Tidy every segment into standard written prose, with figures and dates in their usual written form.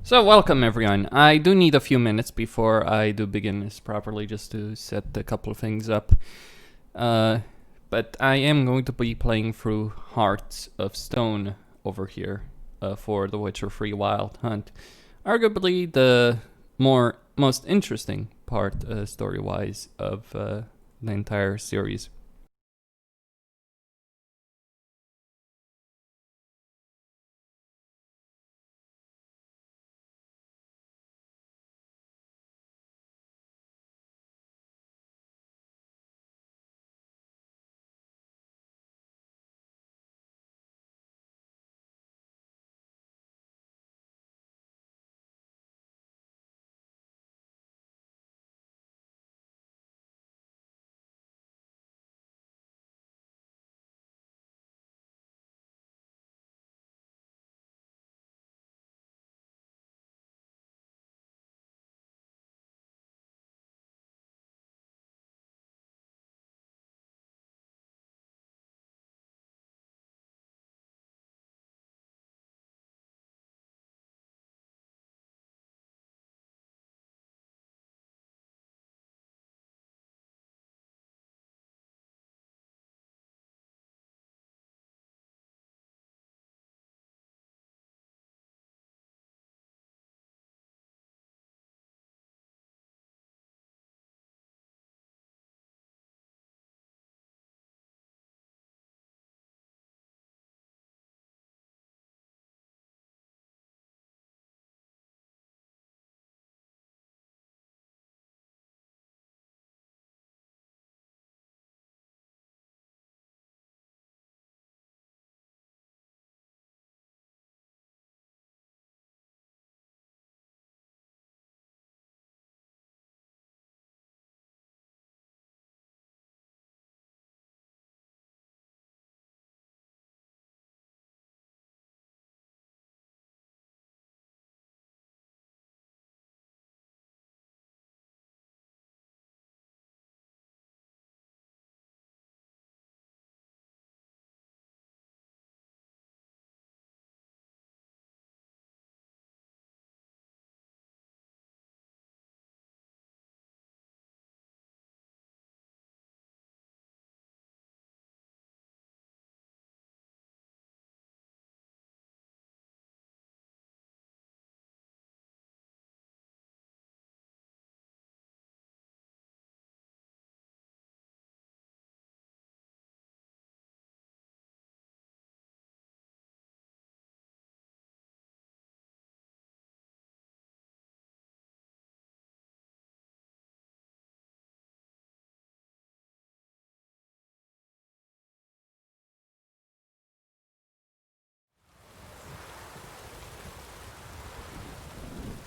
So welcome everyone. I do need a few minutes before I do begin this properly just to set a couple of things up. But I am going to be playing through Hearts of Stone over here for The Witcher 3 Wild Hunt. Arguably the most interesting part story-wise of the entire series.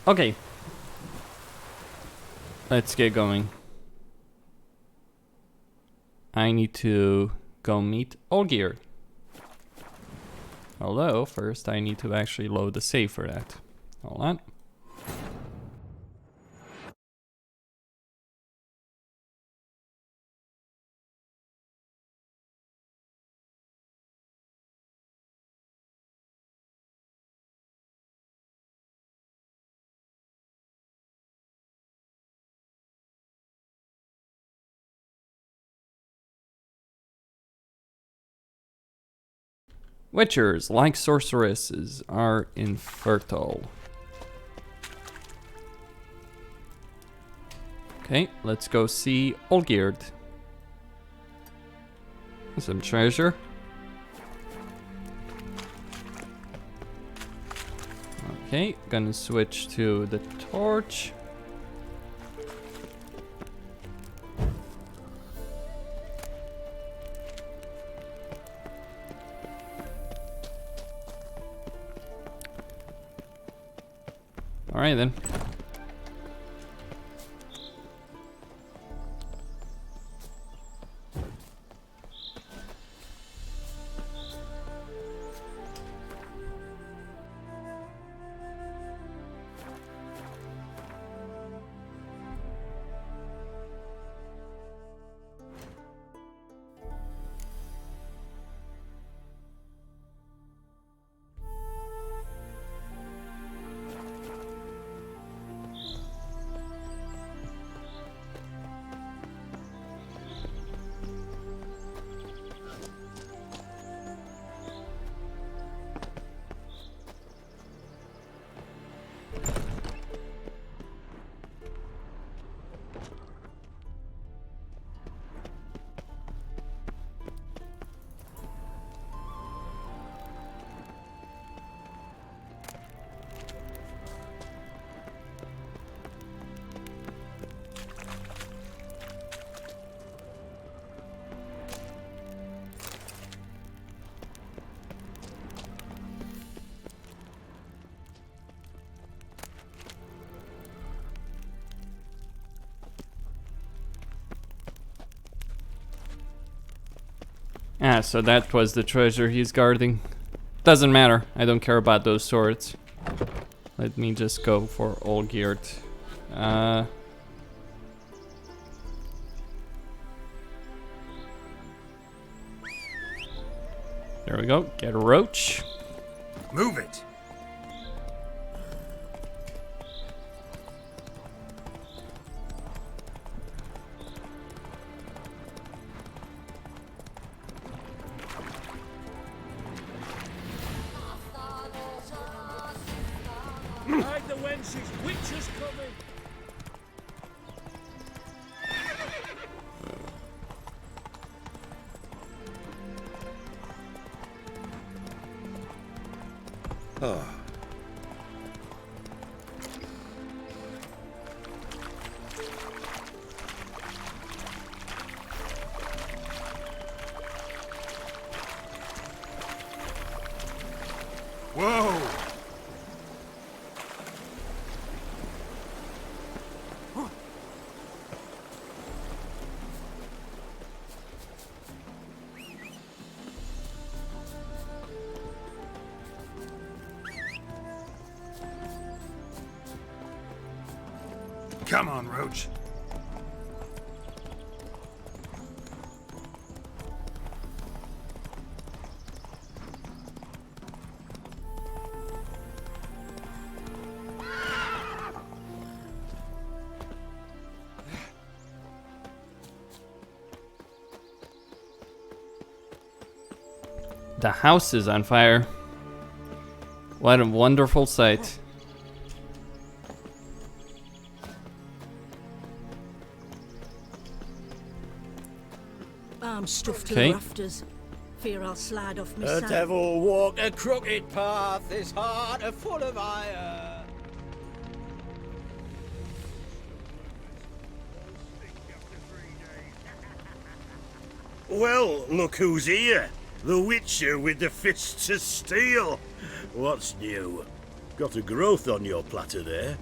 Okay, let's get going. I need to go meet Olgierd. Although, first I need to actually load the save for that. Hold on. Witchers, like sorceresses, are infertile. Okay, let's go see Olgierd. Some treasure. Okay, gonna switch to the torch. Alright then. Ah, so that was the treasure he's guarding. Doesn't matter. I don't care about those swords. Let me just go for Olgierd. There we go. Get a roach. Move it. Hide the wenches, witches coming! Oh. Whoa! Come on, Roach. The house is on fire. What a wonderful sight. I'm stuffed to Okay. the rafters. Fear I'll slide off my The saddle. devil walked a crooked path, his heart a full of iron. Well, look who's here. The Witcher with the fists of steel. What's new? Got a growth on your platter there.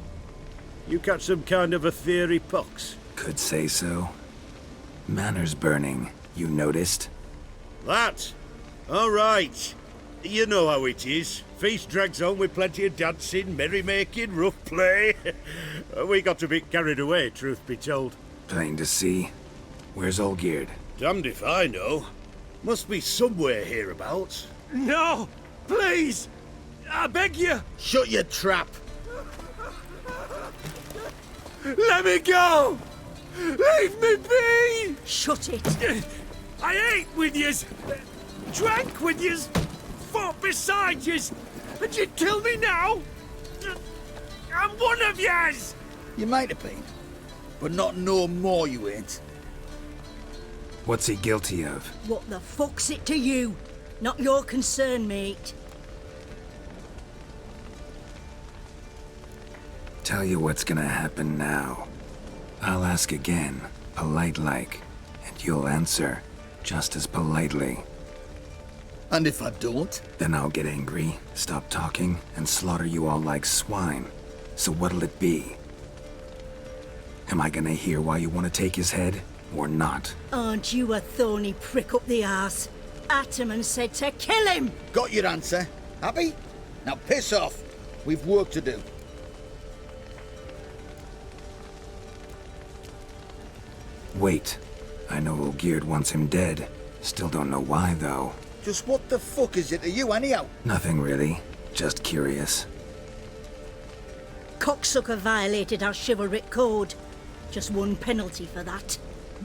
You catch some kind of a fiery pox? Could say so. Manners burning, you noticed? That? All right. You know how it is. Feast drags on with plenty of dancing, merrymaking, rough play. We got a bit carried away, truth be told. Plain to see. Where's Olgierd? Damned if I know. Must be somewhere hereabouts. No! Please! I beg you! Shut your trap. Let me go! Leave me be! Shut it! I ate with yous, drank with yous, fought beside yous, and you'd kill me now? I'm one of yous! You might have been, but not no more you ain't. What's he guilty of? What the fuck's it to you? Not your concern, mate. Tell you what's gonna happen now. I'll ask again, polite-like, and you'll answer, just as politely. And if I don't? Then I'll get angry, stop talking, and slaughter you all like swine. So what'll it be? Am I gonna hear why you want to take his head, or not? Aren't you a thorny prick up the arse? Ataman said to kill him! Got your answer. Happy? Now piss off. We've work to do. Wait. I know Olgierd wants him dead. Still don't know why, though. Just what the fuck is it to you anyhow? Nothing really. Just curious. Cocksucker violated our chivalric code. Just one penalty for that.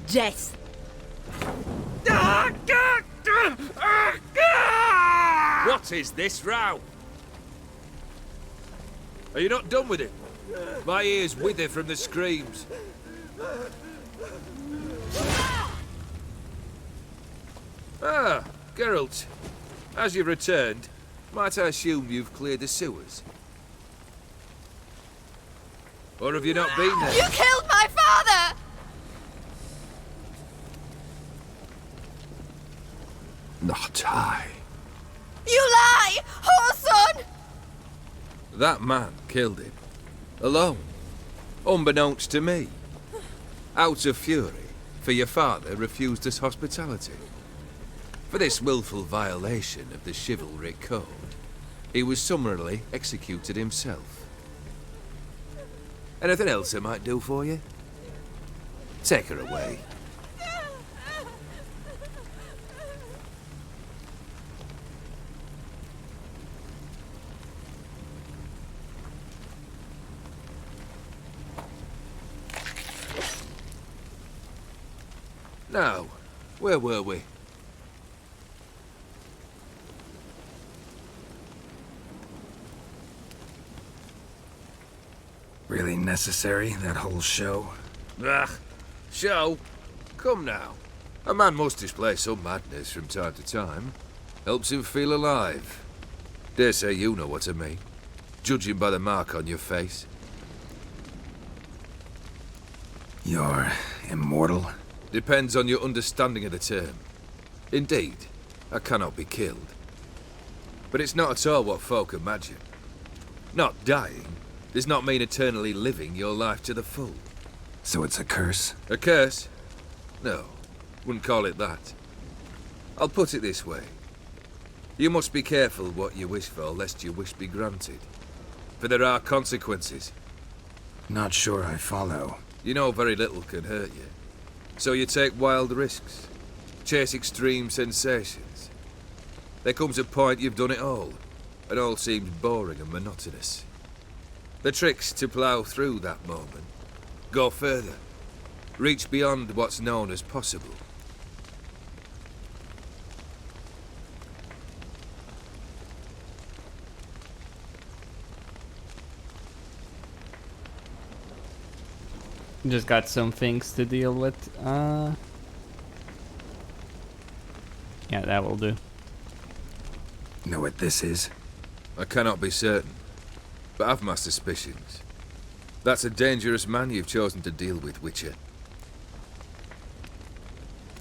Death. What is this row? Are you not done with it? My ears wither from the screams. Ah, Geralt. As you've returned, might I assume you've cleared the sewers? Or have you not been there? You killed my father! Not I. You lie! Whoreson! That man killed him. Alone. Unbeknownst to me. Out of fury, for your father refused us hospitality. For this willful violation of the chivalric code, he was summarily executed himself. Anything else I might do for you? Take her away. Now, where were we? Really necessary, that whole show? Ugh, show? Come now. A man must display some madness from time to time. Helps him feel alive. Dare say you know what I mean, judging by the mark on your face. You're immortal? Depends on your understanding of the term. Indeed, I cannot be killed. But it's not at all what folk imagine. Not dying does not mean eternally living your life to the full. So it's a curse? A curse? No, wouldn't call it that. I'll put it this way. You must be careful what you wish for, lest your wish be granted. For there are consequences. Not sure I follow. You know very little can hurt you. So you take wild risks, chase extreme sensations. There comes a point you've done it all, and all seems boring and monotonous. The trick's to plough through that moment, go further, reach beyond what's known as possible. Just got some things to deal with. Yeah, that will do. Know what this is? I cannot be certain, but I've my suspicions. That's a dangerous man you've chosen to deal with, Witcher.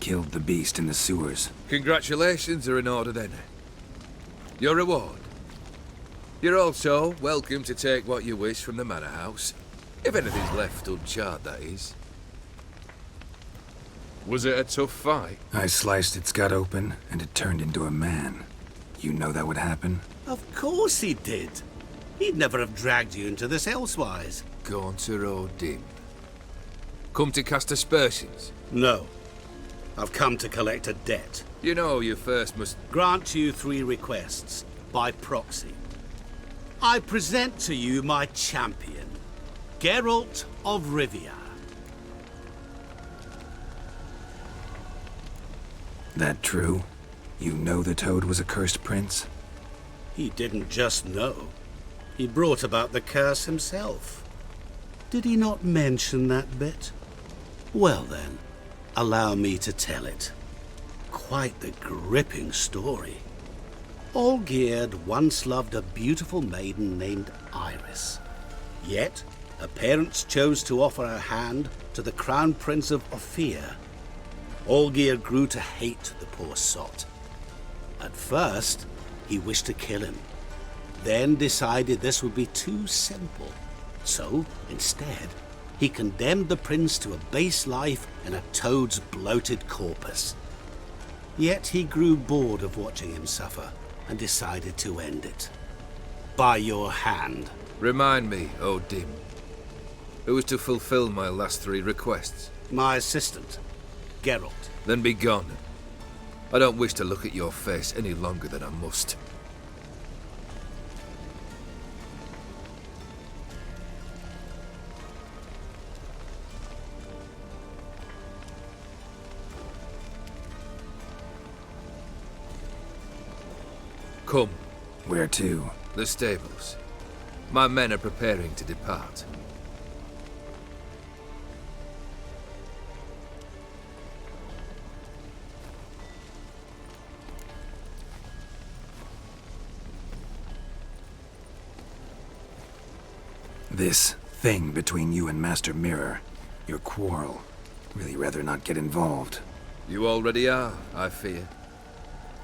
Killed the beast in the sewers. Congratulations are in order then. Your reward. You're also welcome to take what you wish from the manor house. If anything's left uncharred, that is. Was it a tough fight? I sliced its gut open, and it turned into a man. You know that would happen? Of course he did. He'd never have dragged you into this elsewise. Gaunter or Dim? Come to cast aspersions? No. I've come to collect a debt. You know you first must... Grant you 3 requests, by proxy. I present to you my champion, Geralt of Rivia. That true? You know the Toad was a cursed prince? He didn't just know. He brought about the curse himself. Did he not mention that bit? Well then, allow me to tell it. Quite the gripping story. Olgierd once loved a beautiful maiden named Iris. Yet, her parents chose to offer her hand to the Crown Prince of Ophir. Olgierd grew to hate the poor sot. At first, he wished to kill him, then decided this would be too simple. So, instead, he condemned the prince to a base life in a toad's bloated corpus. Yet he grew bored of watching him suffer and decided to end it. By your hand. Remind me, O Dim. Who is to fulfill my last 3 requests? My assistant, Geralt. Then be gone. I don't wish to look at your face any longer than I must. Come. Where to? The stables. My men are preparing to depart. This thing between you and Master Mirror, your quarrel. Really rather not get involved. You already are, I fear.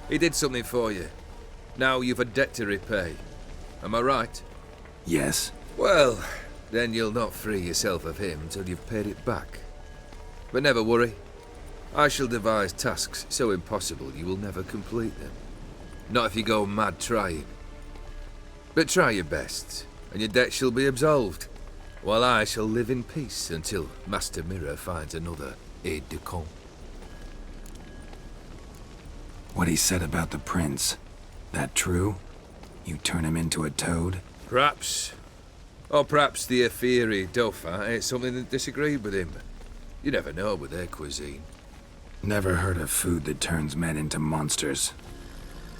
He did something for you. Now you've a debt to repay. Am I right? Yes. Well, then you'll not free yourself of him until you've paid it back. But never worry. I shall devise tasks so impossible you will never complete them. Not if you go mad trying. But try your best, and your debt shall be absolved, while I shall live in peace until Master Mirror finds another aide-de-camp. What he said about the prince, that true? You turn him into a toad? Perhaps. Or perhaps the Efiri Dauphin ate something that disagreed with him. You never know with their cuisine. Never heard of food that turns men into monsters.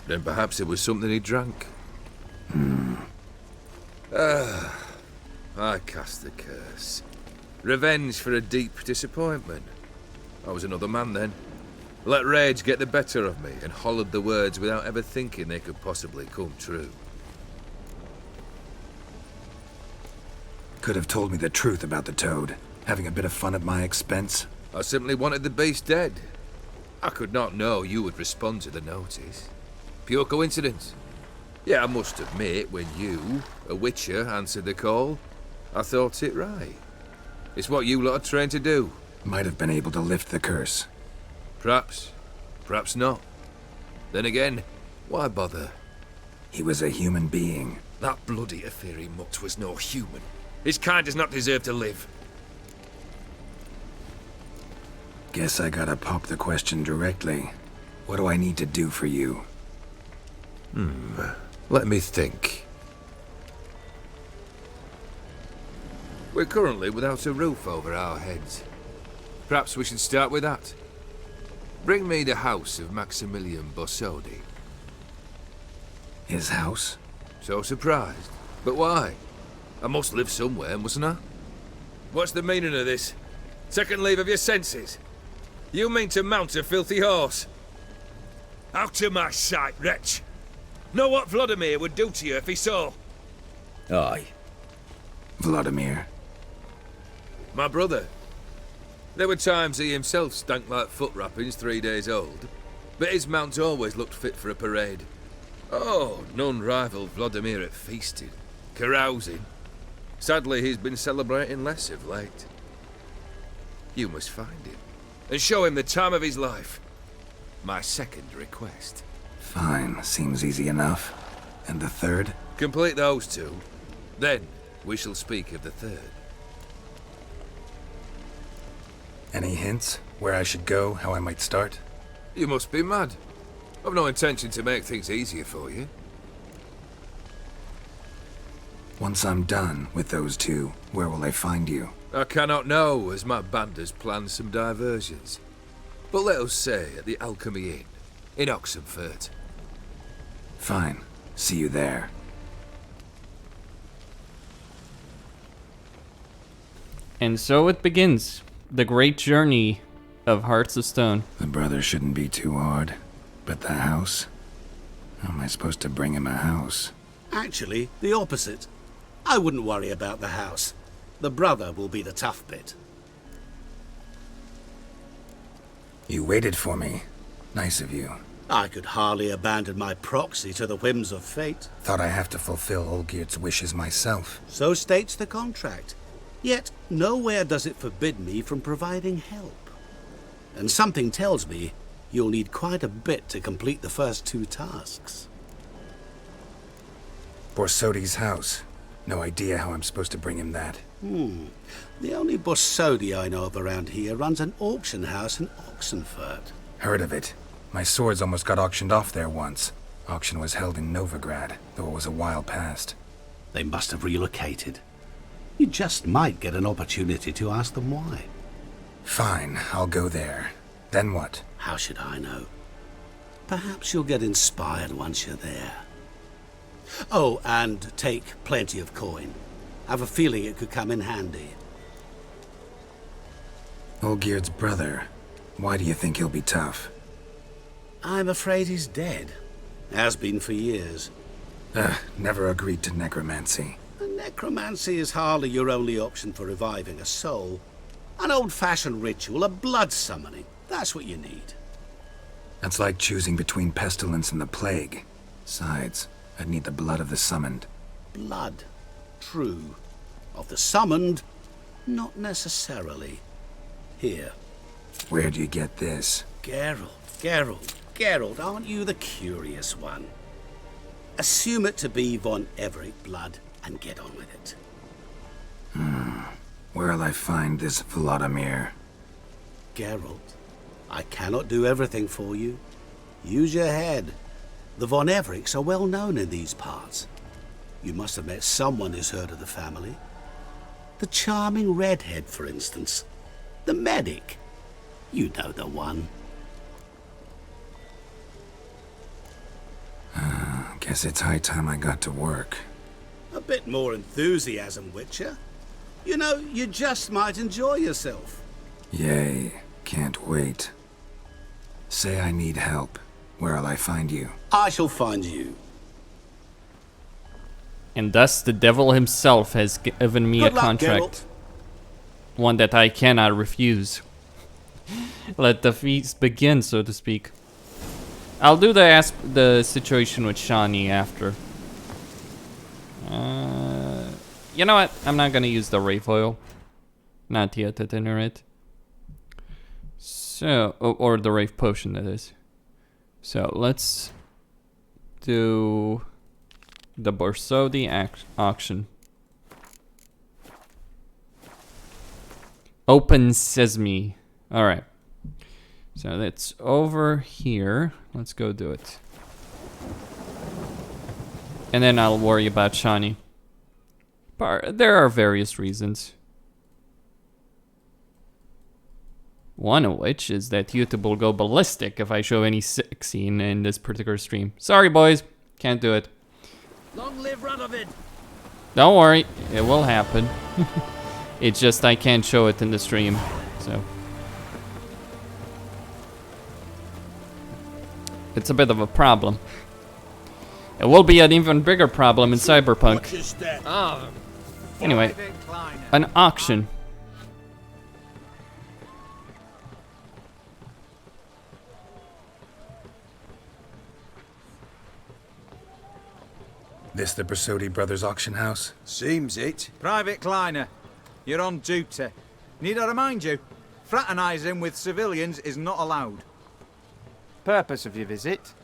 Then perhaps it was something he drank. I cast the curse. Revenge for a deep disappointment. I was another man then. Let rage get the better of me and hollered the words without ever thinking they could possibly come true. Could have told me the truth about the toad, having a bit of fun at my expense. I simply wanted the beast dead. I could not know you would respond to the notice. Pure coincidence. Yeah, I must admit, when you, a witcher, answered the call, I thought it right. It's what you lot are trained to do. Might have been able to lift the curse. Perhaps. Perhaps not. Then again, why bother? He was a human being. That bloody Efiri mutt was no human. His kind does not deserve to live. Guess I gotta pop the question directly. What do I need to do for you? Let me think. We're currently without a roof over our heads. Perhaps we should start with that. Bring me the house of Maximilian Bossodi. His house? So surprised. But why? I must live somewhere, mustn't I? What's the meaning of this? Second leave of your senses? You mean to mount a filthy horse? Out of my sight, wretch! Know what Vladimir would do to you if he saw? Aye. Vladimir. My brother. There were times he himself stank like foot wrappings 3 days old, but his mount always looked fit for a parade. Oh, none rivaled Vladimir at feasting, carousing. Sadly, he's been celebrating less of late. You must find him, and show him the time of his life. My second request. Fine, seems easy enough. And the third? Complete those two, then we shall speak of the third. Any hints? Where I should go, how I might start? You must be mad. I've no intention to make things easier for you. Once I'm done with those two, where will I find you? I cannot know, as my band has planned some diversions. But let us say at the Alchemy Inn, in Oxenfurt. Fine. See you there. And so it begins. The great journey of Hearts of Stone. The brother shouldn't be too hard. But the house? How am I supposed to bring him a house? Actually, the opposite. I wouldn't worry about the house. The brother will be the tough bit. You waited for me. Nice of you. I could hardly abandon my proxy to the whims of fate. Thought I have to fulfill Olgierd's wishes myself. So states the contract. Yet, nowhere does it forbid me from providing help. And something tells me you'll need quite a bit to complete the first two tasks. Borsodi's house. No idea how I'm supposed to bring him that. The only Borsodi I know of around here runs an auction house in Oxenfurt. Heard of it. My swords almost got auctioned off there once. Auction was held in Novigrad, though it was a while past. They must have relocated. You just might get an opportunity to ask them why. Fine, I'll go there. Then what? How should I know? Perhaps you'll get inspired once you're there. Oh, and take plenty of coin. Have a feeling it could come in handy. Olgierd's brother. Why do you think he'll be tough? I'm afraid he's dead. Has been for years. Never agreed to necromancy. Necromancy is hardly your only option for reviving a soul. An old-fashioned ritual, a blood summoning. That's what you need. That's like choosing between pestilence and the plague. Besides, I'd need the blood of the summoned. Blood. True. Of the summoned, not necessarily. Here, Where'd you get this? Geralt, aren't you the curious one? Assume it to be von Everett blood and get on with it. Where'll I find this Vladimir? Geralt, I cannot do everything for you. Use your head. The von Evericks are well known in these parts. You must have met someone who's heard of the family. The charming redhead, for instance. The medic. You know the one. Guess it's high time I got to work. A bit more enthusiasm, Witcher. You know, you just might enjoy yourself. Yay, can't wait. Say I need help. Where'll I find you? I shall find you. And thus the devil himself has given me Good a luck, contract. Geralt. One that I cannot refuse. Let the feast begin, so to speak. I'll do the situation with Shani after. You know what? I'm not gonna use the Wraith Oil. Not yet, at any rate. So, or the Wraith Potion, that is. So, let's do the Borsodi auction. Open Sesame. Alright. So that's over here. Let's go do it. And then I'll worry about Shani. But there are various reasons. One of which is that YouTube will go ballistic if I show any sex scene in this particular stream. Sorry, boys. Can't do it. Long live Radovid! Don't worry. It will happen. It's just I can't show it in the stream. So. It's a bit of a problem. It will be an even bigger problem in Cyberpunk. Anyway, an auction. This the Bersodi Brothers auction house? Seems it. Private Kleiner, you're on duty. Need I remind you, fraternising with civilians is not allowed. Purpose of your visit?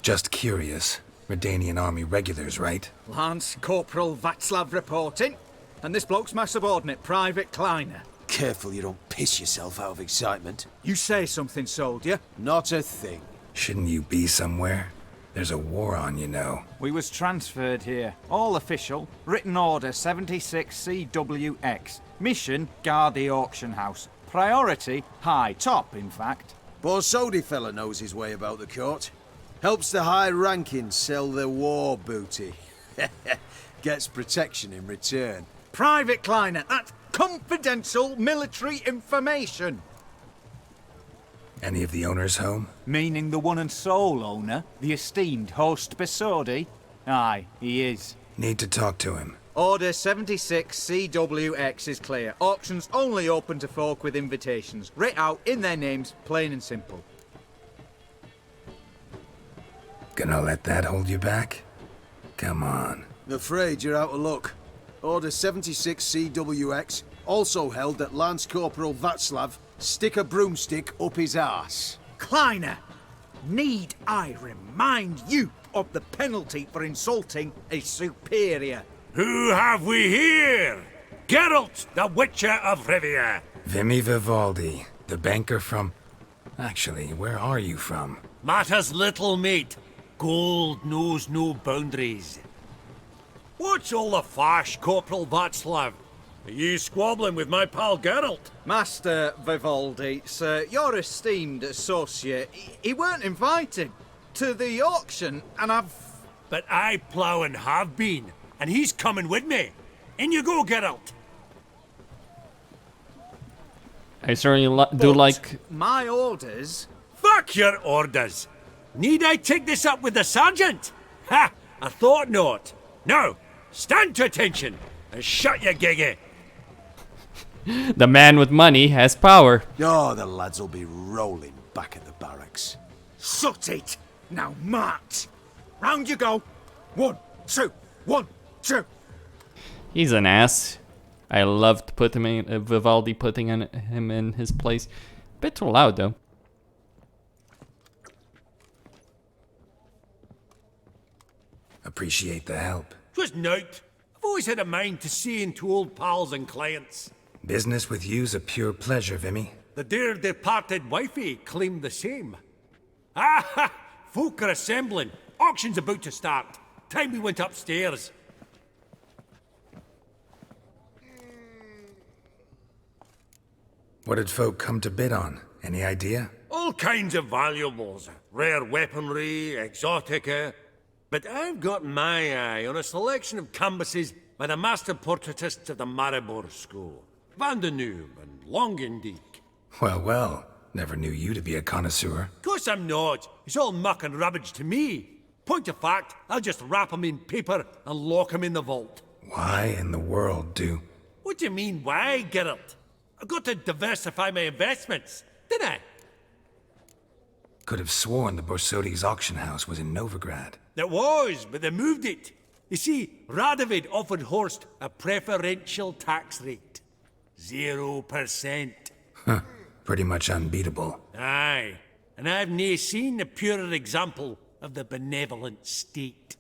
Just curious. Redanian army regulars, right? Lance Corporal Václav reporting. And this bloke's my subordinate, Private Kleiner. Careful you don't piss yourself out of excitement. You say something, soldier. Not a thing. Shouldn't you be somewhere? There's a war on, you know. We was transferred here. All official. Written order 76 CWX. Mission, guard the auction house. Priority, high. Top, in fact. Borsodi fella knows his way about the court. Helps the high rankings sell their war booty. Gets protection in return. Private Kleiner, that's confidential military information. Any of the owners home? Meaning the one and sole owner, the esteemed host Bersodi? Aye, he is. Need to talk to him. Order 76 CWX is clear. Auctions only open to folk with invitations. Writ out in their names, plain and simple. Gonna let that hold you back? Come on. Afraid you're out of luck. Order 76 CWX also held that Lance Corporal Václav stick a broomstick up his arse. Kleiner, need I remind you of the penalty for insulting a superior? Who have we here? Geralt, the Witcher of Rivia. Vimy Vivaldi, the banker from... Actually, where are you from? Matters little, mate. Gold knows no boundaries. What's all the fash, Corporal Václav? Are you squabbling with my pal Geralt? Master Vivaldi, sir, your esteemed associate, he weren't invited to the auction, and I've... But I plough and have been, and he's coming with me. In you go, Geralt. I certainly do like... My orders... Fuck your orders. Need I take this up with the sergeant? Ha! I thought not. Now, stand to attention and shut your giggy. The man with money has power. Oh, the lads will be rolling back at the barracks. Shut it! Now march! Round you go! 1, 2, 1, 2! He's an ass. I loved putting him in, Vivaldi putting him in his place. Bit too loud though. Appreciate the help. Twas nowt. I've always had a mind to seeing to old pals and clients. Business with you's a pure pleasure, Vimy. The dear departed wifey claimed the same. Ah ha! Folk are assembling. Auction's about to start. Time we went upstairs. What did folk come to bid on? Any idea? All kinds of valuables. Rare weaponry, exotica. But I've got my eye on a selection of canvases by the master portraitists of the Maribor School. Van de Neuve and Longendijk. Well, well. Never knew you to be a connoisseur. Of course I'm not. It's all muck and rubbish to me. Point of fact, I'll just wrap 'em in paper and lock 'em in the vault. Why in the world do... What do you mean, why, Geralt? I've got to diversify my investments, didn't I? Could have sworn the Borsodi's auction house was in Novigrad. It was, but they moved it. You see, Radovid offered Horst a preferential tax rate. 0%. Huh. Pretty much unbeatable. Aye, and I've nae seen a purer example of the benevolent state.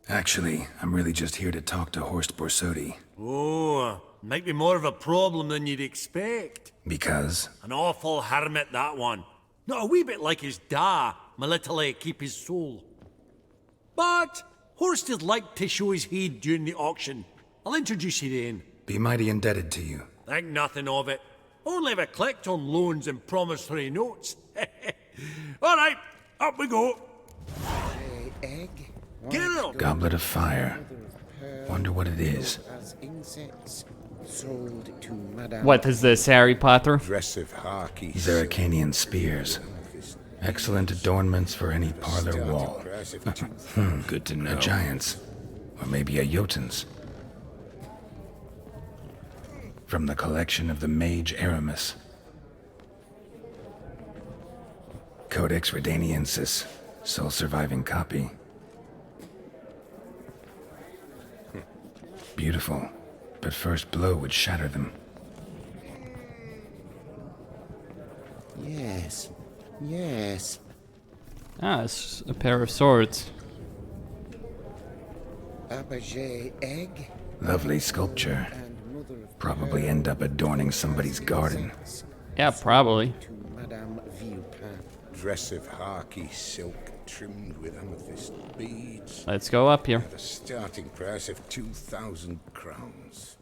Actually, I'm really just here to talk to Horst Borsodi. Oh, might be more of a problem than you'd expect. Because? An awful hermit, that one. Not a wee bit like his da, my little keep his soul. But Horst is like to show his head during the auction. I'll introduce you then. Be mighty indebted to you. Think nothing of it. Only if I collect on loans and promissory notes. All right, up we go. Egg. Geralt! Goblet of fire. Wonder what it is. As insects sold to Madame. What is this, Harry Potter? Aggressive harky. Zeracanian spears. Excellent adornments for any parlor wall. Good to know. A giant's. Or maybe a Jotun's. From the collection of the mage Aramis. Codex Redaniensis. Sole surviving copy. Beautiful, but first blow would shatter them. Yes. Yes. Ah, it's a pair of swords. Abaget egg. Lovely sculpture. Probably end up adorning somebody's garden. Yeah, probably. To Madame Villepin. Dress of harky silk trimmed with amethyst beads. Let's go up here. At a starting price of 2,000 crowns.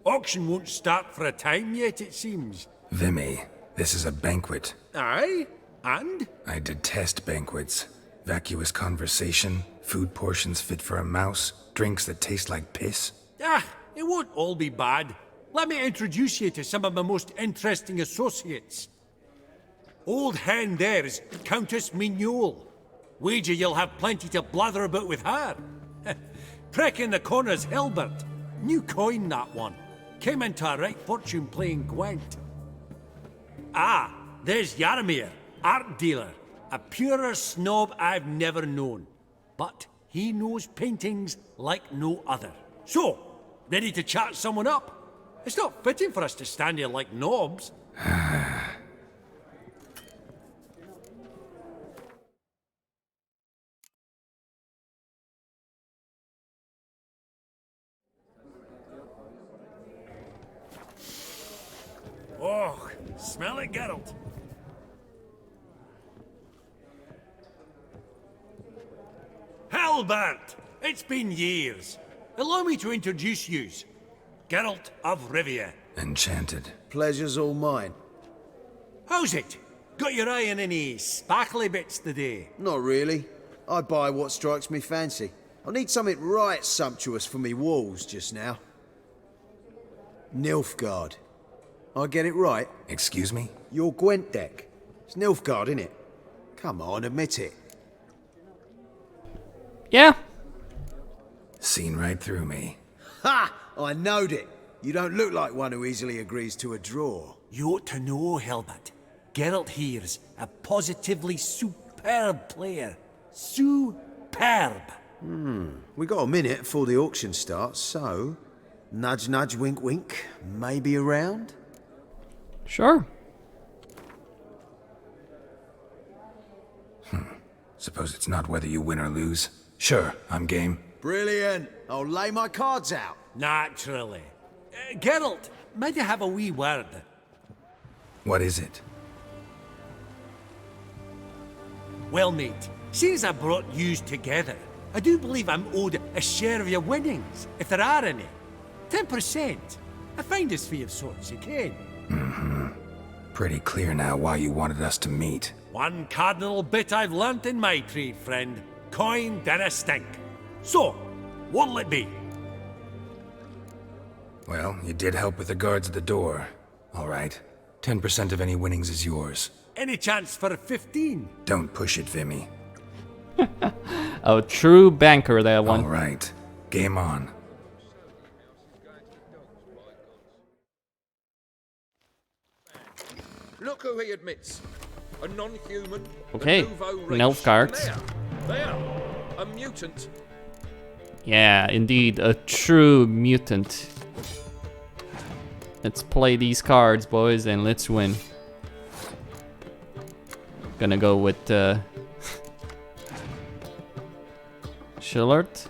Auction won't start for a time yet, it seems. Vimy, this is a banquet. Aye? And? I detest banquets. Vacuous conversation, food portions fit for a mouse, drinks that taste like piss. Ah, it won't all be bad. Let me introduce you to some of my most interesting associates. Old hen there is Countess Mignol. Wager you'll have plenty to blather about with her. Prick in the corner's Hilbert. New coin, that one. Came into a right fortune playing Gwent. Ah, there's Jaromir, art dealer. A purer snob I've never known. But he knows paintings like no other. So, ready to chat someone up? It's not fitting for us to stand here like knobs. Oh, smell it, Geralt. Halbert! It's been years. Allow me to introduce yous. Geralt of Rivia. Enchanted. Pleasure's all mine. How's it? Got your eye on any sparkly bits today? Not really. I buy what strikes me fancy. I need something right sumptuous for me walls just now. Nilfgaard. I get it right? Excuse me? Your Gwent deck. It's Nilfgaard, innit? Come on, admit it. Yeah. Seen right through me. Ha! I knowed it. You don't look like one who easily agrees to a draw. You ought to know, Hilbert. Geralt here's a positively superb player. Superb. We got a minute before the auction starts, so... Nudge, nudge, wink, wink. Maybe around? Sure. Suppose it's not whether you win or lose. Sure, I'm game. Brilliant. I'll lay my cards out. Naturally. Geralt, might I have a wee word? What is it? Well, mate, since I brought yous together, I do believe I'm owed a share of your winnings, if there are any. 10%. A finder's fee of sorts, you can. Pretty clear now why you wanted us to meet. One cardinal bit I've learnt in my trade, friend. Coin dinna stink. So, what'll it be? Well, you did help with the guards at the door. All right. 10% of any winnings is yours. Any chance for 15? Don't push it, Vimy. A true banker, that one. All right. Game on. Look who he admits. A non-human. Okay, a nouveau race. an elf cards. There. A mutant. Yeah, indeed, a true mutant. Let's play these cards, boys, and let's win. Gonna go with Schillert.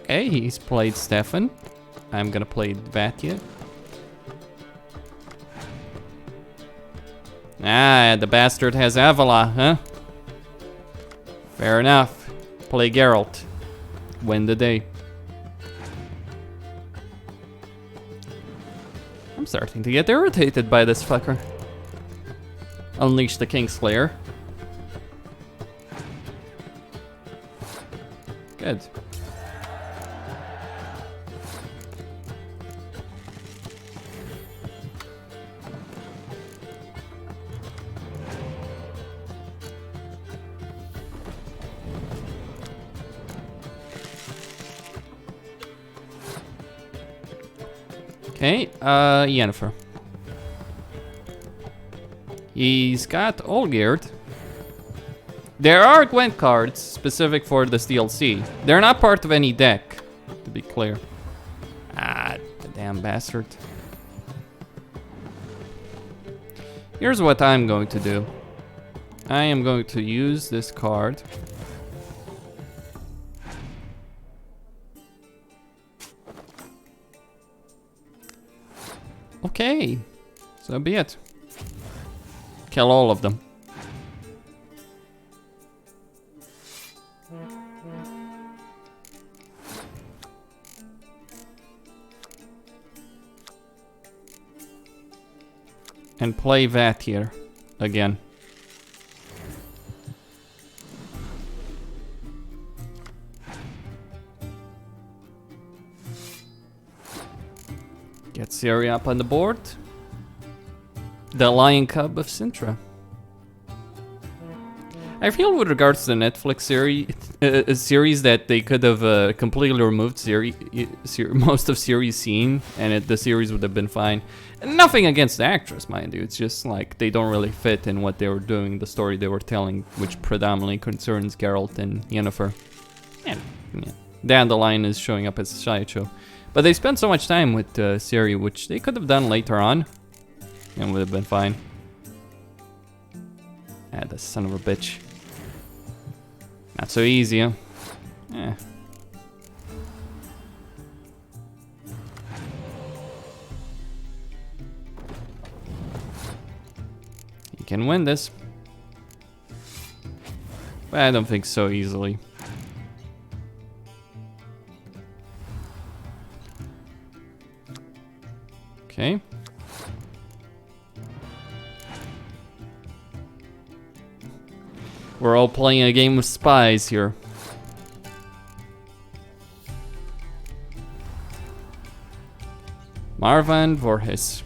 Okay, he's played Stefan. I'm gonna play Vatya. Ah, the bastard has Avila, huh? Fair enough. Play Geralt. Win the day. I'm starting to get irritated by this fucker. Unleash the Kingslayer. Good. Okay, Yennefer. He's got Olgierd. There are Gwent cards specific for this DLC. They're not part of any deck, to be clear. Ah, the damn bastard. Here's what I'm going to do. I am going to use this card. Okay, so be it. Kill all of them. And play that here again. Get Ciri up on the board. The Lion Cub of Sintra. I feel with regards to the Netflix series that they could have completely removed most of Ciri's scene, and the series would have been fine. And nothing against the actress, mind you. It's just like they don't really fit in what they were doing, the story they were telling, which predominantly concerns Geralt and Yennefer. And yeah, Dandelion is showing up as a sideshow. But they spent so much time with Ciri, which they could have done later on, and would have been fine. Ah, the son of a bitch. Not so easy, huh? Eh. You can win this. But I don't think so easily. Okay. We're all playing a game of spies here. Marvan Voorhis.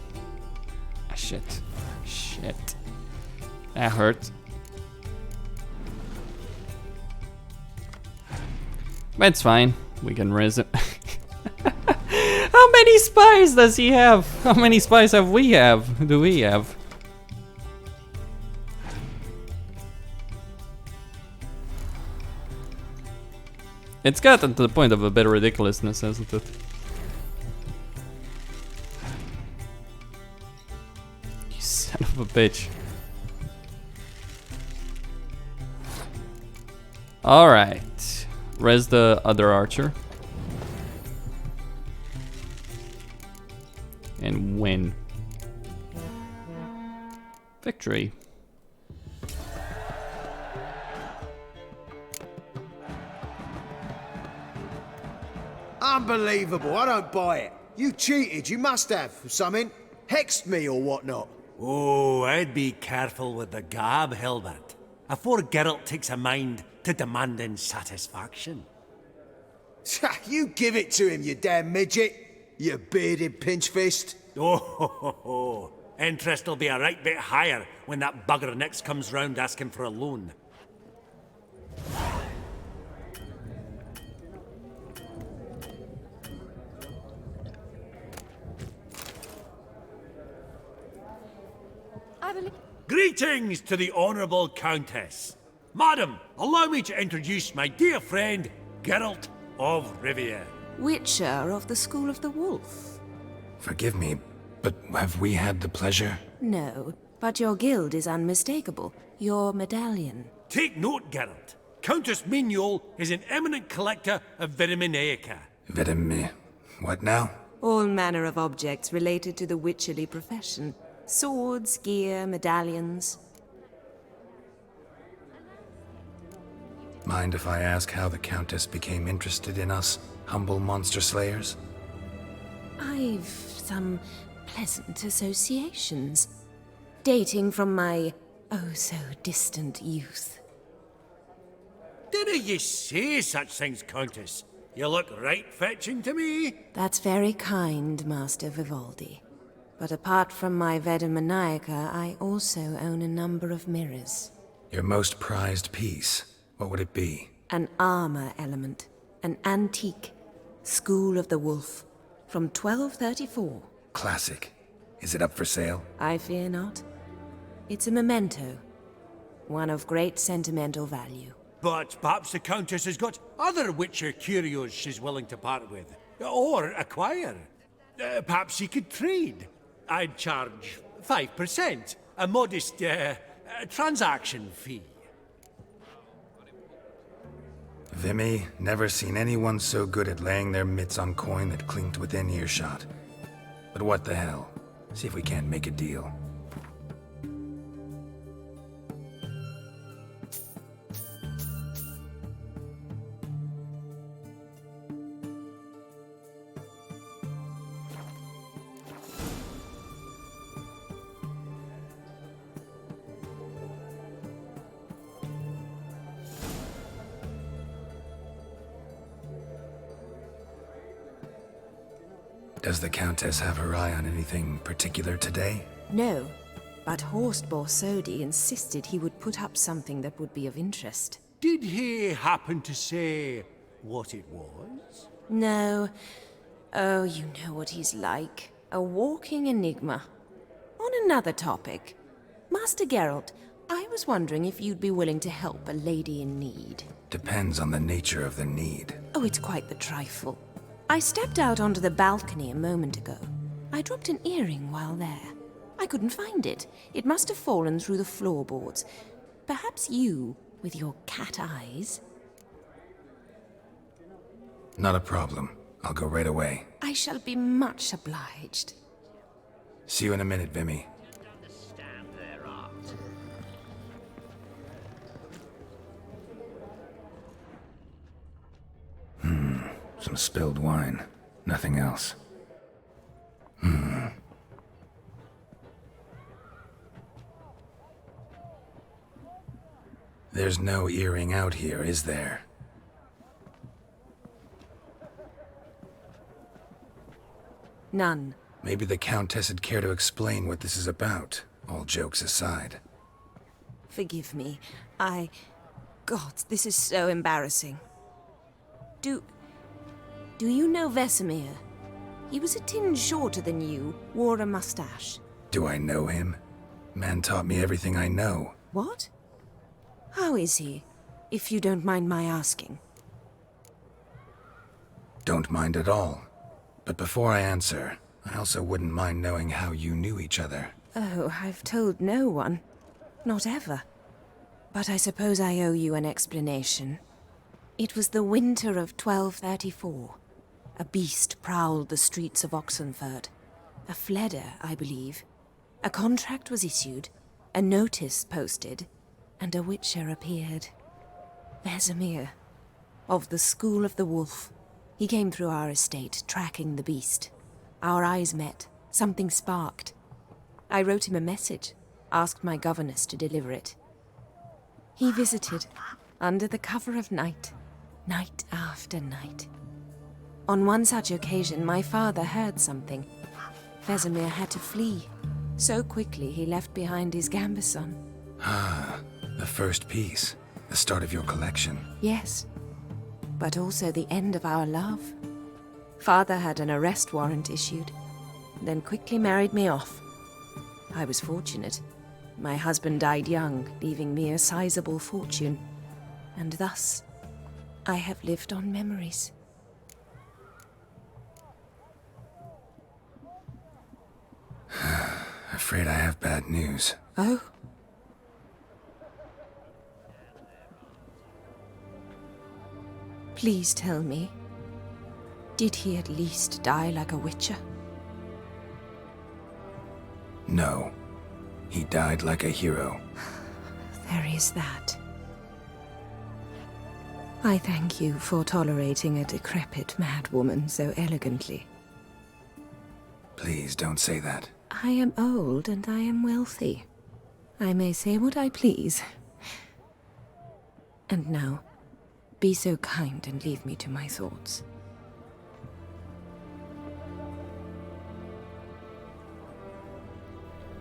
Ah, shit. Shit. That hurt. But it's fine. We can raise it. How many spies does he have? How many spies do we have? It's gotten to the point of a bit of ridiculousness, hasn't it? You son of a bitch. Alright. Res the other archer. And win. Victory. Unbelievable, I don't buy it. You cheated, you must have, or something. Hexed me or whatnot. Oh, I'd be careful with the gab, Hilbert. Afore Geralt takes a mind to demanding satisfaction. You give it to him, you damn midget. You bearded pinchfist. Oh, ho, ho, ho. Interest will be a right bit higher when that bugger next comes round asking for a loan. Greetings to the Honourable Countess. Madam, allow me to introduce my dear friend, Geralt of Rivia. Witcher of the School of the Wolf. Forgive me, but have we had the pleasure? No, but your guild is unmistakable. Your medallion. Take note, Geralt. Countess Mignol is an eminent collector of Vitaminaica. What now? All manner of objects related to the witcherly profession. Swords, gear, medallions. Mind if I ask how the Countess became interested in us, humble monster slayers? I've some pleasant associations, dating from my oh-so-distant youth. Dinna ye say such things, Countess? You look right fetching to me. That's very kind, Master Vivaldi. But apart from my Vitaminaica, I also own a number of mirrors. Your most prized piece, what would it be? An armor element. An antique. School of the Wolf. From 1234. Classic. Is it up for sale? I fear not. It's a memento. One of great sentimental value. But perhaps the Countess has got other Witcher curios she's willing to part with. Or acquire. Perhaps she could trade. I'd charge 5%. A modest, transaction fee. Vimy, never seen anyone so good at laying their mitts on coin that clinked within earshot. But what the hell? See if we can't make a deal. Does the Countess have her eye on anything particular today? No, but Horst Borsodi insisted he would put up something that would be of interest. Did he happen to say what it was? No. Oh, you know what he's like. A walking enigma. On another topic. Master Geralt, I was wondering if you'd be willing to help a lady in need. Depends on the nature of the need. Oh, it's quite the trifle. I stepped out onto the balcony a moment ago. I dropped an earring while there. I couldn't find it. It must have fallen through the floorboards. Perhaps you, with your cat eyes? Not a problem. I'll go right away. I shall be much obliged. See you in a minute, Vimy. Some spilled wine. Nothing else. There's no earring out here, is there? None. Maybe the Countess would care to explain what this is about, all jokes aside. Forgive me. God, this is so embarrassing. Do you know Vesemir? He was a tinge shorter than you, wore a mustache. Do I know him? Man taught me everything I know. What? How is he, if you don't mind my asking? Don't mind at all. But before I answer, I also wouldn't mind knowing how you knew each other. Oh, I've told no one. Not ever. But I suppose I owe you an explanation. It was the winter of 1234. A beast prowled the streets of Oxenford. A fledder, I believe. A contract was issued, a notice posted, and a witcher appeared. Vesemir, of the School of the Wolf. He came through our estate, tracking the beast. Our eyes met. Something sparked. I wrote him a message, asked my governess to deliver it. He visited, under the cover of night, night after night. On one such occasion, my father heard something. Vesemir had to flee. So quickly he left behind his gambeson. Ah, the first piece. The start of your collection. Yes, but also the end of our love. Father had an arrest warrant issued, then quickly married me off. I was fortunate. My husband died young, leaving me a sizable fortune. And thus, I have lived on memories. Afraid I have bad news. Oh? Please tell me, did he at least die like a witcher? No. He died like a hero. There is that. I thank you for tolerating a decrepit madwoman so elegantly. Please don't say that. I am old and I am wealthy. I may say what I please. And now, be so kind and leave me to my thoughts.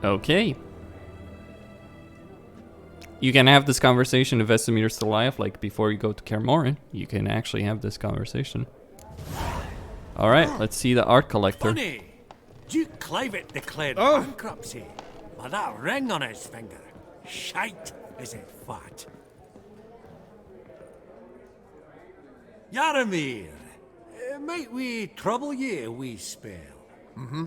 Okay. You can have this conversation if Vesemir's still alive, like before you go to Kaer Morhen. You can actually have this conversation. Alright, let's see the art collector. Funny! Duke Clivet declared bankruptcy. With that ring on his finger. Shite, is it fat? Yaramir, might we trouble ye a wee spell? Mm-hmm.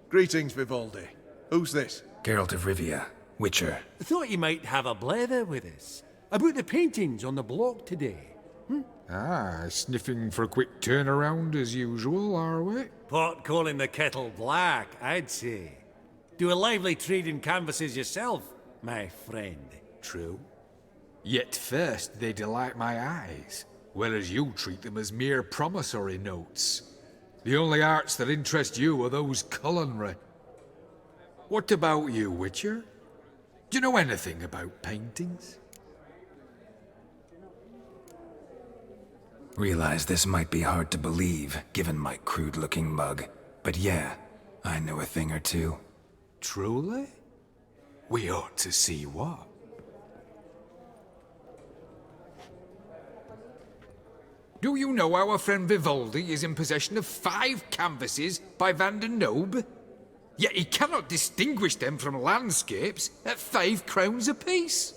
Greetings, Vivaldi. Who's this? Geralt of Rivia, Witcher. Thought you might have a blather with us. About the paintings on the block today. Ah, sniffing for a quick turnaround as usual, are we? Pot calling the kettle black, I'd say. Do a lively trade in canvases yourself, my friend. True. Yet first they delight my eyes, whereas you treat them as mere promissory notes. The only arts that interest you are those culinary. What about you, Witcher? Do you know anything about paintings? Realize this might be hard to believe, given my crude-looking mug. But yeah, I know a thing or two. Truly? We ought to see what. Do you know our friend Vivaldi is in possession of 5 canvases by Van der Nobe? Yet he cannot distinguish them from landscapes at 5 crowns apiece.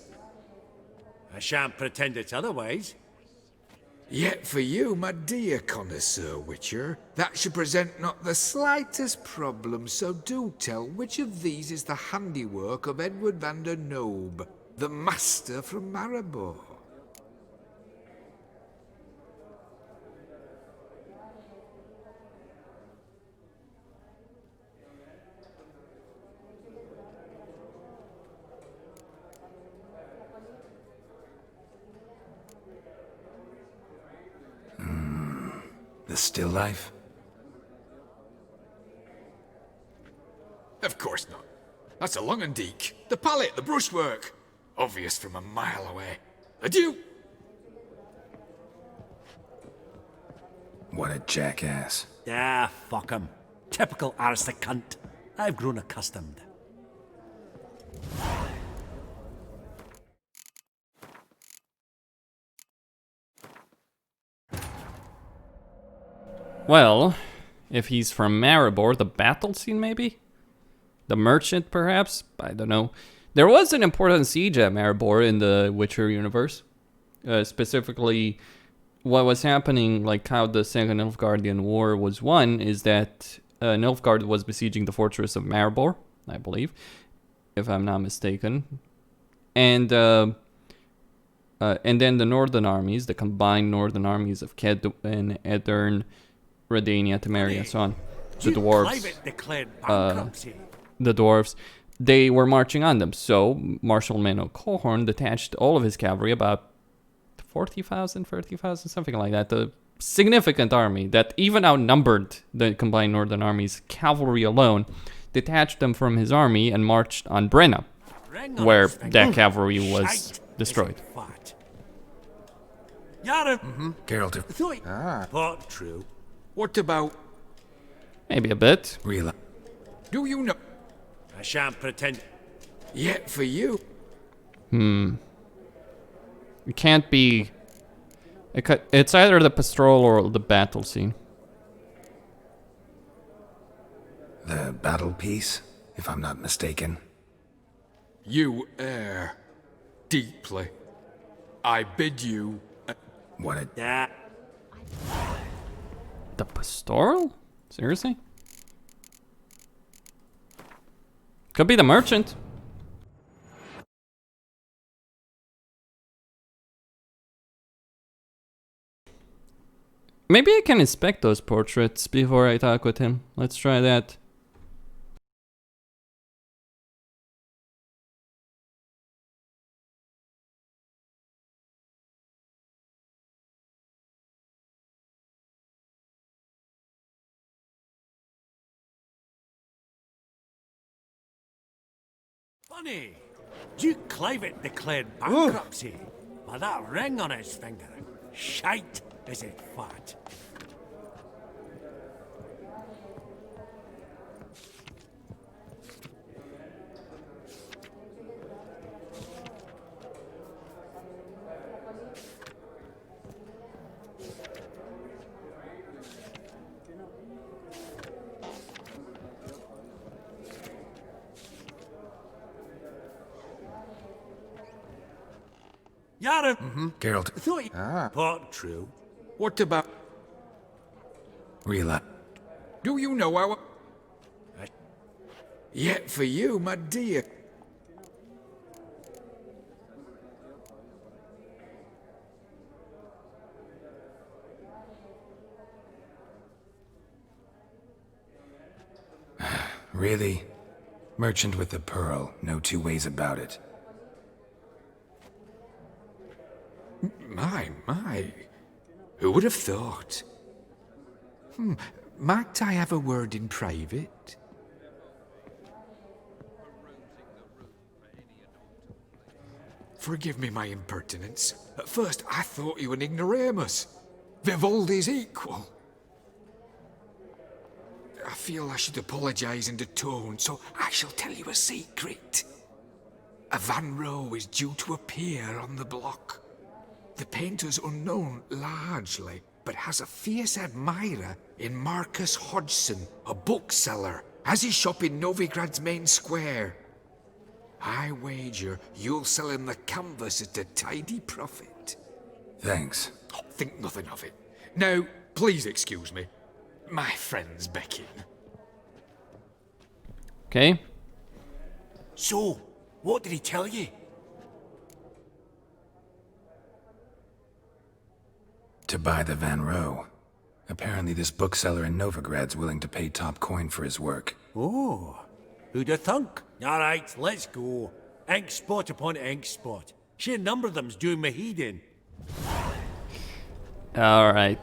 I shan't pretend it's otherwise. Yet for you, my dear connoisseur Witcher, that should present not the slightest problem, so do tell which of these is the handiwork of Edward van der Nobe, the master from Maribor. The still life? Of course not. That's a Longendeek. The palette, the brushwork. Obvious from a mile away. Adieu! What a jackass. Ah, fuck him. Typical aristocrat cunt. I've grown accustomed. Well, if he's from Maribor, the battle scene maybe? The merchant perhaps? I don't know. There was an important siege at Maribor in the Witcher universe. Specifically, what was happening, like how the Second Nilfgaardian War was won, is that Nilfgaard was besieging the fortress of Maribor, I believe, if I'm not mistaken. And then the northern armies, the combined northern armies of Kedwin, Edirn, Redania, Temeria, and so on, the dwarves, they were marching on them. So Marshal Menno Cohorn detached all of his cavalry, about 40,000, 30,000, something like that. A significant army that even outnumbered the combined northern armies. Cavalry alone detached them from his army and marched on Brenna, where that cavalry was destroyed. Geralt of... But true. What about... Maybe a bit. Real. Do you know... I shan't pretend... Yet for you. It can't be... It's either the pastoral or the battle scene. The battle piece, if I'm not mistaken. You err deeply. I bid you... What a... The pastoral? Seriously? Could be the merchant. Maybe I can inspect those portraits before I talk with him. Let's try that. Funny. Duke Clivet declared bankruptcy. By that ring on his finger. Shite is it fat. Yara. Geralt. Thought you... But true. What about... Real. Do you know our... Yet for you, my dear. Really? Merchant with the pearl, no two ways about it. My. Who would have thought? Might I have a word in private? Forgive me my impertinence. At first I thought you an ignoramus. Vivaldi's equal. I feel I should apologize and atone, so I shall tell you a secret. A Van Row is due to appear on the block. The painter's unknown, largely, but has a fierce admirer in Marcus Hodgson, a bookseller, has his shop in Novigrad's main square. I wager you'll sell him the canvas at a tidy profit. Thanks. Oh, think nothing of it. Now, please excuse me. My friend's becking. Okay. So, what did he tell you? To buy the Van Row. Apparently this bookseller in Novigrad's willing to pay top coin for his work. Oh, who'd have thunk? All right, let's go. Ink spot upon ink spot. Sheer number of them's doing me heed in. All right.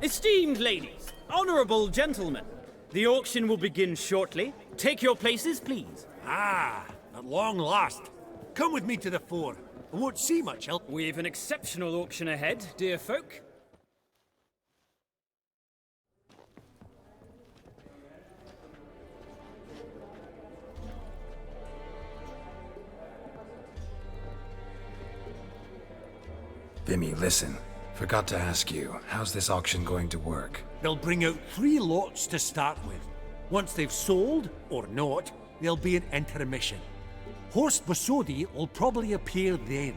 Esteemed ladies, honorable gentlemen, the auction will begin shortly. Take your places, please. At long last. Come with me to the fore. I won't see much else. We've an exceptional auction ahead, dear folk. Vimy, listen. Forgot to ask you, how's this auction going to work? They'll bring out 3 lots to start with. Once they've sold, or not, there'll be an intermission. Horst Bosodi will probably appear then.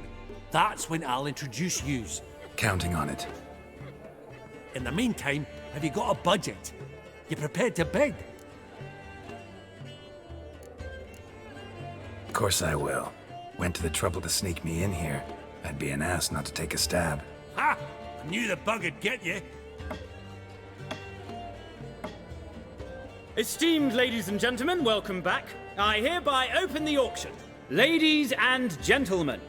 That's when I'll introduce yous. Counting on it. In the meantime, have you got a budget? You prepared to bid? Of course I will. Went to the trouble to sneak me in here. I'd be an ass not to take a stab. Ha! I knew the bug would get you. Esteemed ladies and gentlemen, welcome back. I hereby open the auction. Ladies and gentlemen,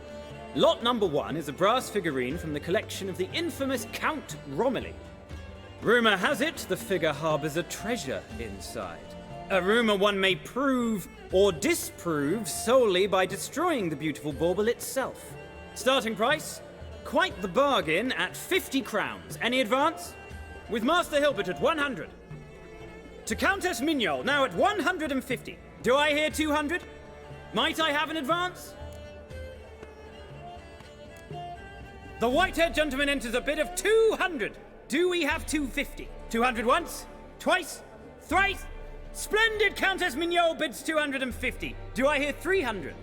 lot number 1 is a brass figurine from the collection of the infamous Count Romilly. Rumour has it the figure harbours a treasure inside. A rumour one may prove or disprove solely by destroying the beautiful bauble itself. Starting price? Quite the bargain at 50 crowns. Any advance? With Master Hilbert at 100. To Countess Mignol, now at 150. Do I hear 200? Might I have an advance? The white-haired gentleman enters a bid of 200. Do we have 250? 200 once? Twice? Thrice? Splendid! Countess Mignol bids 250. Do I hear 300?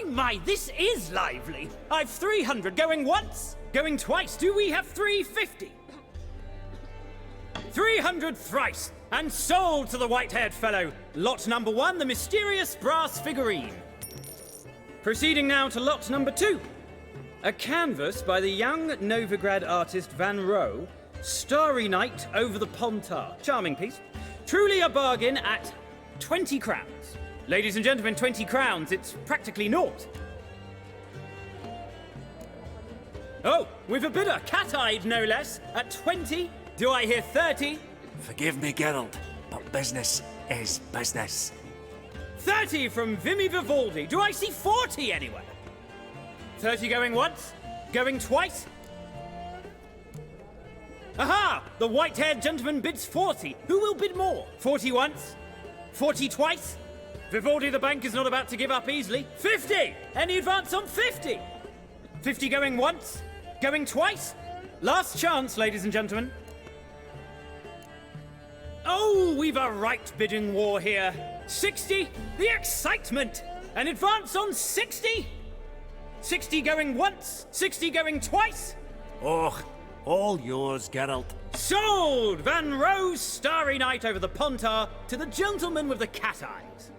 My, this is lively. I've 300 going once, going twice. Do we have 350? 300 thrice, and sold to the white-haired fellow. Lot number 1, the mysterious brass figurine. Proceeding now to lot number 2. A canvas by the young Novigrad artist Van Rohe, Starry Night over the Pontar. Charming piece. Truly a bargain at 20 crowns. Ladies and gentlemen, 20 crowns, it's practically naught. Oh, we've a bidder, cat-eyed no less, at 20. Do I hear 30? Forgive me, Geralt, but business is business. 30 from Vimy Vivaldi. Do I see 40 anywhere? 30 going once? Going twice? Aha! The white-haired gentleman bids 40. Who will bid more? 40 once? 40 twice? Vivaldi the bank is not about to give up easily. 50! Any advance on 50? 50 going once? Going twice? Last chance, ladies and gentlemen. Oh, we've a right bidding war here. 60? The excitement! An advance on 60? 60 going once? 60 going twice? Oh, all yours, Geralt. Sold! Van Rohe's Starry Night over the Pontar to the gentleman with the cat eyes.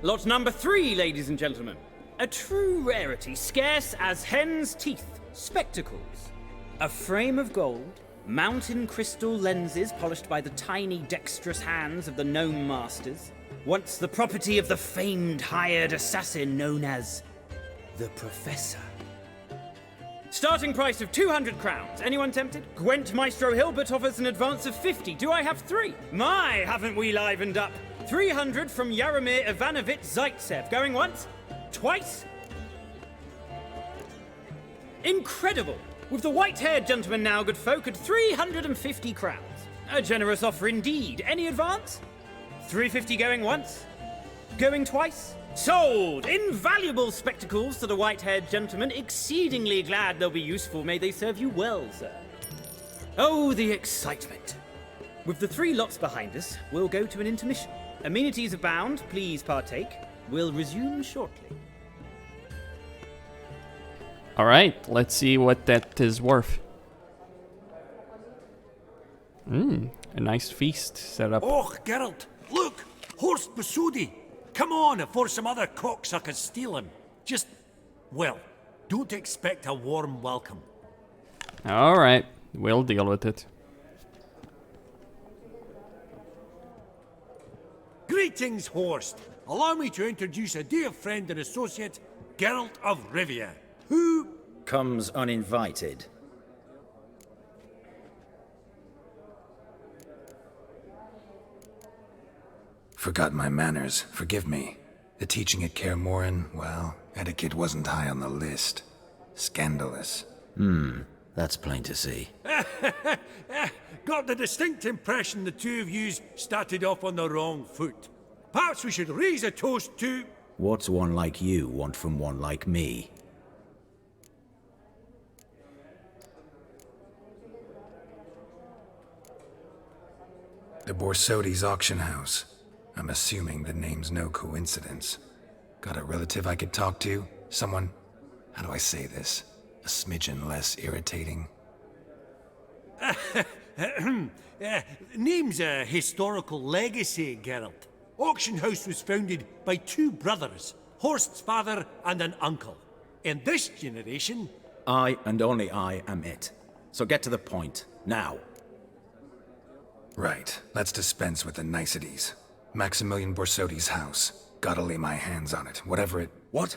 Lot number 3, ladies and gentlemen. A true rarity, scarce as hen's teeth. Spectacles. A frame of gold, mountain crystal lenses polished by the tiny dexterous hands of the gnome masters. Once the property of the famed hired assassin known as the Professor. Starting price of 200 crowns. Anyone tempted? Gwent Maestro Hilbert offers an advance of 50. Do I have 3? My, haven't we livened up? 300 from Yaromir Ivanovich Zaitsev. Going once? Twice? Incredible! With the white-haired gentleman now, good folk, at 350 crowns. A generous offer indeed. Any advance? 350 going once? Going twice? Sold! Invaluable spectacles to the white-haired gentleman. Exceedingly glad they'll be useful. May they serve you well, sir. Oh, the excitement. With the 3 lots behind us, we'll go to an intermission. Amenities abound. Please partake. We'll resume shortly. Alright, let's see what that is worth. A nice feast set up. Oh, Geralt, look! Horst Basudi! Come on before some other cocksuckers steal him. Just, well, don't expect a warm welcome. Alright, we'll deal with it. Greetings, Horst. Allow me to introduce a dear friend and associate, Geralt of Rivia, who comes uninvited. Forgot my manners, forgive me. The teaching at Kaer Morhen, well, etiquette wasn't high on the list. Scandalous. That's plain to see. Got the distinct impression the two of yous started off on the wrong foot. Perhaps we should raise a toast to... What's one like you want from one like me? The Borsodi's auction house. I'm assuming the name's no coincidence. Got a relative I could talk to? Someone, how do I say this? A smidgen less irritating. Name's a historical legacy, Geralt. Auction House was founded by two brothers, Horst's father and an uncle. In this generation... I and only I am it. So get to the point, now. Right, let's dispense with the niceties. Maximilian Borsodi's house. Gotta lay my hands on it, whatever it... What?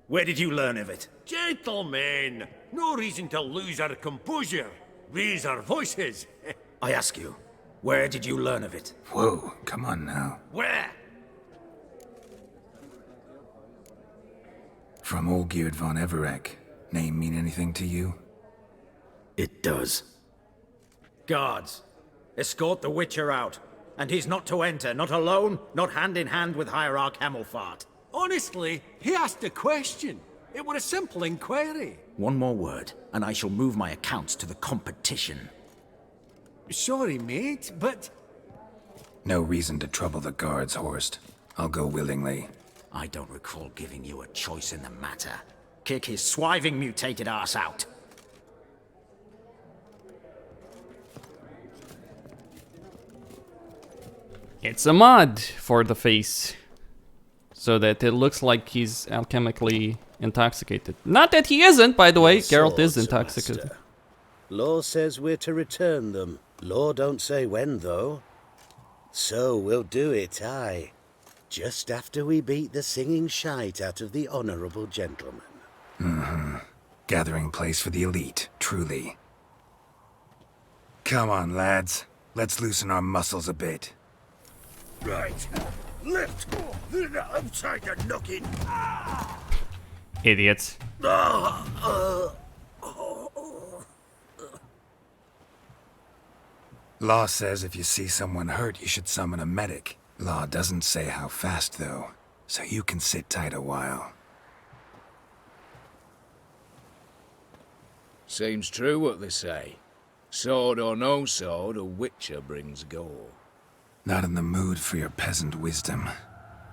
Where did you learn of it? Gentlemen, no reason to lose our composure. Raise our voices. I ask you, where did you learn of it? Whoa, come on now. Where? From Olgierd von Everek. Name mean anything to you? It does. Guards, escort the Witcher out. And he's not to enter, not alone, not hand in hand with Hierarch Hemmelfart. Honestly, he asked a question. It were a simple inquiry. One more word, and I shall move my accounts to the competition. Sorry, mate, but... No reason to trouble the guards, Horst. I'll go willingly. I don't recall giving you a choice in the matter. Kick his swiving mutated ass out. It's a mod for the face, so that it looks like he's alchemically intoxicated. Not that he isn't, by the way. Geralt is intoxicated. Master. Law says we're to return them. Law don't say when, though. So we'll do it, aye. Just after we beat the singing shite out of the honourable gentleman. Mm-hmm. Gathering place for the elite, truly. Come on, lads. Let's loosen our muscles a bit. Right. Lift. Outside the noggin. Idiots. Law says if you see someone hurt, you should summon a medic. Law doesn't say how fast, though, so you can sit tight a while. Seems true what they say. Sword or no sword, a witcher brings gore. Not in the mood for your peasant wisdom.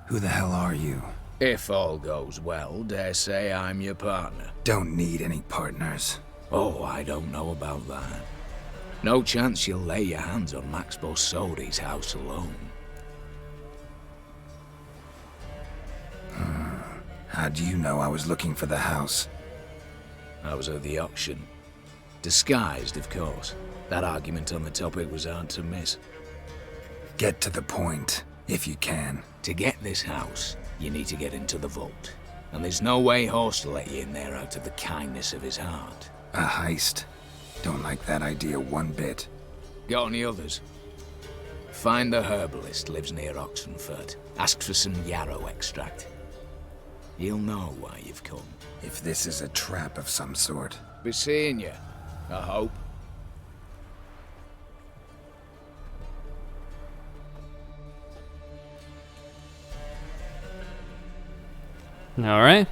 Who the hell are you? If all goes well, dare say I'm your partner. Don't need any partners. Oh, I don't know about that. No chance you'll lay your hands on Max Borsodi's house alone. How do you know I was looking for the house? I was at the auction. Disguised, of course. That argument on the topic was hard to miss. Get to the point, if you can. To get this house, you need to get into the vault. And there's no way Horst will let you in there out of the kindness of his heart. A heist. Don't like that idea one bit. Got any others? Find the herbalist, lives near Oxenfurt. Ask for some yarrow extract. He'll know why you've come. If this is a trap of some sort. Be seeing you, I hope. All right.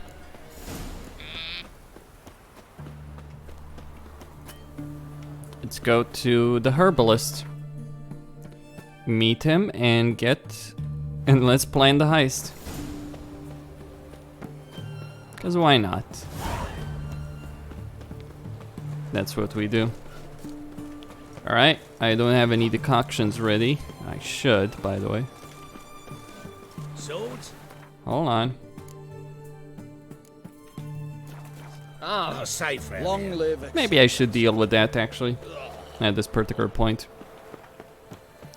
Let's go to the herbalist. Meet him and let's plan the heist. Because why not? That's what we do. Alright, I don't have any decoctions ready. I should, by the way. Swords? Hold on. Ah, safe. Long live. Maybe I should deal with that, actually. At this particular point.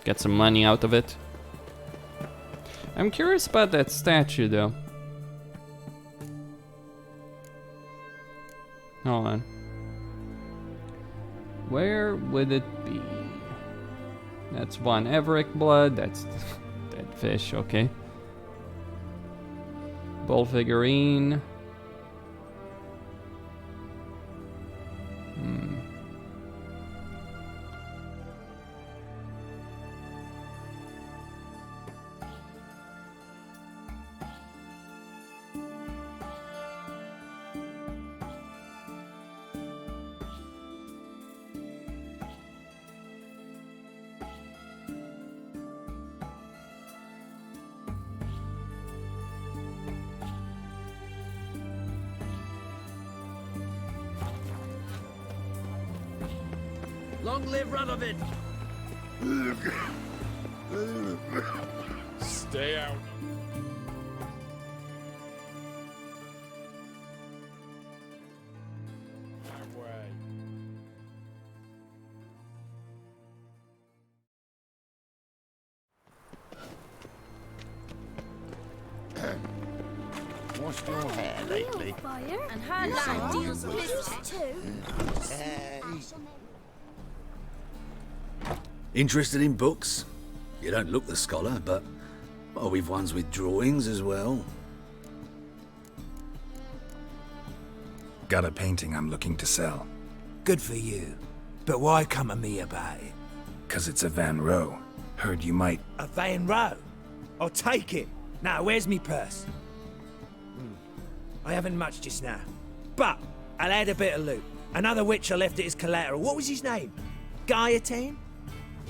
Get some money out of it. I'm curious about that statue, though. Hold on. Where would it be? That's one Everett blood. That's dead fish. Okay. Bull figurine. Long live Radovid! Stay out. My way. Washed your hair lately? And her lad deals business too. Interested in books? You don't look the scholar, but well, we've ones with drawings as well. Got a painting I'm looking to sell. Good for you. But why come to me about it? 'Cause it's a Van Row. Heard you might... A Van Row? I'll take it. Now, where's me purse? I haven't much just now. But I'll add a bit of loot. Another witcher left it as collateral. What was his name? Gaiatane?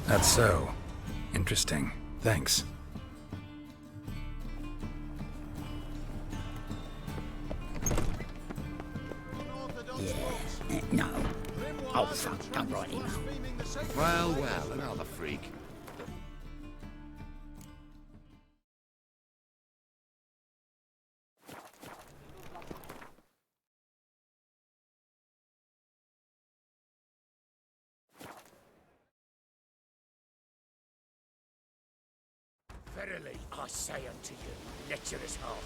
That's so. Interesting. Thanks. Yeah. No. Oh, fuck. Don't write him up. Well, well, another freak. Verily, I say unto you, lecherous half.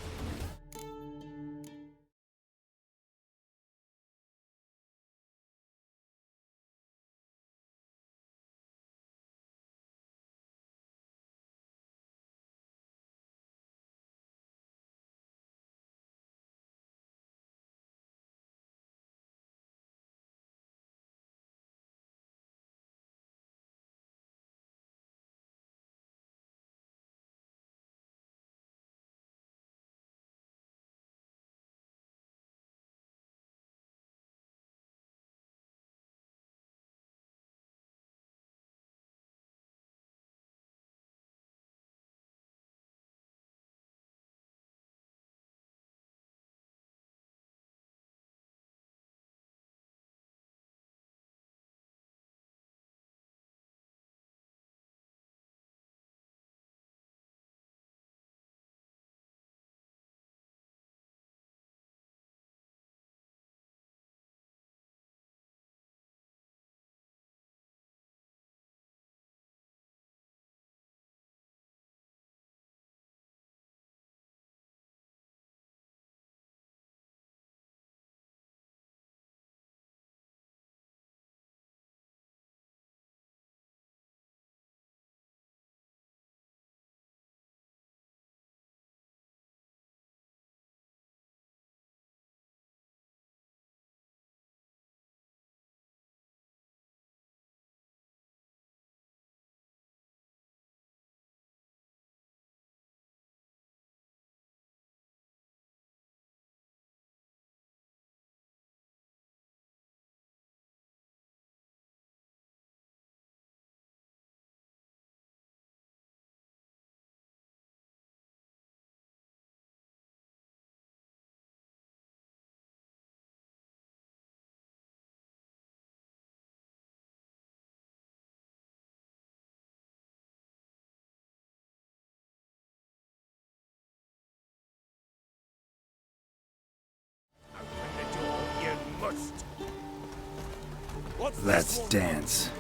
Let's dance.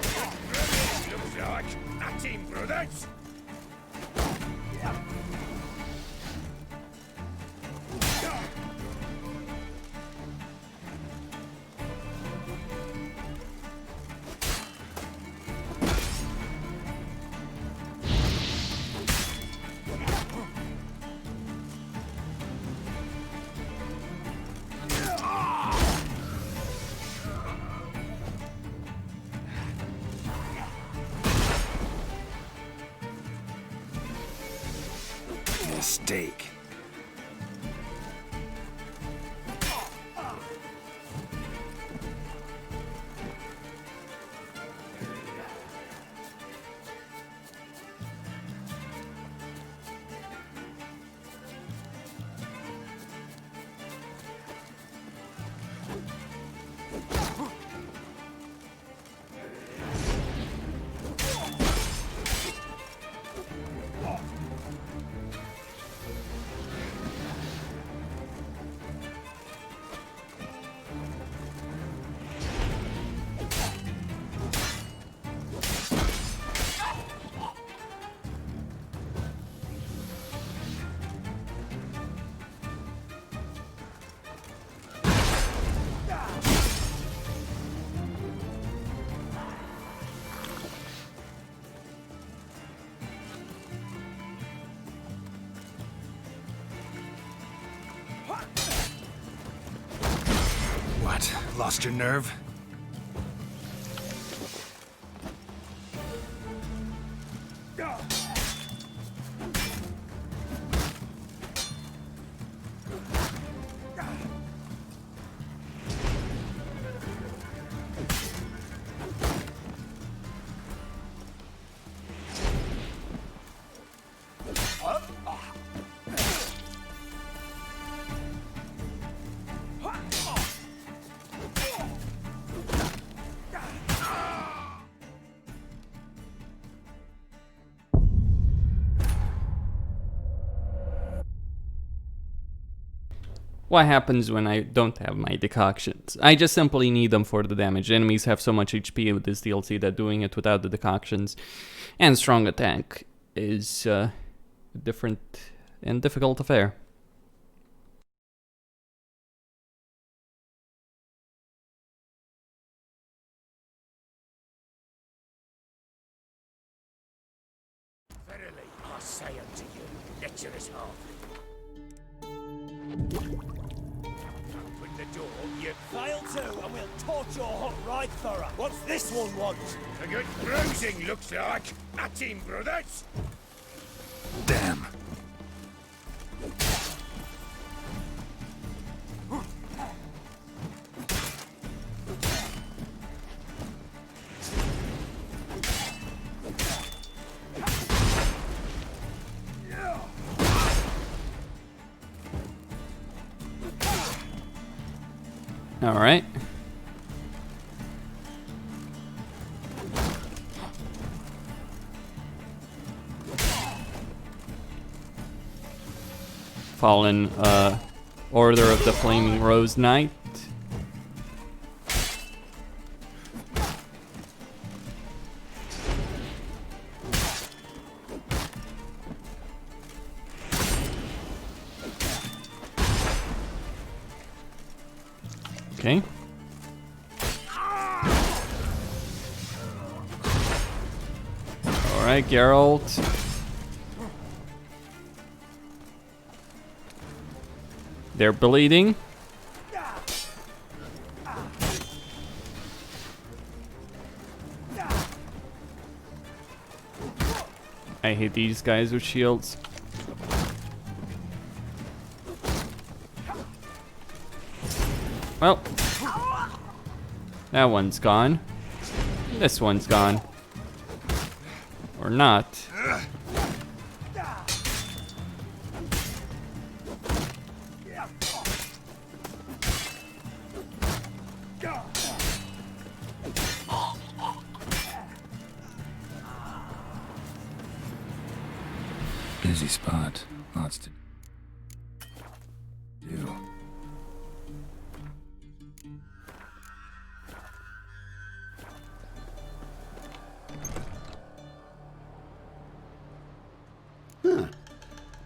Looks like nothing, brothers. Mistake. What? Lost your nerve? What happens when I don't have my decoctions? I just simply need them for the damage. Enemies have so much HP with this DLC that doing it without the decoctions and strong attack is a different and difficult affair. Verily, I say unto you, lecherous half. Open the door, you fail to, and we'll torch your hot right thorough. What's this one want? A good bruising, looks like. At him, brothers. Damn. All right. Fallen Order of the Flaming Rose Knight. Okay. Alright, Geralt. They're bleeding. I hate these guys with shields. Well, that one's gone. This one's gone. Or not. Busy spot. Lots to do. Huh.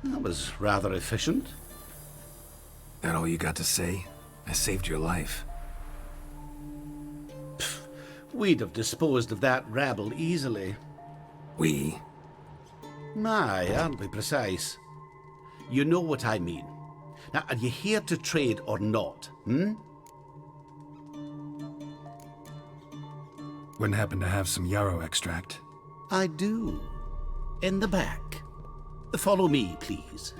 That was rather efficient. That all you got to say? I saved your life. We'd have disposed of that rabble easily. We? Aye, aren't we precise? You know what I mean. Now, are you here to trade or not, Wouldn't happen to have some yarrow extract. I do. In the back. Follow me, please.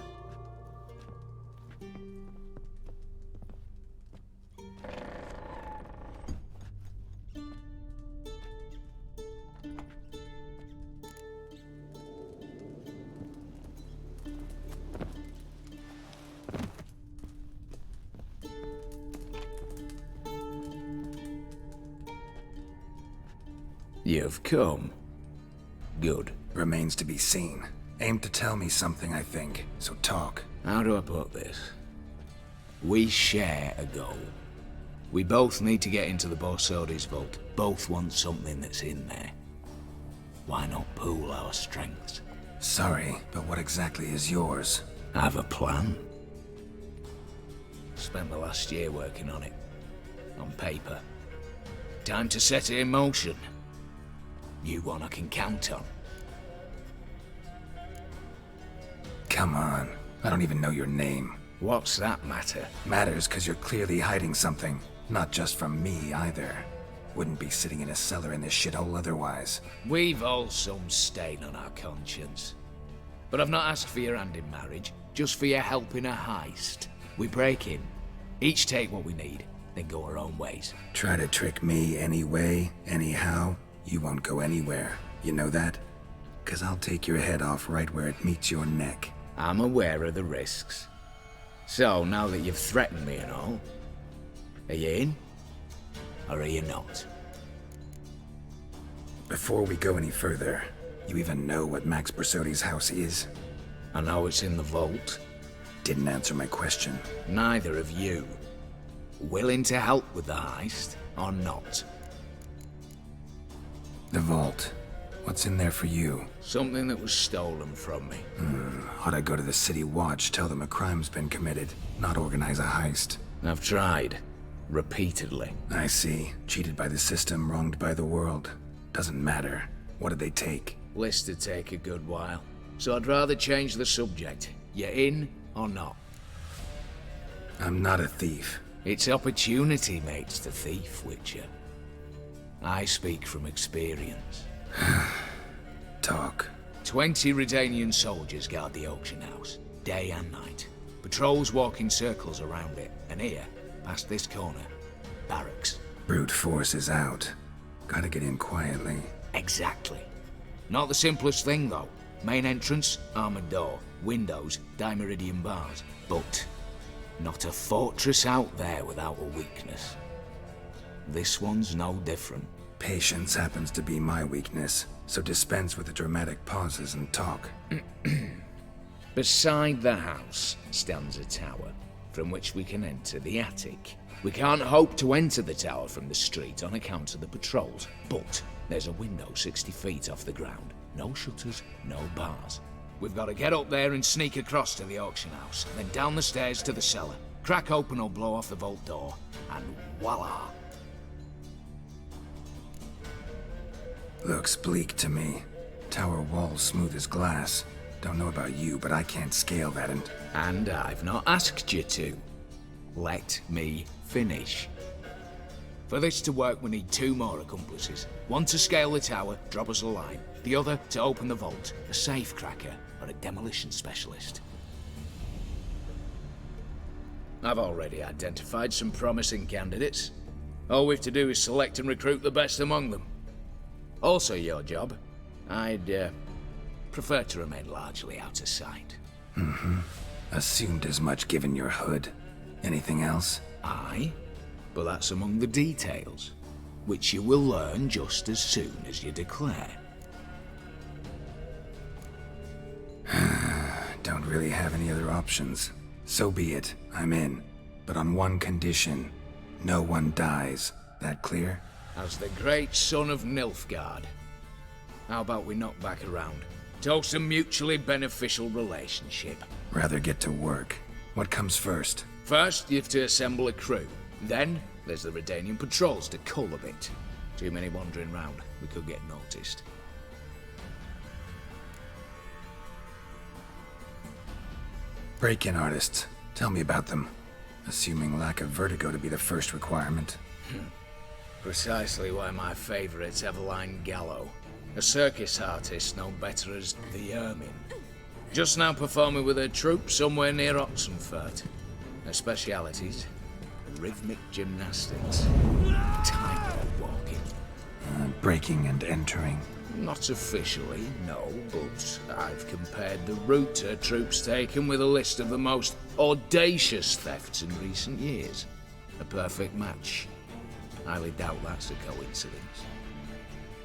You've come. Good. Remains to be seen. Aim to tell me something, I think. So talk. How do I put this? We share a goal. We both need to get into the Borsodi's vault. Both want something that's in there. Why not pool our strengths? Sorry, but what exactly is yours? I have a plan. Spent the last year working on it. On paper. Time to set it in motion. You one I can count on. Come on. I don't even know your name. What's that matter? Matters because you're clearly hiding something. Not just from me, either. Wouldn't be sitting in a cellar in this shithole otherwise. We've all some stain on our conscience. But I've not asked for your hand in marriage, just for your help in a heist. We break in, each take what we need, then go our own ways. Try to trick me anyway, anyhow, you won't go anywhere. You know that? 'Cause I'll take your head off right where it meets your neck. I'm aware of the risks. So, now that you've threatened me and all, are you in? Or are you not? Before we go any further, you even know what Max Bersodi's house is? I know it's in the vault. Didn't answer my question. Neither of you. Willing to help with the heist, or not? The vault. What's in there for you? Something that was stolen from me. Ought I go to the City Watch, tell them a crime's been committed, not organize a heist? I've tried. Repeatedly. I see. Cheated by the system, wronged by the world. Doesn't matter. What did they take? List to take a good while. So I'd rather change the subject. You in or not? I'm not a thief. It's opportunity makes the thief, Witcher. I speak from experience. Talk. 20 Redanian soldiers guard the auction house, day and night. Patrols walk in circles around it, and here, past this corner, barracks. Brute force is out. Gotta get in quietly. Exactly. Not the simplest thing, though. Main entrance, armored door. Windows, dimeridian bars. But not a fortress out there without a weakness. This one's no different. Patience happens to be my weakness, so dispense with the dramatic pauses and talk. Beside the house stands a tower, from which we can enter the attic. We can't hope to enter the tower from the street on account of the patrols, but there's a window 60 feet off the ground. No shutters, no bars. We've got to get up there and sneak across to the auction house, then down the stairs to the cellar, crack open or blow off the vault door, and voila! Looks bleak to me. Tower walls smooth as glass. Don't know about you, but I can't scale that And I've not asked you to. Let me finish. For this to work, we need 2 more accomplices. One to scale the tower, drop us a line. The other to open the vault, a safe cracker or a demolition specialist. I've already identified some promising candidates. All we've to do is select and recruit the best among them. Also your job. I'd prefer to remain largely out of sight. Assumed as much given your hood. Anything else? Aye, but that's among the details, which you will learn just as soon as you declare. Don't really have any other options. So be it, I'm in. But on one condition. No one dies. That clear? As the great son of Nilfgaard. How about we knock back around? Toast a mutually beneficial relationship. Rather get to work. What comes first? First, you have to assemble a crew. Then, there's the Redanian patrols to cull a bit. Too many wandering round. We could get noticed. Break-in artists. Tell me about them. Assuming lack of vertigo to be the first requirement. Precisely why my favourite's Eveline Gallo. A circus artist known better as the Ermine. Just now performing with her troupe somewhere near Oxenfurt. Her specialities: rhythmic gymnastics, tightrope walking. Breaking and entering. Not officially, no, but I've compared the route her troops taken with a list of the most audacious thefts in recent years. A perfect match. Highly doubt that's a coincidence.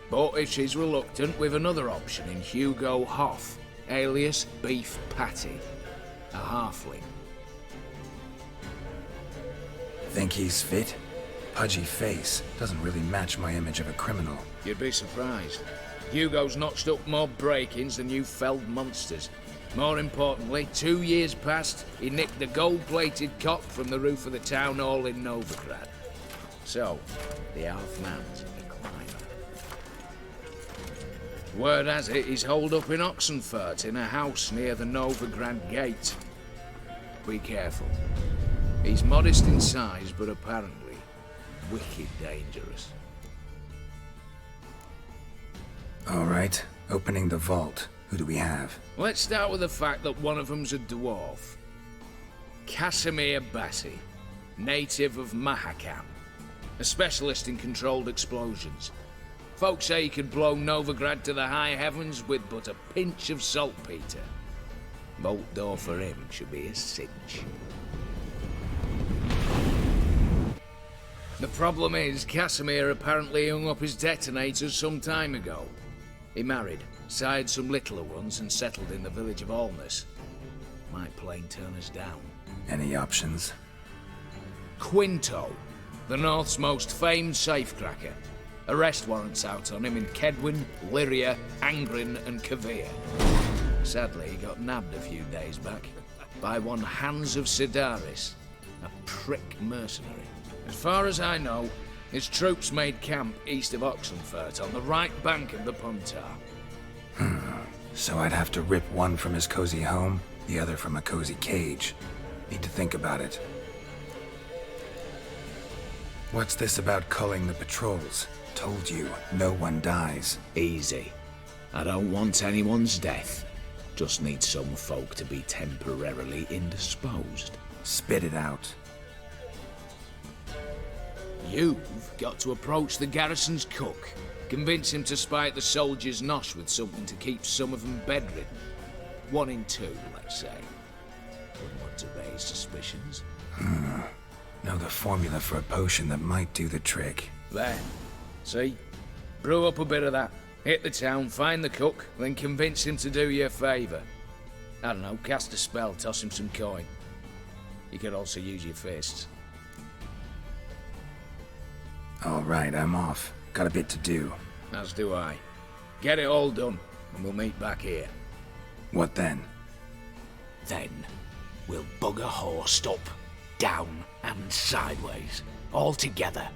But if she's reluctant, we've another option in Hugo Hoff, alias Beef Patty, a halfling. Think he's fit? Pudgy face. Doesn't really match my image of a criminal. You'd be surprised. Hugo's notched up more break-ins than you felled monsters. More importantly, 2 years past, he nicked the gold-plated cock from the roof of the town hall in Novigrad. So, the half-man's a climber. Word has it he's holed up in Oxenfurt in a house near the Novigrad gate. Be careful. He's modest in size, but apparently wicked dangerous. All right, opening the vault. Who do we have? Let's start with the fact that one of them's a dwarf. Casimir Bassi, native of Mahakam, a specialist in controlled explosions. Folks say he could blow Novigrad to the high heavens with but a pinch of saltpeter. Vault door for him should be a cinch. The problem is, Casimir apparently hung up his detonators some time ago. He married, sired some littler ones, and settled in the village of Alness. Might plain turn us down. Any options? Quinto, the North's most famed safecracker. Arrest warrants out on him in Kedwin, Lyria, Angrin, and Kavir. Sadly, he got nabbed a few days back by one Hans of Sidaris, a prick mercenary. As far as I know, his troops made camp east of Oxenfurt on the right bank of the Puntar. So I'd have to rip one from his cozy home, the other from a cozy cage. Need to think about it. What's this about culling the patrols? Told you, no one dies. Easy. I don't want anyone's death. Just need some folk to be temporarily indisposed. Spit it out. You've got to approach the garrison's cook. Convince him to spike the soldiers' nosh with something to keep some of them bedridden. 1 in 2, let's say. Wouldn't want to raise suspicions. Know the formula for a potion that might do the trick. There. See? Brew up a bit of that. Hit the town, find the cook, then convince him to do you a favour. I don't know, cast a spell, toss him some coin. You could also use your fists. All right, I'm off. Got a bit to do. As do I. Get it all done, and we'll meet back here. What then? Then, we'll bugger horsed up, down, and sideways. All together.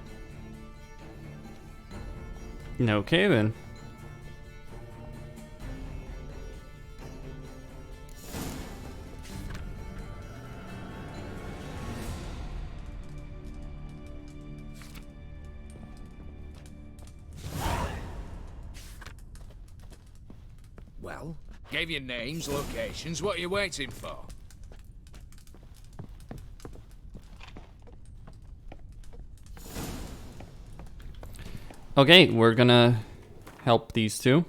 Okay then. Well, gave you names, locations. What are you waiting for? Okay, we're gonna help these two.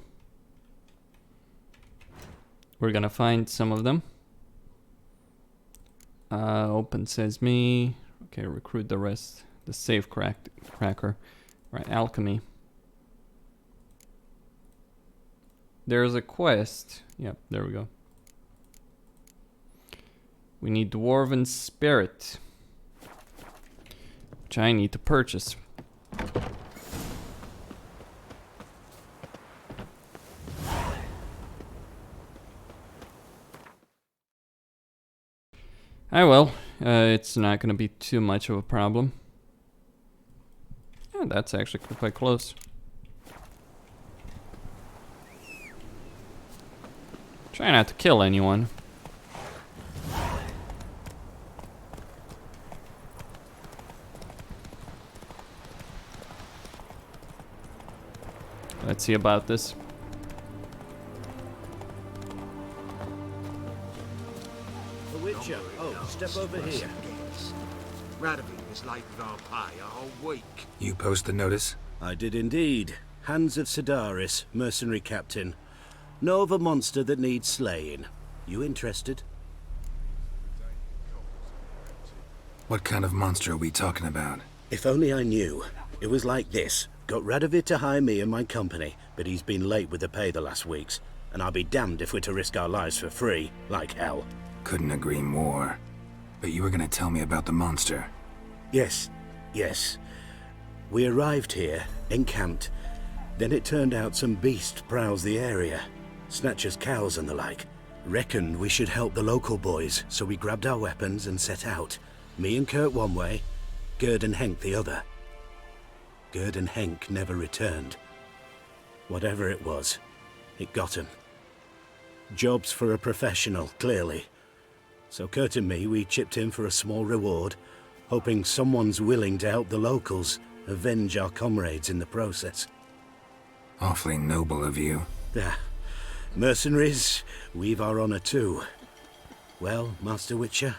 We're gonna find some of them. Open Sesame. Okay, recruit the rest. The safe cracker. Right, alchemy. There's a quest. Yep, there we go. We need Dwarven Spirit, which I need to purchase. Well, it's not going to be too much of a problem. Yeah, that's actually quite close. Try not to kill anyone. Let's see about this. The Witcher. Oh, step over here. Radovid was late with our pay a whole week. You post the notice? I did indeed. Hans of Sidaris, mercenary captain. Know of a monster that needs slaying. You interested? What kind of monster are we talking about? If only I knew. It was like this. Got Radovid to hire me and my company, but he's been late with the pay the last weeks. And I'll be damned if we're to risk our lives for free, like hell. Couldn't agree more. But you were gonna tell me about the monster. Yes. We arrived here, encamped. Then it turned out some beast prowls the area. Snatchers cows and the like. Reckoned we should help the local boys, so we grabbed our weapons and set out. Me and Kurt one way, Gerd and Henk the other. Gerd and Henk never returned. Whatever it was, it got him. Jobs for a professional, clearly. So Kurt and me, we chipped in for a small reward, hoping someone's willing to help the locals avenge our comrades in the process. Awfully noble of you. Ah, mercenaries, we've our honor too. Well, Master Witcher,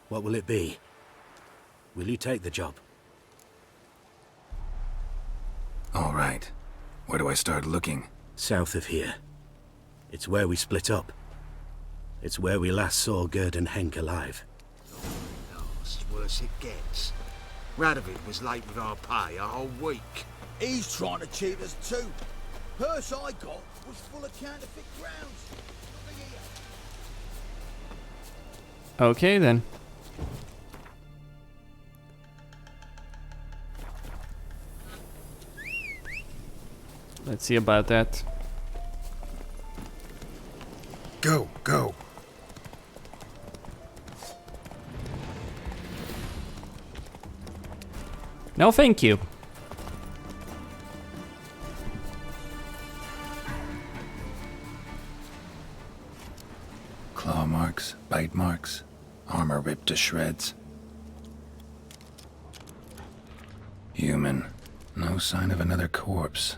what will it be? Will you take the job? All right. Where do I start looking? South of here. It's where we split up. It's where we last saw Gerd and Henk alive. Last worse it gets. Radovid was late with our pay a whole week. He's trying to cheat us too. Purse I got was full of counterfeit crowns. Okay then. Let's see about that. Go, go. No, thank you. Claw marks, bite marks, armor ripped to shreds. Human. No sign of another corpse.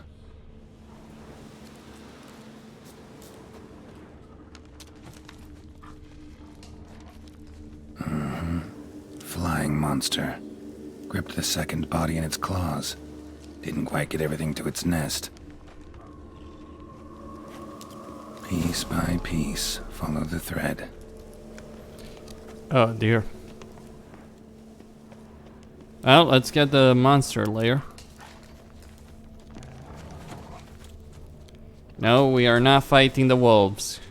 Flying monster. Gripped the second body in its claws. Didn't quite get everything to its nest. Piece by piece, follow the thread. Oh dear. Well, let's get the monster lair. No, we are not fighting the wolves.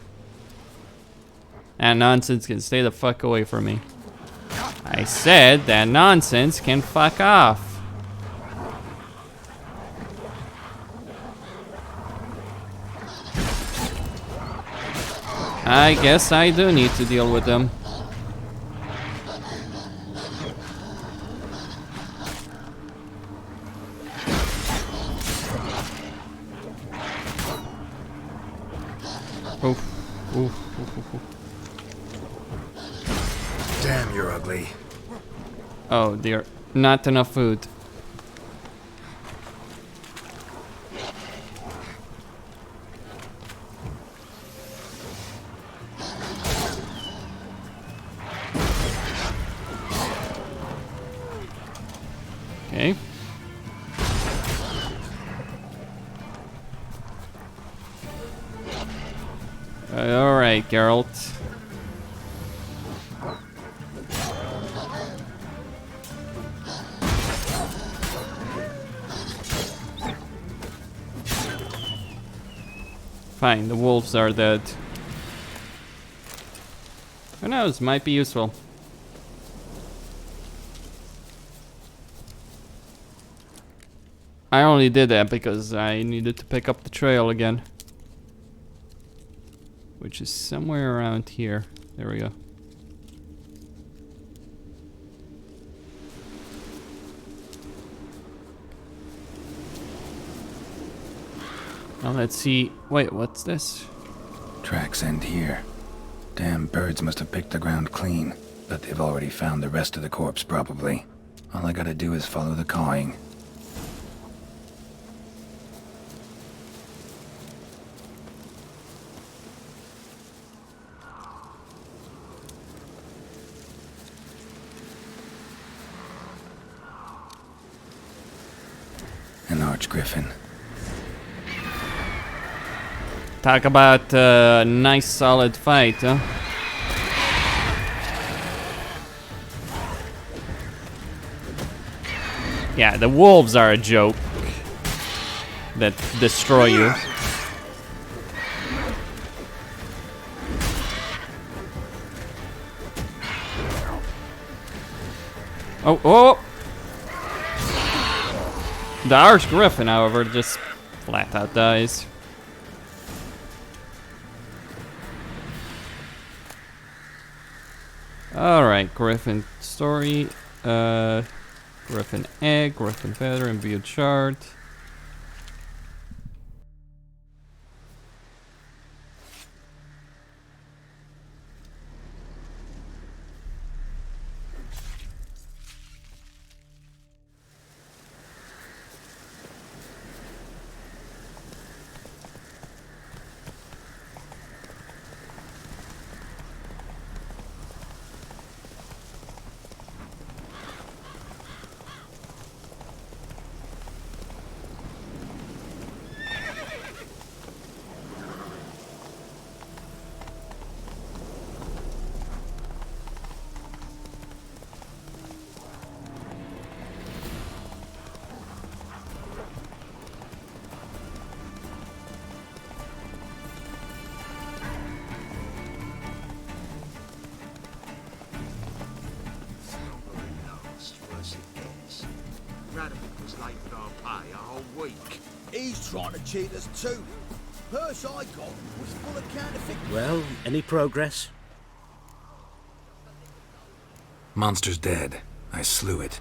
That nonsense can stay the fuck away from me. I said that nonsense can fuck off. I guess I do need to deal with them. Oof. Oof. Oof, oof, oof. Damn, you're ugly. Oh dear, not enough food. Okay. All right, Geralt. Fine, the wolves are dead. Who knows, might be useful. I only did that because I needed to pick up the trail again. Which is somewhere around here. There we go. Now let's see. Wait, what's this? Tracks end here. Damn birds must have picked the ground clean, but they've already found the rest of the corpse probably. All I gotta do is follow the cawing. An archgriffin. Talk about a nice solid fight, huh? Yeah, the wolves are a joke that destroy you. Oh, oh! The Archgriffin, however, just flat out dies. Alright, Griffin story, Griffin egg, Griffin feather, imbued shard. was late with our pay a whole week. He's trying to cheat us too. Purse I got was full of counterfeit. Well, any progress? Monster's dead. I slew it.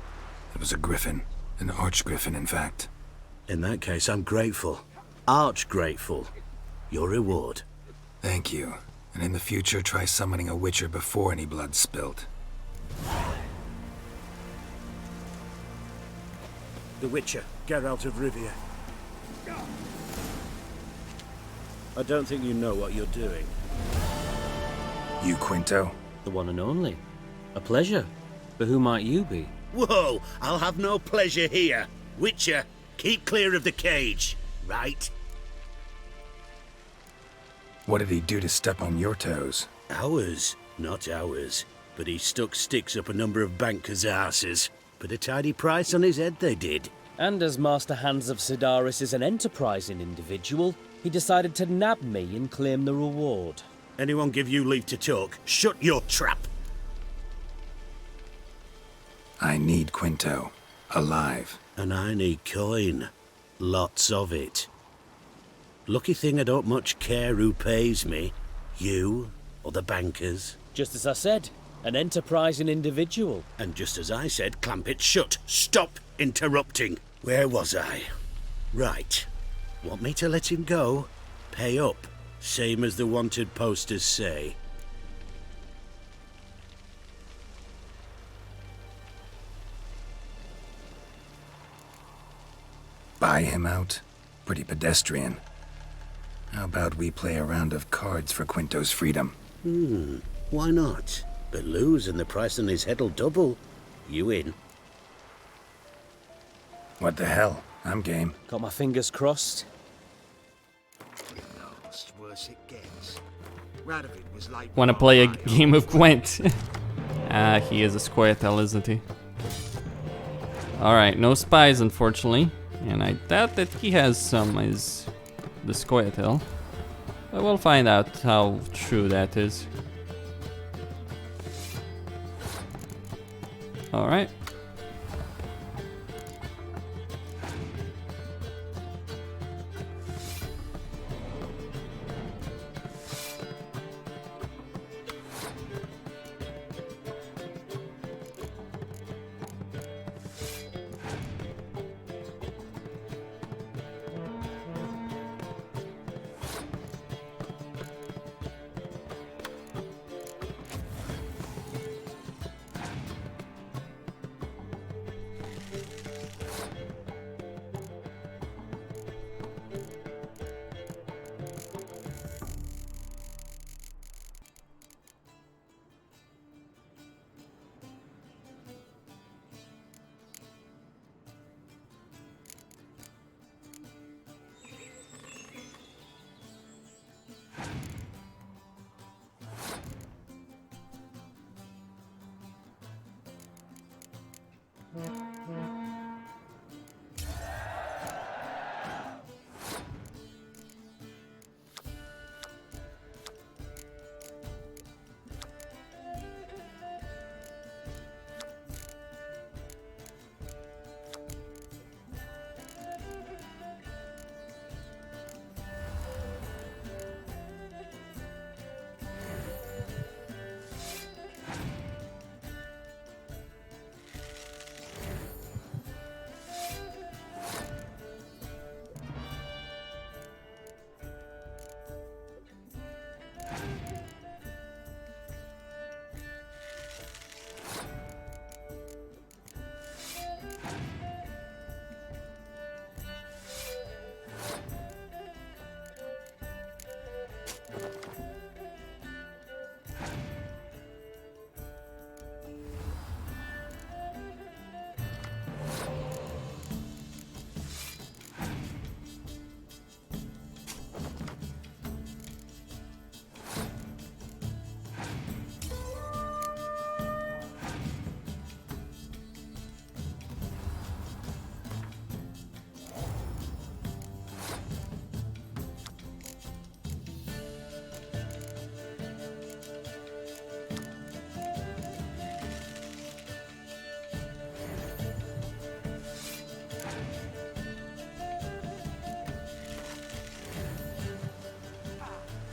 It was a griffin. An arch-griffin, in fact. In that case, I'm grateful. Arch grateful. Your reward. Thank you. And in the future, try summoning a witcher before any blood's spilt. The Witcher, Geralt of Rivia. I don't think you know what you're doing. You, Quinto? The one and only. A pleasure. But who might you be? Whoa! I'll have no pleasure here. Witcher, keep clear of the cage, right? What did he do to step on your toes? Ours, not ours. But he stuck sticks up a number of bankers' arses. Put a tidy price on his head, they did. And as Master Hans of Sidaris is an enterprising individual, he decided to nab me and claim the reward. Anyone give you leave to talk? Shut your trap! I need Quinto. Alive. And I need coin. Lots of it. Lucky thing I don't much care who pays me. You or the bankers. Just as I said, an enterprising individual. And just as I said, clamp it shut. Stop interrupting. Where was I? Right. Want me to let him go? Pay up. Same as the wanted posters say. Buy him out? Pretty pedestrian. How about we play a round of cards for Quinto's freedom? Why not? But lose and the price on his head'll double. You in? What the hell? I'm game. Got my fingers crossed. Last, worse it gets. Radovid was late. Want to play a game of Gwent? He is a Squirtle, isn't he? Alright, no spies, unfortunately. And I doubt that he has some as the Squirtle. But we'll find out how true that is. Alright.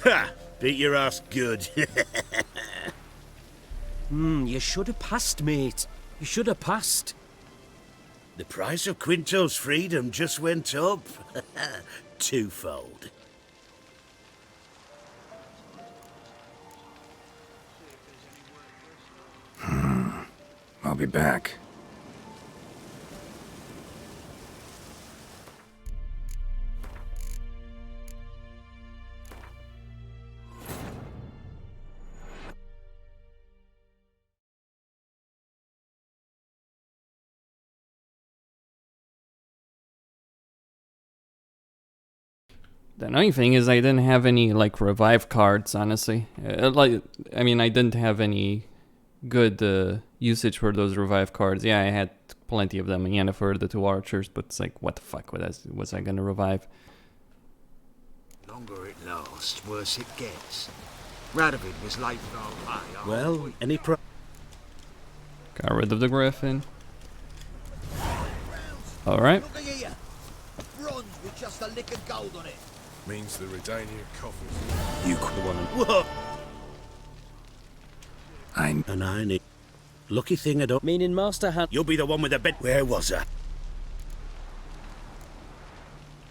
Ha! Beat your ass good. You should have passed, mate. You should have passed. The price of Quinto's freedom just went up. Twofold. I'll be back. The annoying thing is I didn't have any like revive cards, honestly. I mean, I didn't have any good usage for those revive cards. Yeah, I had plenty of them, and for the 2 archers, but it's like, what the fuck was I gonna revive? Longer it lasts, worse it gets. Radovid was late with our pay. Well, any Got rid of the griffin. Alright. Look here. Bronze with just a lick of gold on it. Means the Redania coffers. You could one. Whoa! And I need. Lucky thing I don't. Meaning Master had. You'll be the one with the bed. Where was I?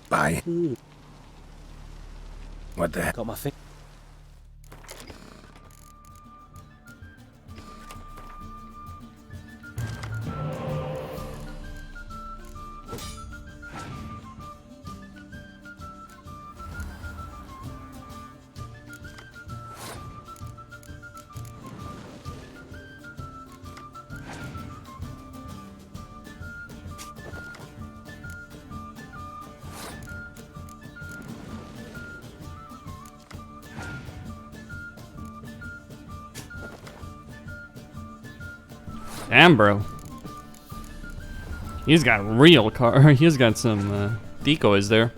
Bye. What the heck? Got my thing. Damn, bro. He's got real he's got some decoys there.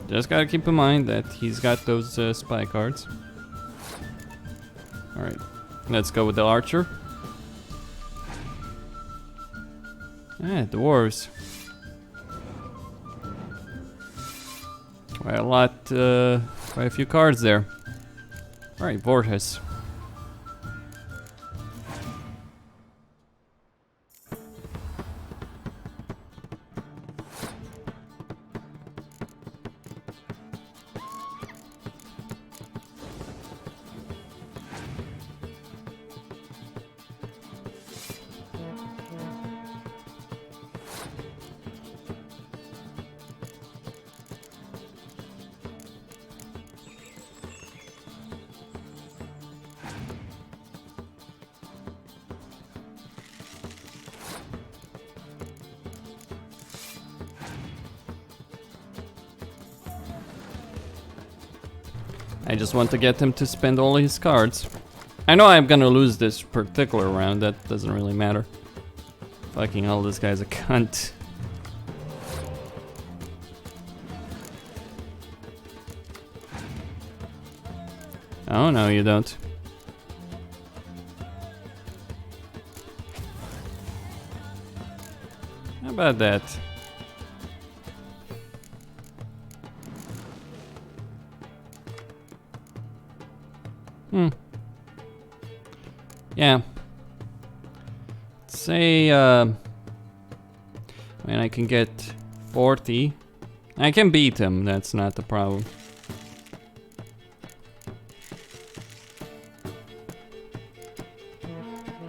Just gotta keep in mind that he's got those spy cards. Alright, let's go with the archer. Dwarves. Quite a few cards there. Alright, Vortis. I just want to get him to spend all his cards. I know I'm gonna lose this particular round, that doesn't really matter. Fucking hell, this guy's a cunt. Oh no, you don't. How about that? Yeah. Say, I mean, I can get 40. I can beat him, that's not the problem.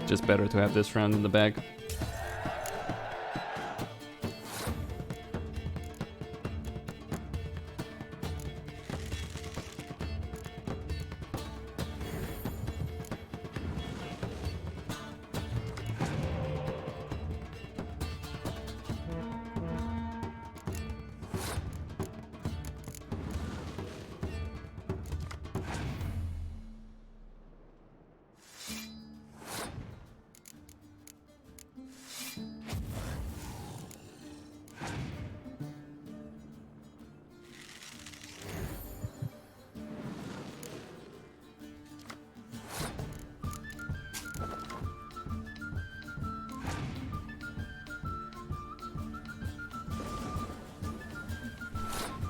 Just better to have this round in the bag.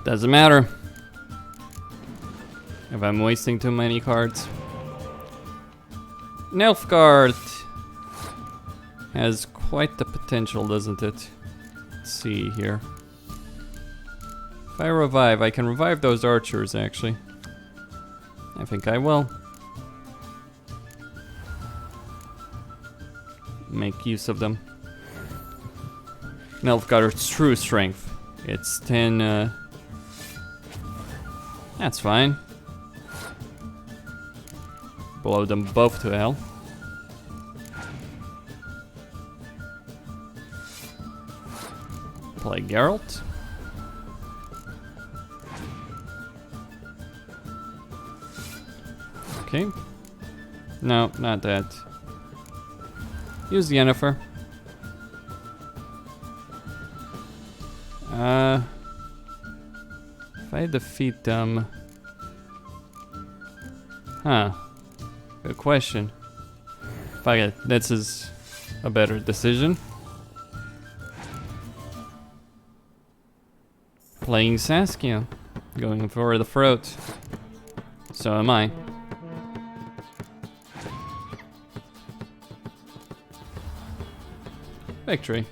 Doesn't matter. If I'm wasting too many cards. Nilfgaard has quite the potential, doesn't it? Let's see here. If I revive, I can revive those archers, actually. I think I will. Make use of them. Nilfgaard's true strength. It's 10, That's fine. Blow them both to hell. Play Geralt. Okay. No, not that. Use Yennefer. If I defeat them... Huh. Good question. Fuck it, this is a better decision. Playing Saskia. Going for the throat. So am I. Victory.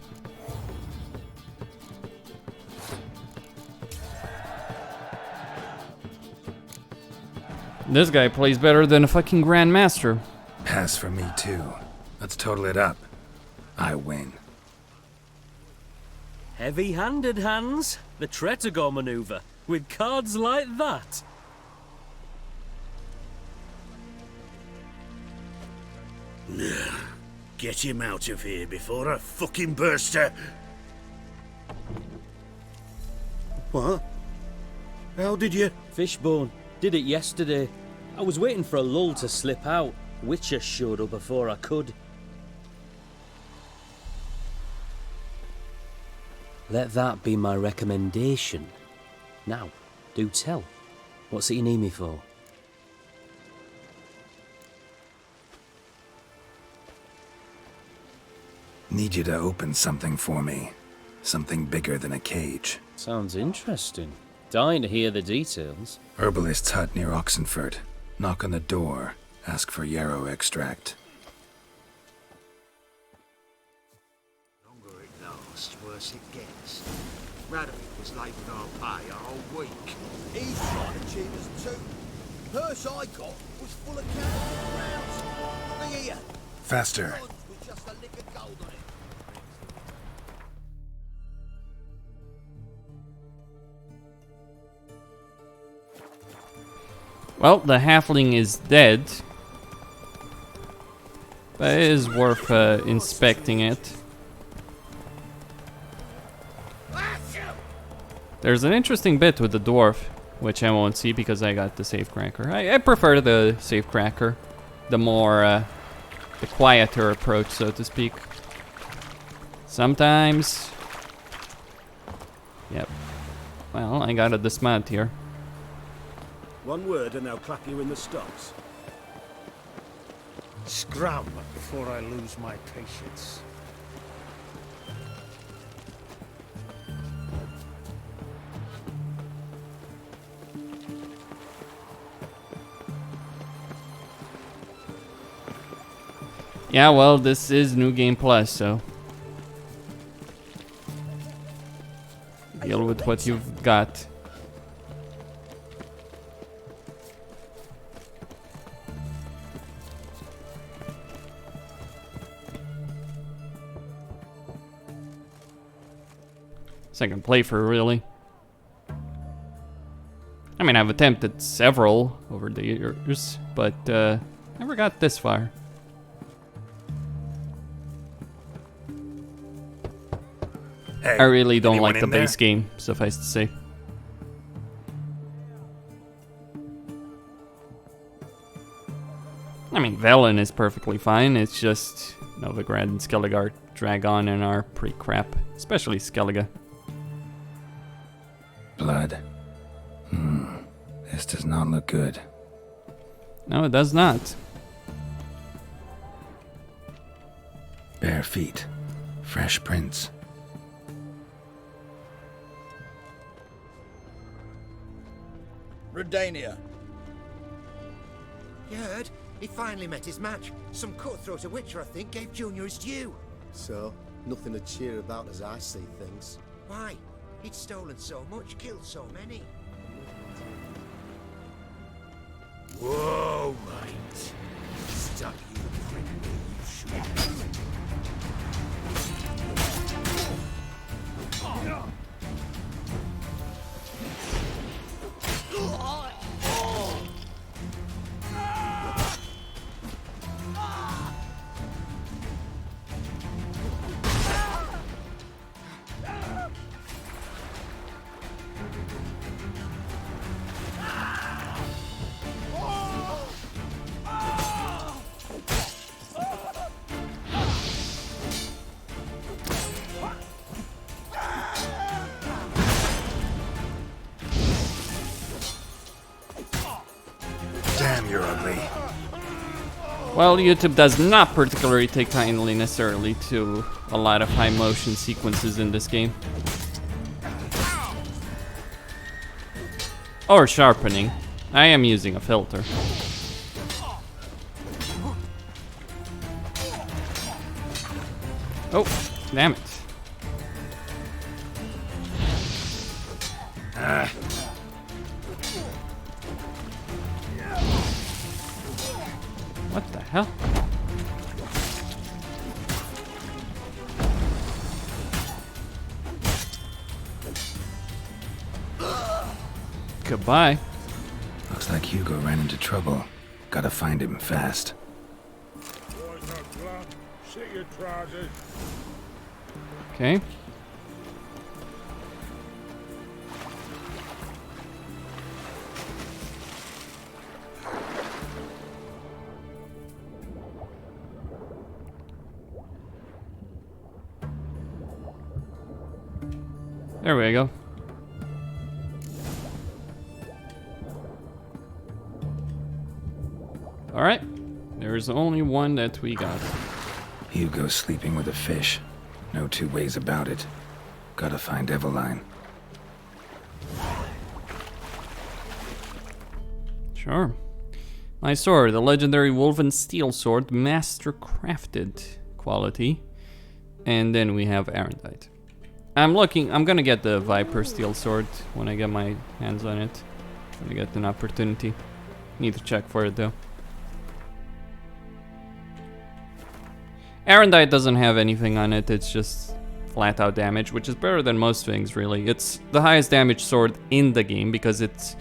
This guy plays better than a fucking Grandmaster. Pass for me too. Let's total it up. I win. Heavy-handed, Hans. The Tretogor maneuver. With cards like that. Get him out of here before I fucking burst her. What? How did you? Fishbone. Did it yesterday. I was waiting for a lull to slip out. Witcher showed up before I could. Let that be my recommendation. Now, do tell. What's it you need me for? Need you to open something for me. Something bigger than a cage. Sounds interesting. Dying to hear the details. Herbalist's hut near Oxenford. Knock on the door. Ask for yarrow extract. Longer it lasts, worse it gets. Radovid was late with our pay a whole week. He's trying to cheat us too. Purse I got was full of counterfeit rounds. Look here. Faster. With just a lick of gold on it. Well, the halfling is dead. But it is worth inspecting it. There's an interesting bit with the dwarf, which I won't see because I got the safecracker. I prefer the safecracker. The more, the quieter approach, so to speak. Sometimes... Yep. Well, I got a dismount here. One word and they'll clap you in the stocks. Scram before I lose my patience. Yeah, well, this is New Game Plus, so... Deal with what you've got. Second playthrough, really. I mean, I've attempted several over the years, but never got this far. Hey, I really don't anyone like the in there? base game, suffice to say. I mean, Velen is perfectly fine. It's just Novigrad and Skellige drag on and are pretty crap, especially Skellige. Blood. This does not look good. No, it does not. Bare feet. Fresh prints. Redania. You heard? He finally met his match. Some cutthroat of Witcher, I think, gave Junior his due. So, nothing to cheer about as I see things. Why? He'd stolen so much, killed so many. Whoa, mate. Stuck you prick where you should. Damn, you're ugly. Well, YouTube does not particularly take kindly necessarily to a lot of high motion sequences in this game. Or sharpening. I am using a filter. Oh, damn it. What the hell? Goodbye. Looks like Hugo ran into trouble. Gotta find him fast. Sit your trousers. Okay. There we go. Alright. There's only one that we got. Hugo's sleeping with a fish. No two ways about it. Gotta find Eveline. Sure. My sword, the legendary woven steel sword, master crafted quality. And then we have Arendite. I'm gonna get the Viper steel sword when I get my hands on it. When I get an opportunity. Need to check for it though. Arendite doesn't have anything on it, it's just flat out damage, which is better than most things really. It's the highest damage sword in the game because it's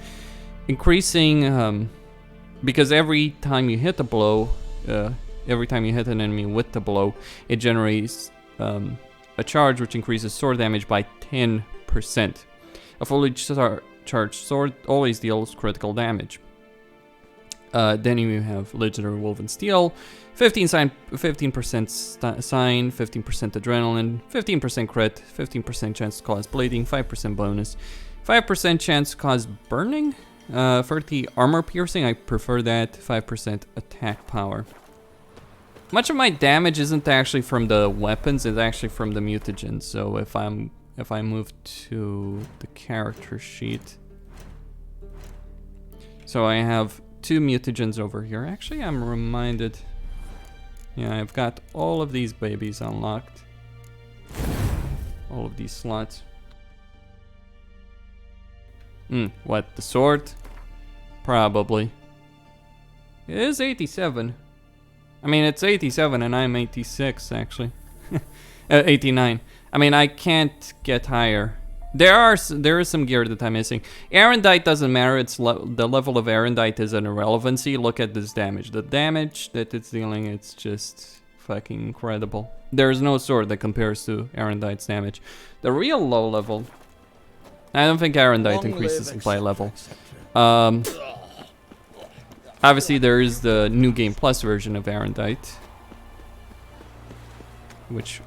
increasing, because every time you hit a blow, every time you hit an enemy with the blow, it generates a charge which increases sword damage by 10%. A fully charged sword always deals critical damage. Then you have legendary woven steel, 15% sign, 15% adrenaline, 15% crit, 15% chance to cause bleeding, 5% bonus, 5% chance to cause burning, 30 armor piercing, I prefer that, 5% attack power. Much of my damage isn't actually from the weapons, it's actually from the mutagens. So if I move to the character sheet, so I have 2 mutagens over here. Actually, I'm reminded. Yeah, I've got all of these babies unlocked. All of these slots. What, the sword? Probably. It is 87. I mean, it's 87 and I'm 86, actually. 89. I mean, I can't get higher. There is some gear that I'm missing. Arendite doesn't matter. It's the level of Arendite is an irrelevancy. Look at this damage. The damage that it's dealing, it's just fucking incredible. There's no sword that compares to Arendite's damage. The real low level, I don't think Arendite increases by level. Obviously, there is the New Game Plus version of Arendite, which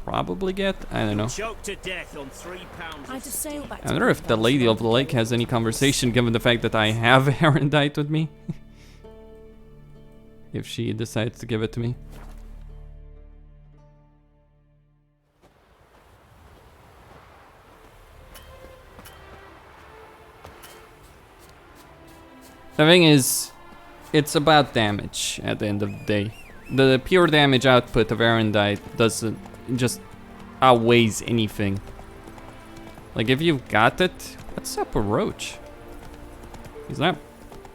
probably get, I don't know. Choked to death on 3 pounds. I had to sail back. I wonder if the Lady of the Lake has any conversation, given the fact that I have Arendite with me. If she decides to give it to me. The thing is, it's about damage at the end of the day. The pure damage output of Arendite doesn't just outweighs anything. Like if you've got it, what's up with Roach? He's not.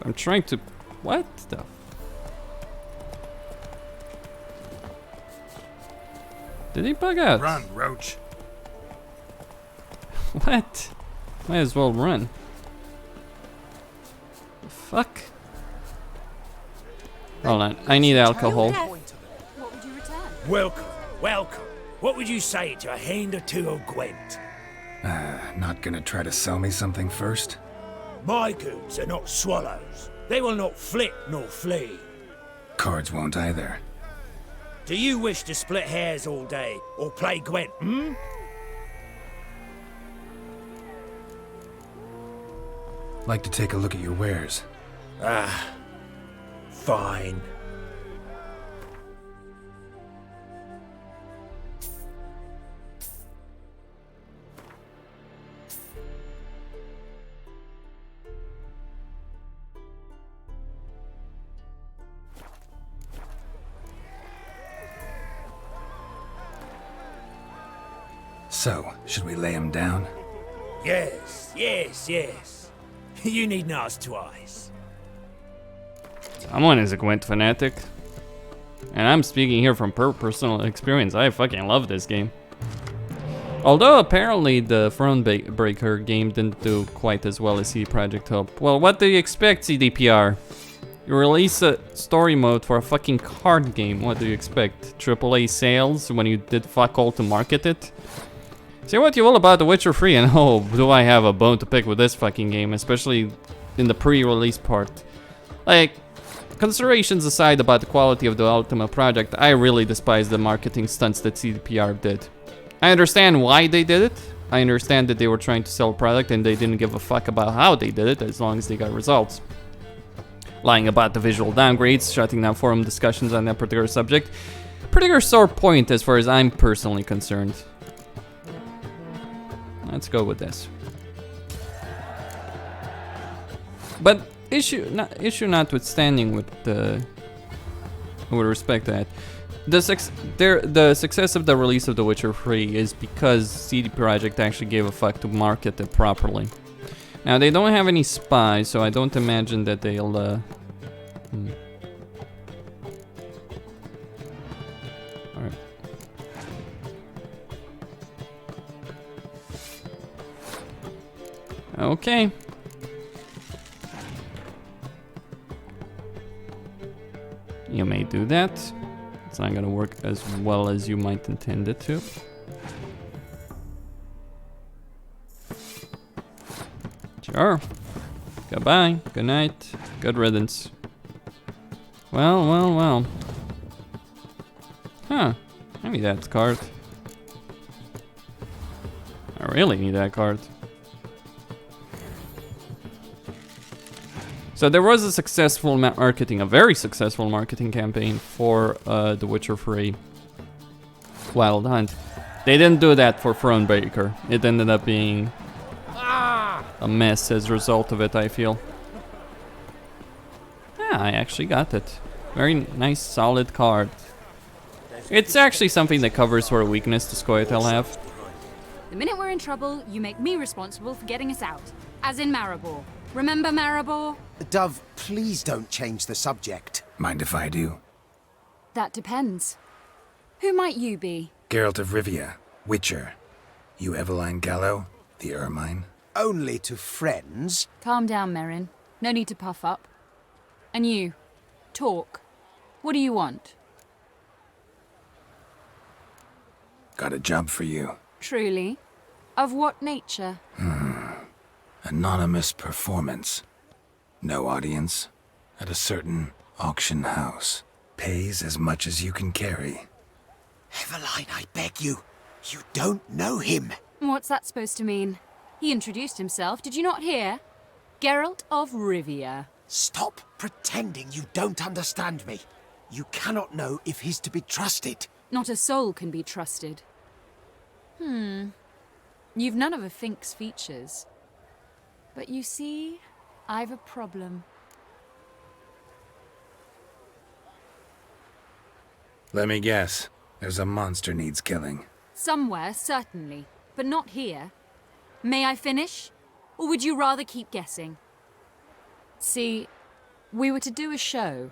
I'm trying to. What the? Did he bug out? Run, Roach. What? Might as well run. The fuck? Hold on, I need alcohol. What would you return? Welcome, welcome. What would you say to a hand or two of Gwent? Not gonna try to sell me something first? My goods are not swallows. They will not flit nor flee. Cards won't either. Do you wish to split hairs all day, or play Gwent, hmm? Like to take a look at your wares. Fine. So, should we lay him down? Yes, yes, yes. You needn't ask twice. Someone is a Gwent fanatic. And I'm speaking here from personal experience. I fucking love this game. Although apparently the Thronebreaker game didn't do quite as well as CD Projekt hoped. Well, what do you expect, CDPR? You release a story mode for a fucking card game. What do you expect? AAA sales when you did fuck all to market it? Say what you will about The Witcher 3, and oh, do I have a bone to pick with this fucking game, especially in the pre-release part. Like, considerations aside about the quality of the Ultima project, I really despise the marketing stunts that CDPR did. I understand why they did it. I understand that they were trying to sell a product and they didn't give a fuck about how they did it as long as they got results. Lying about the visual downgrades, shutting down forum discussions on that particular subject. Particular sore point as far as I'm personally concerned. Let's go with this. But issue notwithstanding with respect to that, the success of the release of The Witcher 3 is because CD Projekt actually gave a fuck to market it properly. Now they don't have any spies, so I don't imagine that they'll Alright. Okay. You may do that. It's not gonna work as well as you might intend it to. Sure. Goodbye. Good night. Good riddance. Well, well, well. Huh. I need that card. I really need that card. So there was a successful a very successful marketing campaign for The Witcher 3 Wild Hunt. They didn't do that for Thronebreaker. It ended up being a mess as a result of it, I feel. Yeah, I actually got it. Very nice, solid card. It's actually something that covers for a weakness the Scoia'tael have. The minute we're in trouble, you make me responsible for getting us out. As in Maribor. Remember Maribor? Dove, please don't change the subject. Mind if I do? That depends. Who might you be? Geralt of Rivia, Witcher. You Eveline Gallo, the Ermine? Only to friends. Calm down, Merrin. No need to puff up. And you, talk. What do you want? Got a job for you. Truly? Of what nature? Anonymous performance. No audience. At a certain auction house. Pays as much as you can carry. Eveline, I beg you. You don't know him. What's that supposed to mean? He introduced himself, did you not hear? Geralt of Rivia. Stop pretending you don't understand me. You cannot know if he's to be trusted. Not a soul can be trusted. You've none of a Fink's features. But you see, I've a problem. Let me guess. There's a monster needs killing. Somewhere, certainly, but not here. May I finish? Or would you rather keep guessing? See, we were to do a show.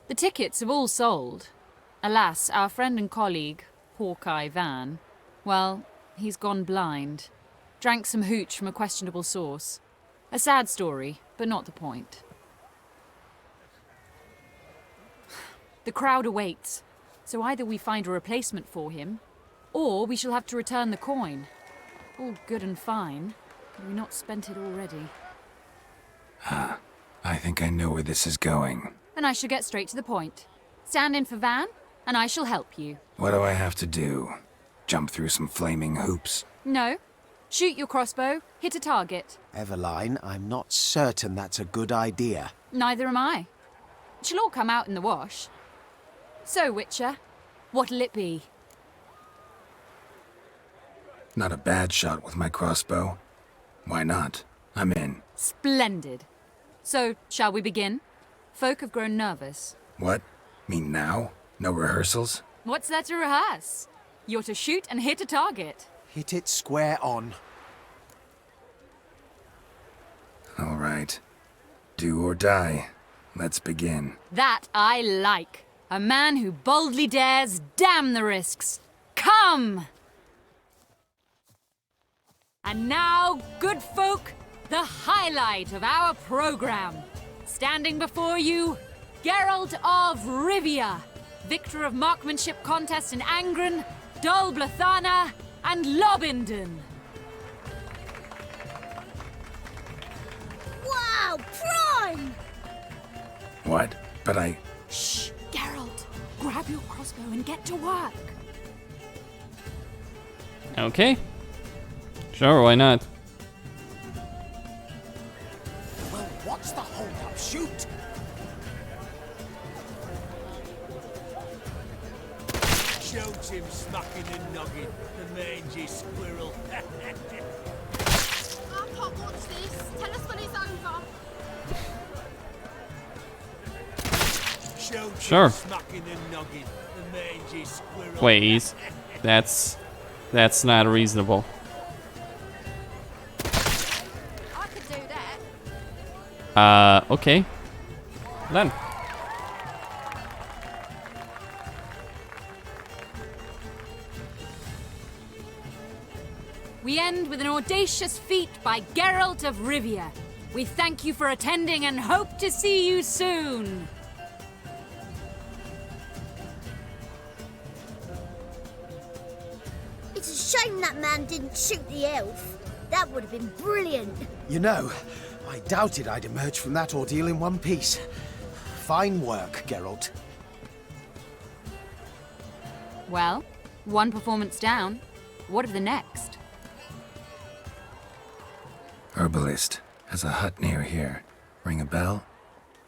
The tickets have all sold. Alas, our friend and colleague, Hawkeye Van, well, he's gone blind. Drank some hooch from a questionable source. A sad story, but not the point. The crowd awaits, so either we find a replacement for him, or we shall have to return the coin. All good and fine. Have we not spent it already? I think I know where this is going. Then I shall get straight to the point. Stand in for Van, and I shall help you. What do I have to do? Jump through some flaming hoops? No. Shoot your crossbow, hit a target. Eveline, I'm not certain that's a good idea. Neither am I. It shall all come out in the wash. So, Witcher, what'll it be? Not a bad shot with my crossbow. Why not? I'm in. Splendid. So, shall we begin? Folk have grown nervous. What? Mean now? No rehearsals? What's there to rehearse? You're to shoot and hit a target. Hit it square on. All right. Do or die. Let's begin. That I like. A man who boldly dares, damn the risks. Come! And now, good folk, the highlight of our program. Standing before you, Geralt of Rivia, victor of marksmanship contests in Angren, Dol Blathana, and Lobindon. Wow, prime! What? But I... Shh, Geralt. Grab your crossbow and get to work. Okay. Sure, why not? Well, what's the hold-up? Shoot! Shows him smacking and noggin, the mangy squirrel. Our Pop wants this. Tell us when it's over. Shows Sure. him smacking and noggin, the mangy squirrel. Please. That's not reasonable. I could do that. Okay. Then. We end with an audacious feat by Geralt of Rivia. We thank you for attending and hope to see you soon. It's a shame that man didn't shoot the elf. That would have been brilliant. You know, I doubted I'd emerge from that ordeal in one piece. Fine work, Geralt. Well, one performance down. What of the next? Herbalist has a hut near here. Ring a bell?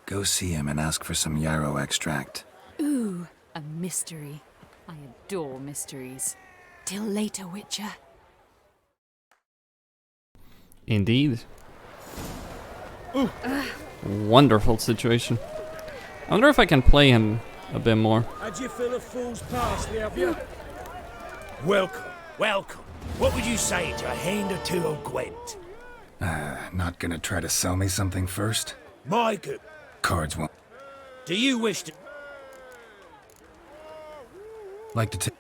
Go see him and ask for some yarrow extract. Ooh, a mystery. I adore mysteries. Till later, Witcher. Indeed. Wonderful situation. I wonder if I can play him a bit more. How'd you fill a fool's parsley, have you? Welcome, welcome. What would you say to a hand or two of Gwent? Not gonna try to sell me something first? My good. Cards won't. Do you wish to... Like to take...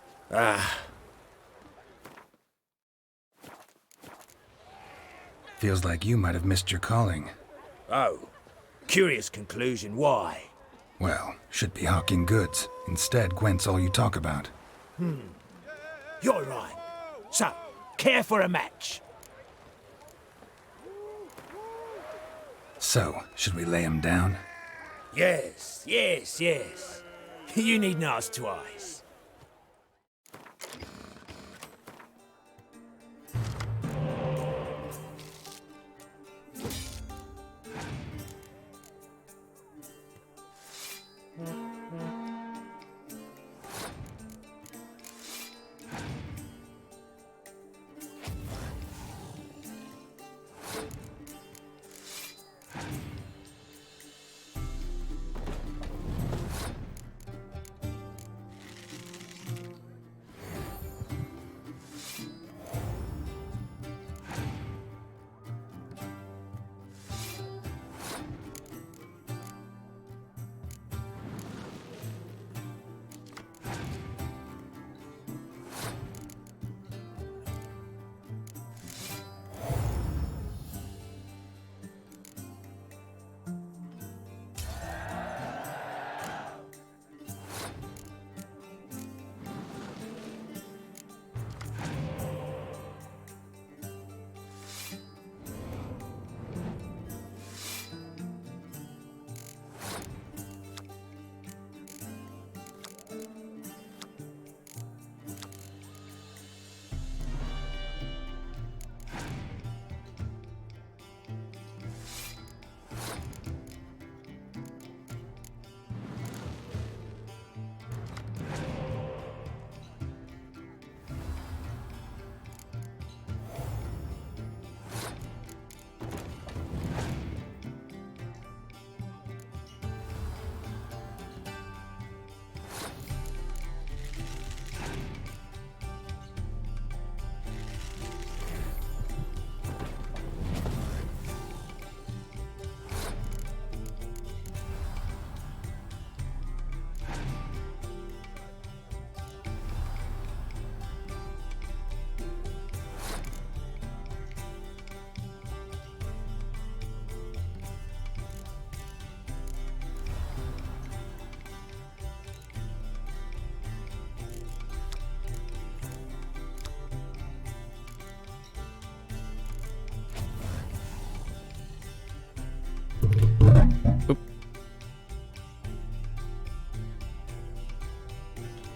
Feels like you might have missed your calling. Oh, curious conclusion. Why? Well, should be hawking goods. Instead, Gwent's all you talk about. You're right. So, care for a match? So, should we lay him down? Yes. You needn't ask twice.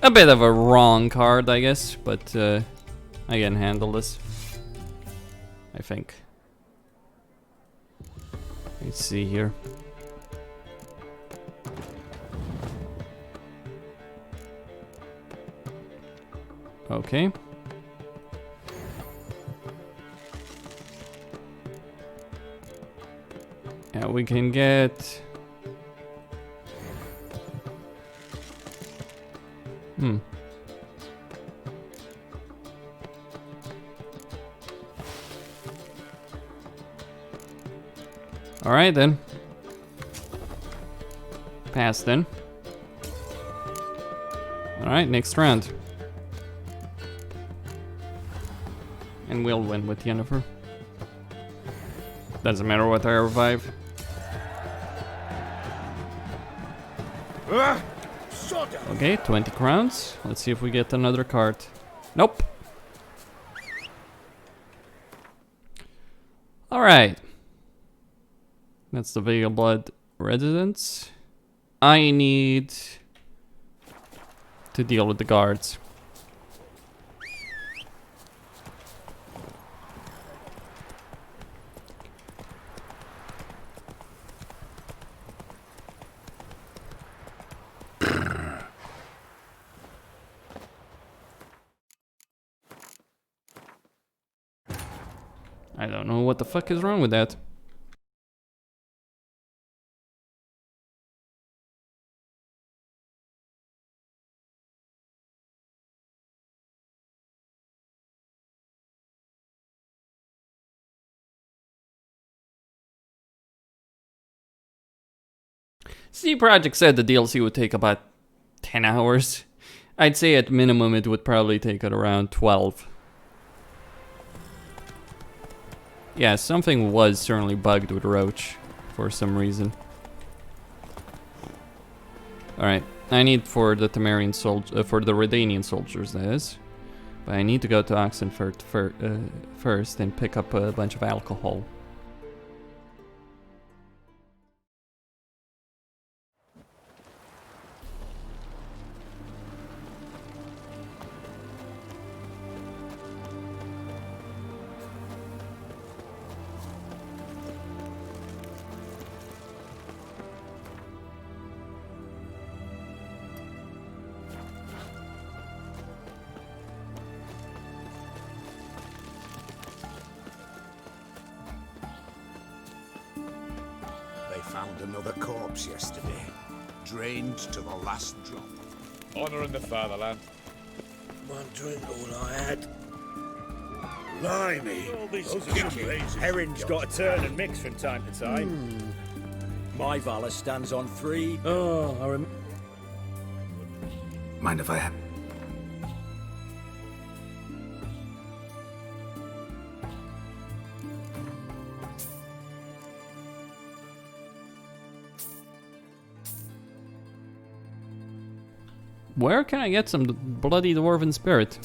A bit of a wrong card, I guess, but I can handle this. I think. Let's see here. Okay. Yeah, we can get... Alright then. Pass then. Alright, next round. And we'll win with Yennefer. Doesn't matter what I revive. Okay, 20 crowns. Let's see if we get another card. Nope. Alright. That's the Vega Blood residence. I need to deal with the guards. I don't know what the fuck is wrong with that. CD Projekt said the DLC would take about 10 hours. I'd say at minimum it would probably take it around 12. Yeah, something was certainly bugged with Roach for some reason. Alright, I need for the Temerian for the Redanian soldiers, that is. But I need to go to Oxenfurt first and pick up a bunch of alcohol. Found another corpse yesterday, drained to the last drop. Honor in the fatherland. One drink all I had. Blimey! Herring's got to turn and mix from time to time. My Valor stands on 3. Oh, I remember. Mind if I have... Where can I get some bloody dwarven spirit?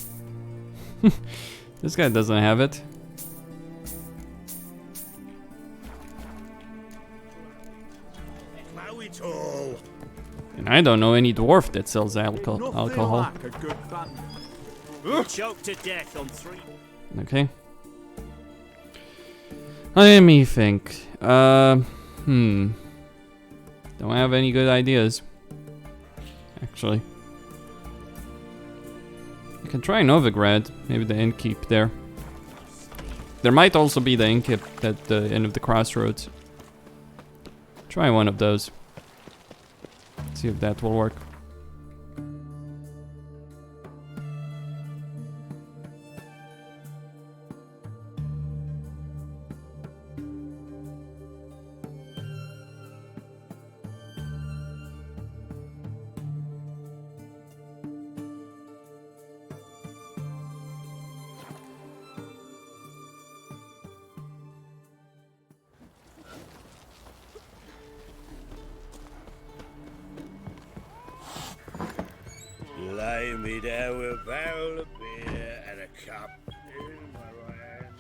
This guy doesn't have it. Plow it all. And I don't know any dwarf that sells alcohol. Like a good band. Choked to death on 3. Okay. Let me think. Don't have any good ideas. Actually. I can try Novigrad, maybe the innkeep there. There might also be the innkeep at the end of the crossroads. Try one of those. See if that will work. Lay me down with a barrel of beer and a cup in my hand.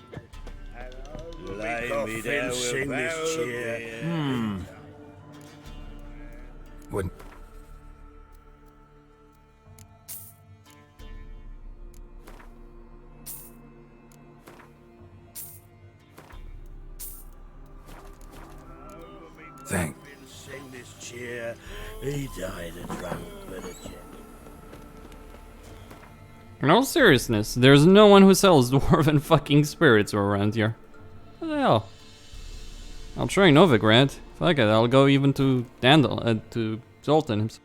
Lay me down with a barrel of beer. Wouldn't... He died a drunk, but a gent. In all seriousness, there's no one who sells dwarven fucking spirits around here. What the hell? I'll try Novigrad. Fuck it, I'll go even to to Zoltan himself.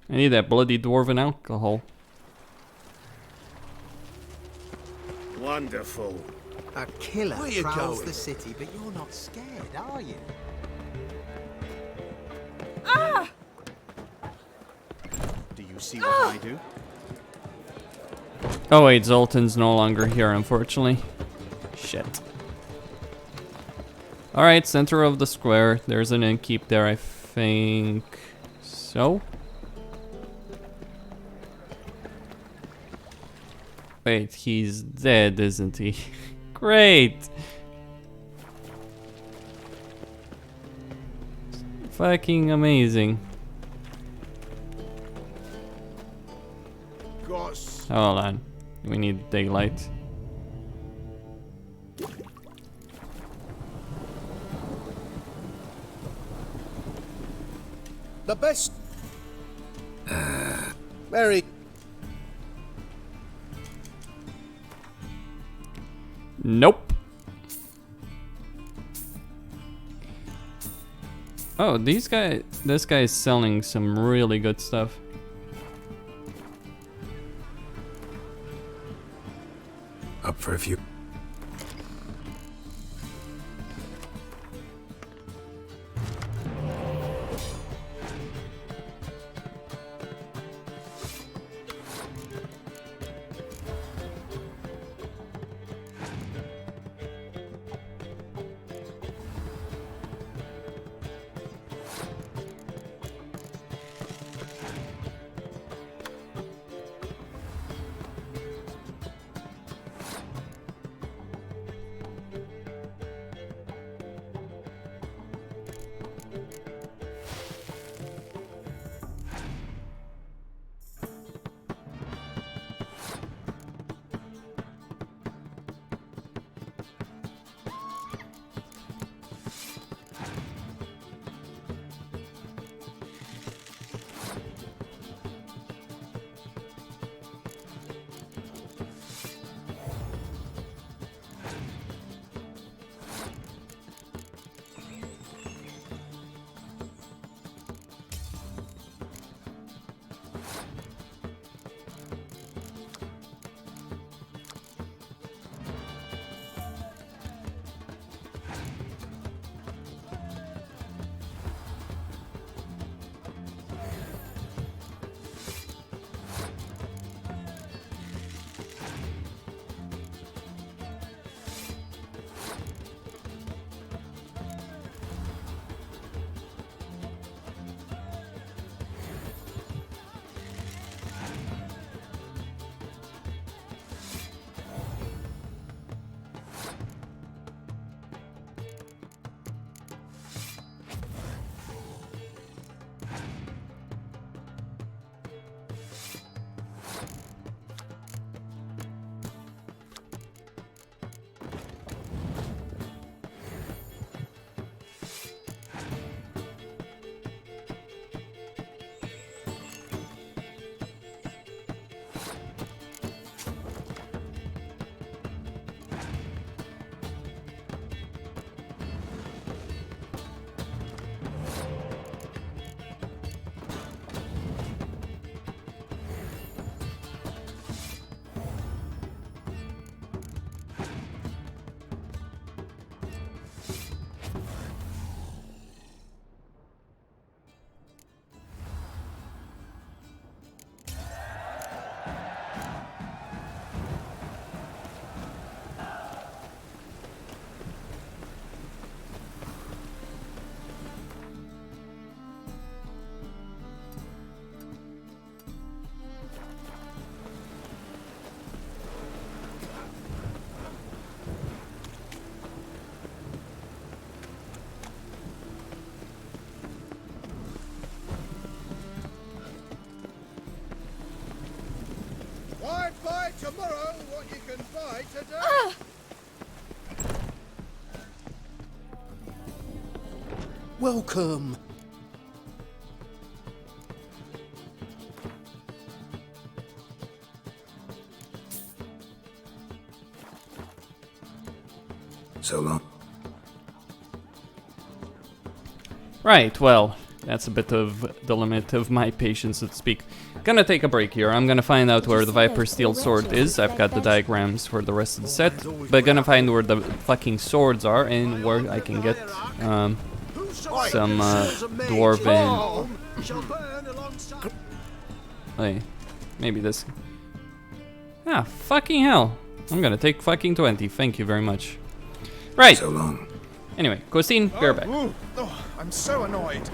I need that bloody dwarven alcohol. Wonderful. A killer Where you prowls going? the city, but you're not scared, are you? Ah! Do you see what I do? Oh wait, Zoltan's no longer here, unfortunately. Shit. Alright, center of the square. There's an innkeep there, I think. So? Wait, he's dead, isn't he? Great! Fucking amazing. Hold on. We need daylight. The best. Mary. Nope. Oh, this guy is selling some really good stuff. Up for a few. Why buy tomorrow what you can buy today? Welcome. So long. Right, well, that's a bit of the limit of my patience, so to speak. Gonna take a break here. I'm gonna find out where the Viper Steel Sword is. I've got the diagrams for the rest of the set, but gonna find where the fucking swords are and where I can get some dwarven. Hey, maybe this. Ah, fucking hell! I'm gonna take fucking 20. Thank you very much. Right. So long. Anyway, Cosine, be right back. Oh, I'm so annoyed.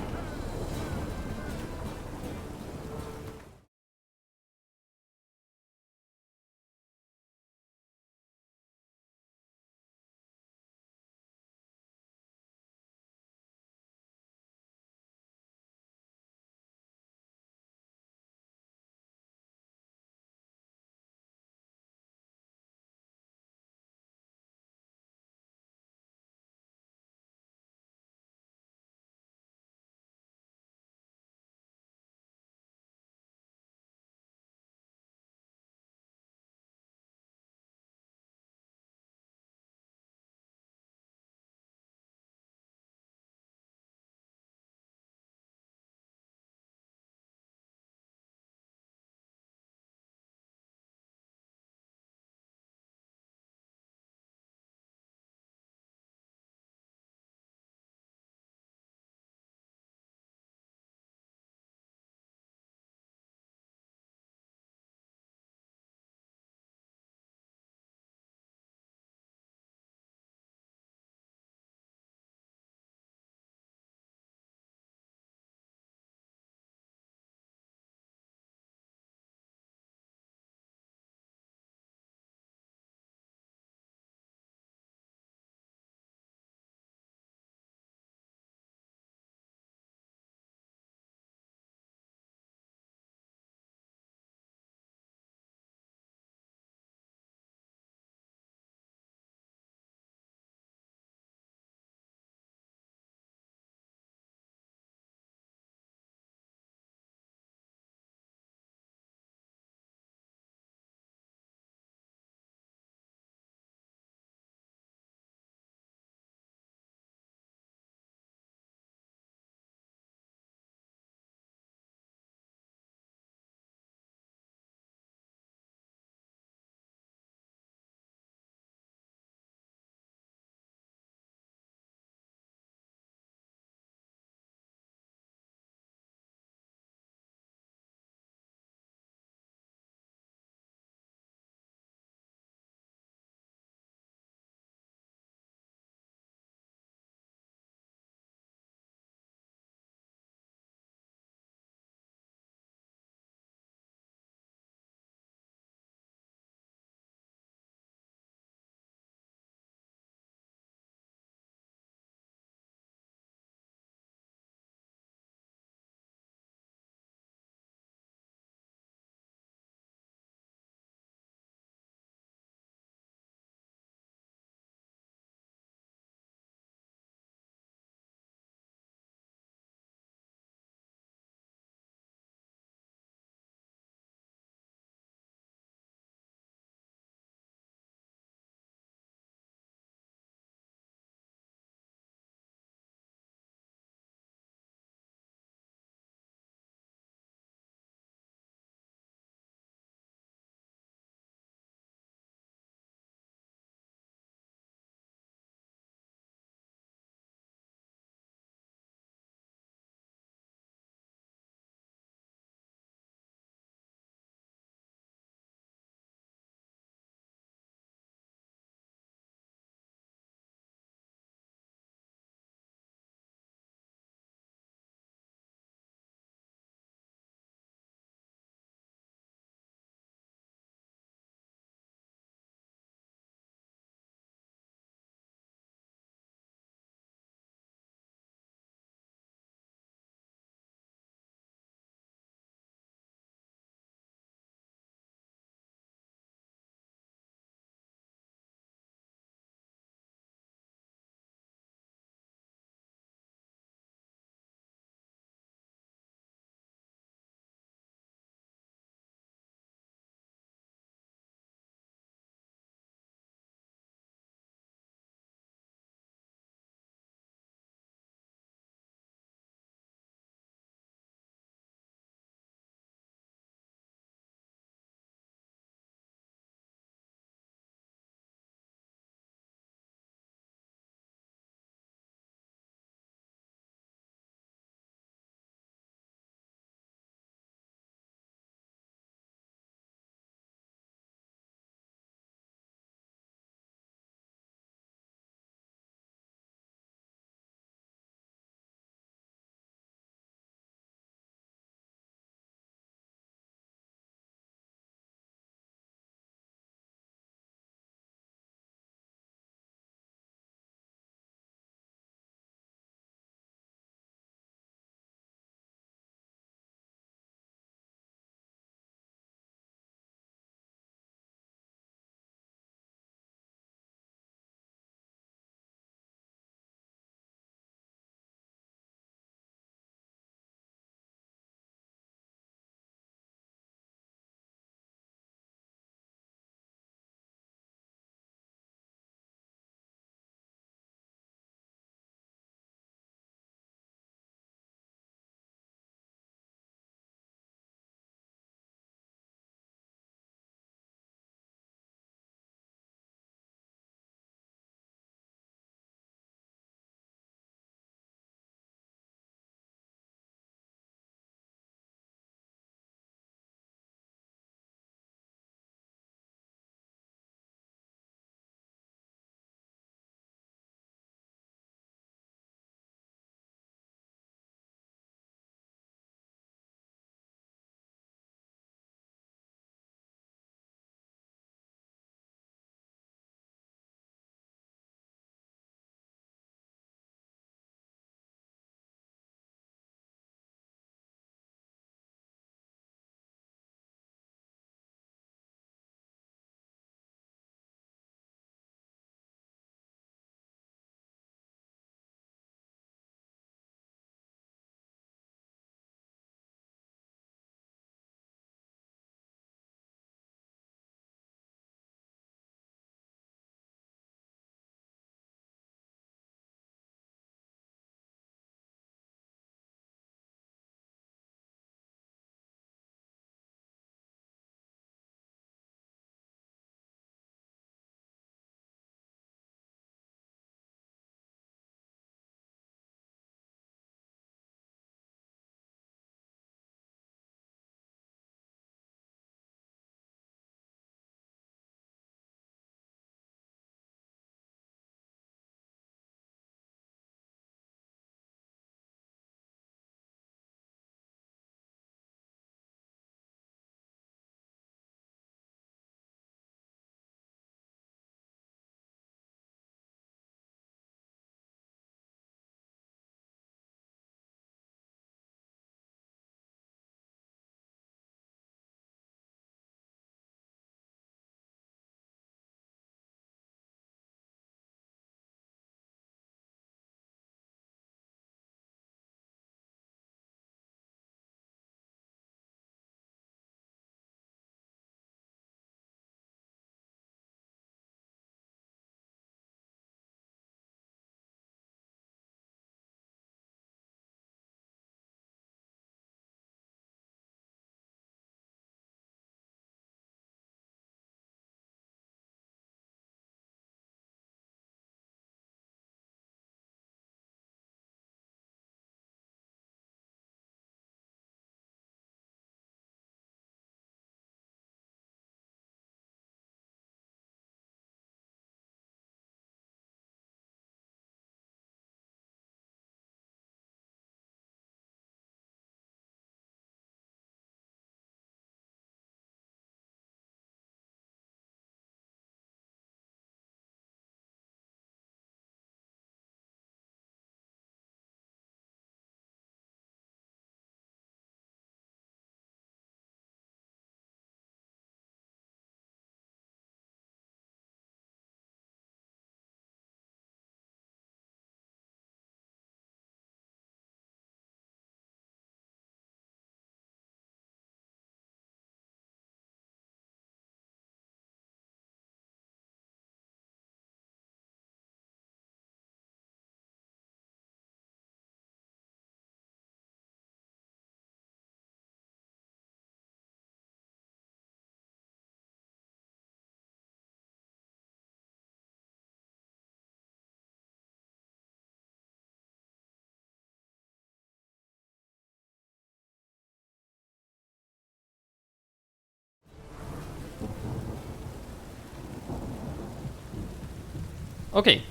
Okay.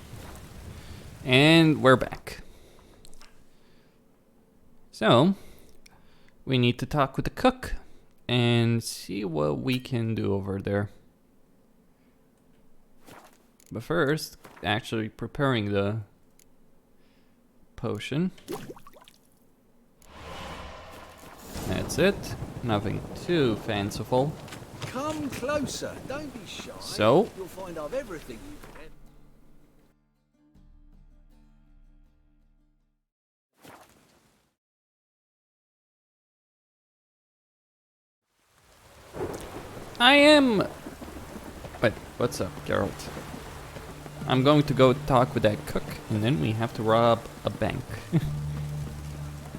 And we're back. So, we need to talk with the cook and see what we can do over there. But first, actually preparing the potion. That's it. Nothing too fanciful. Come closer, don't be shy. So? You'll find I've everything you can. I am... Wait, what's up, Geralt? I'm going to go talk with that cook, and then we have to rob a bank.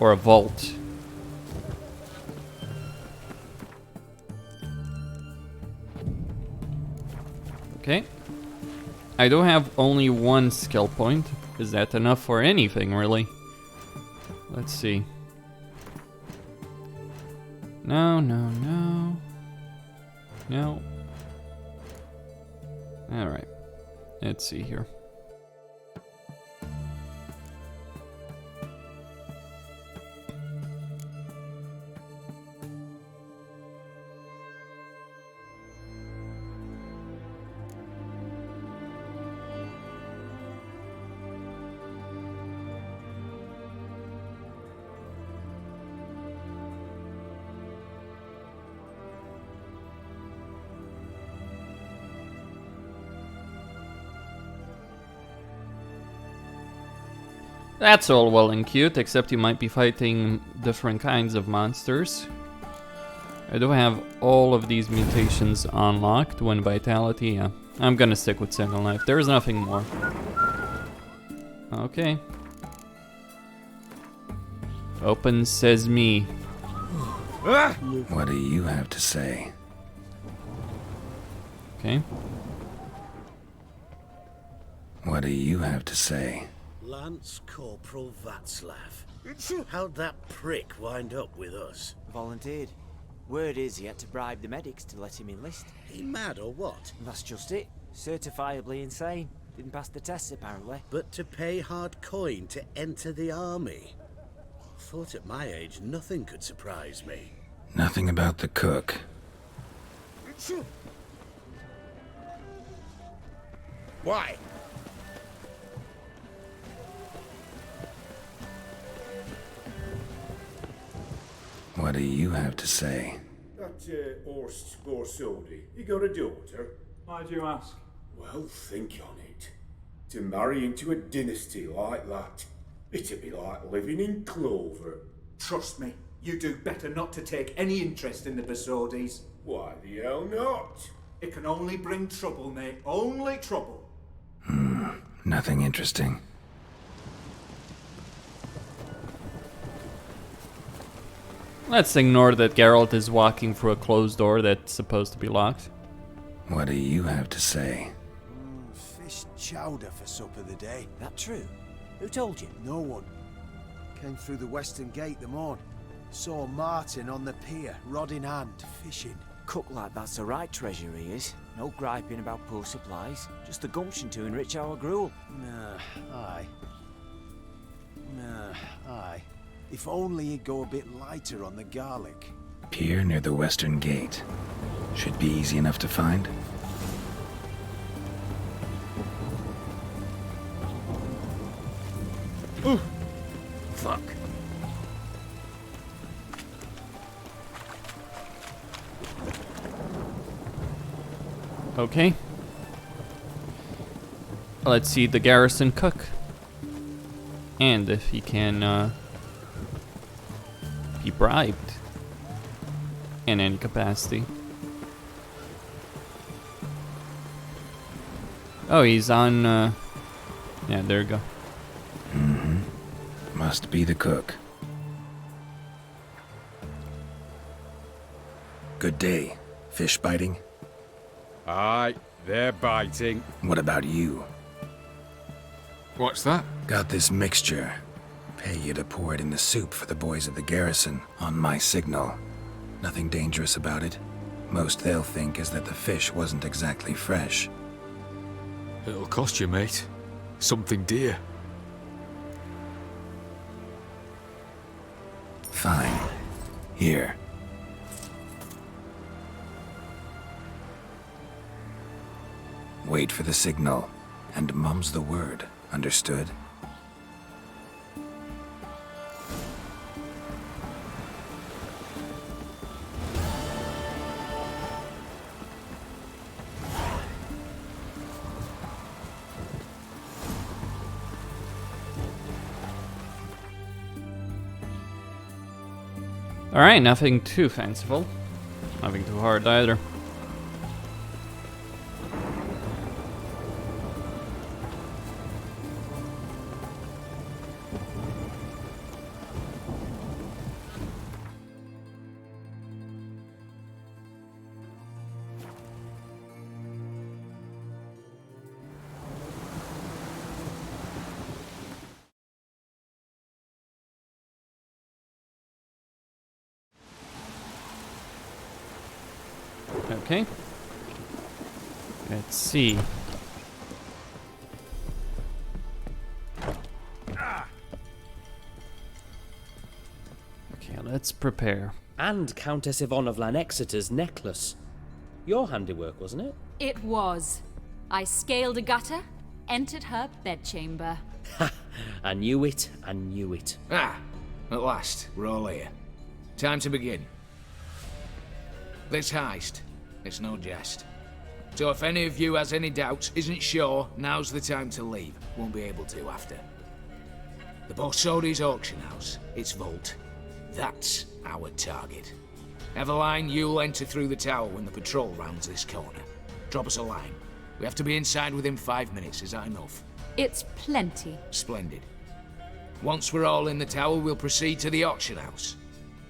Or a vault. Okay. I do have only one skill point. Is that enough for anything, really? Let's see. No, no, no. No. Alright. Let's see here. That's all well and cute, except you might be fighting different kinds of monsters. I do have all of these mutations unlocked. One vitality, yeah. I'm gonna stick with single knife. There's nothing more. Okay. Open sesame. What do you have to say? Okay. What do you have to say? Lance Corporal Václav. How'd that prick wind up with us? Volunteered. Word is he had to bribe the medics to let him enlist. He mad or what? That's just it. Certifiably insane. Didn't pass the tests apparently. But to pay hard coin to enter the army? Thought at my age nothing could surprise me. Nothing about the cook. Why? What do you have to say? That Horst Borsodi, he got a daughter. Why do you ask? Well, think on it. To marry into a dynasty like that, it'd be like living in clover. Trust me, you do better not to take any interest in the Borsodis. Why the hell not? It can only bring trouble, mate. Only trouble. Nothing interesting. Let's ignore that Geralt is walking through a closed door that's supposed to be locked. What do you have to say? Fish chowder for supper the day. That true? Who told you? No one. Came through the western gate the morn. Saw Martin on the pier, rod in hand, fishing. Cook like that's the right treasure he is. No griping about poor supplies. Just the gumption to enrich our gruel. Aye. Aye. If only he'd go a bit lighter on the garlic. Pier near the western gate. Should be easy enough to find. Ooh. Fuck. Okay. Let's see the garrison cook. And if he can be bribed in any capacity. Oh, he's on, yeah, there you go. Must be the cook. Good day. Fish biting? Aye, they're biting. What about you? What's that? Got this mixture. Pay you to pour it in the soup for the boys of the garrison, on my signal. Nothing dangerous about it. Most they'll think is that the fish wasn't exactly fresh. It'll cost you, mate. Something dear. Fine. Here. Wait for the signal, and mum's the word. Understood? Alright, nothing too fanciful. Nothing too hard either. Okay. Let's see. Okay, let's prepare. And Countess Yvonne of Lanexeter's necklace. Your handiwork, wasn't it? It was. I scaled a gutter, entered her bedchamber. Ha! I knew it, I knew it. Ah, at last, we're all here. Time to begin. This heist, it's no jest. So if any of you has any doubts, isn't sure, now's the time to leave. Won't be able to after. The Borsodi's auction house, its vault. That's our target. Eveline, you'll enter through the tower when the patrol rounds this corner. Drop us a line. We have to be inside within 5 minutes, is that enough? It's plenty. Splendid. Once we're all in the tower, we'll proceed to the auction house.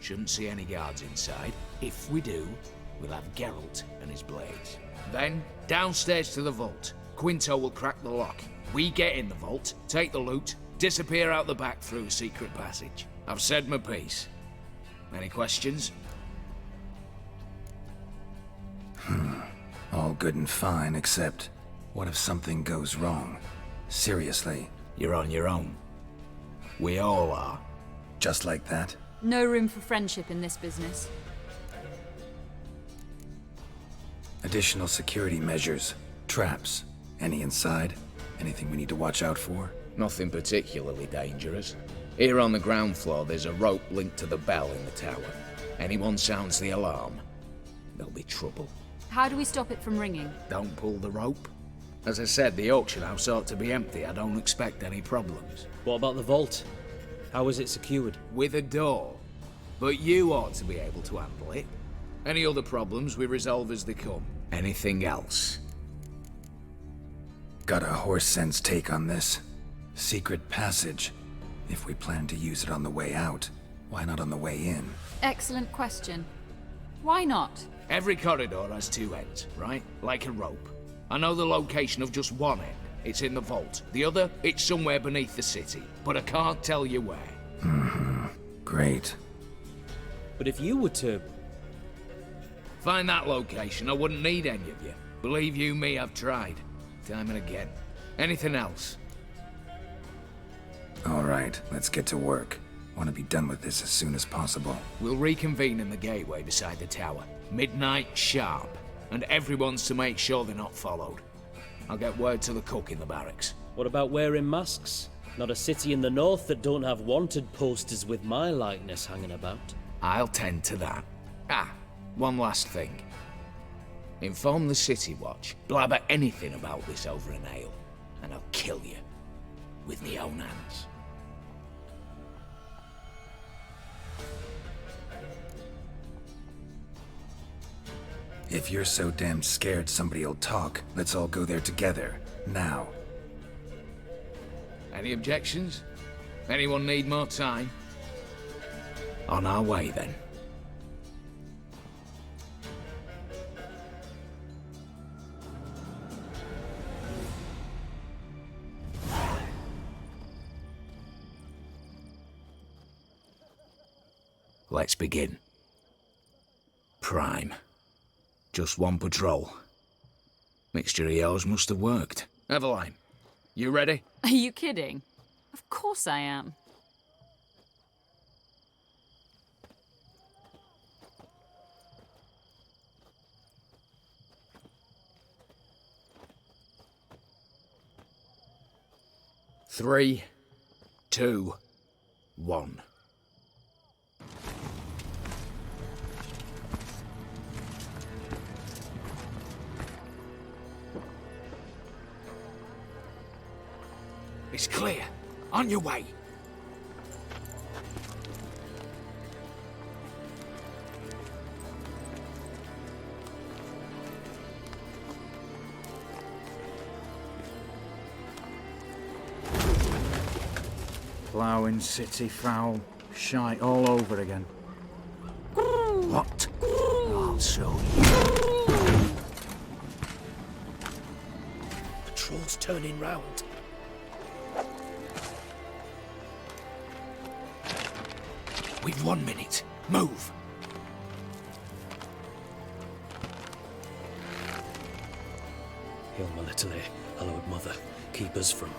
Shouldn't see any guards inside. If we do, we'll have Geralt and his blades. Then, downstairs to the vault. Quinto will crack the lock. We get in the vault, take the loot, disappear out the back through a secret passage. I've said my piece. Any questions? All good and fine, except what if something goes wrong? Seriously. You're on your own. We all are. Just like that? No room for friendship in this business. Additional security measures. Traps. Any inside? Anything we need to watch out for? Nothing particularly dangerous. Here on the ground floor, there's a rope linked to the bell in the tower. Anyone sounds the alarm, there'll be trouble. How do we stop it from ringing? Don't pull the rope. As I said, the auction house ought to be empty. I don't expect any problems. What about the vault? How is it secured? With a door. But you ought to be able to handle it. Any other problems we resolve as they come. Anything else? Got a horse sense take on this. Secret passage. If we plan to use it on the way out, why not on the way in? Excellent question. Why not? Every corridor has two ends, right? Like a rope. I know the location of just one end. It's in the vault. The other, it's somewhere beneath the city. But I can't tell you where. Great. But if you were to... find that location, I wouldn't need any of you. Believe you me, I've tried. Time and again. Anything else? Alright, let's get to work. Want to be done with this as soon as possible. We'll reconvene in the gateway beside the tower. Midnight sharp. And everyone's to make sure they're not followed. I'll get word to the cook in the barracks. What about wearing masks? Not a city in the north that don't have wanted posters with my likeness hanging about. I'll tend to that. Ah, one last thing. Inform the City Watch. Blabber anything about this over an ale, and I'll kill you. With my own hands. If you're so damn scared somebody'll talk, let's all go there together. Now. Any objections? Anyone need more time? On our way, then. Let's begin. Prime. Just one patrol. Mixture of yours must have worked. Eveline, You ready? Are you kidding? Of course I am. Three, two, one. It's clear. On your way. Ploughing city foul. Shite all over again. What? I'll show you. Patrol's turning round. We've 1 minute. Move. Hail my little hallowed mother, keep us from...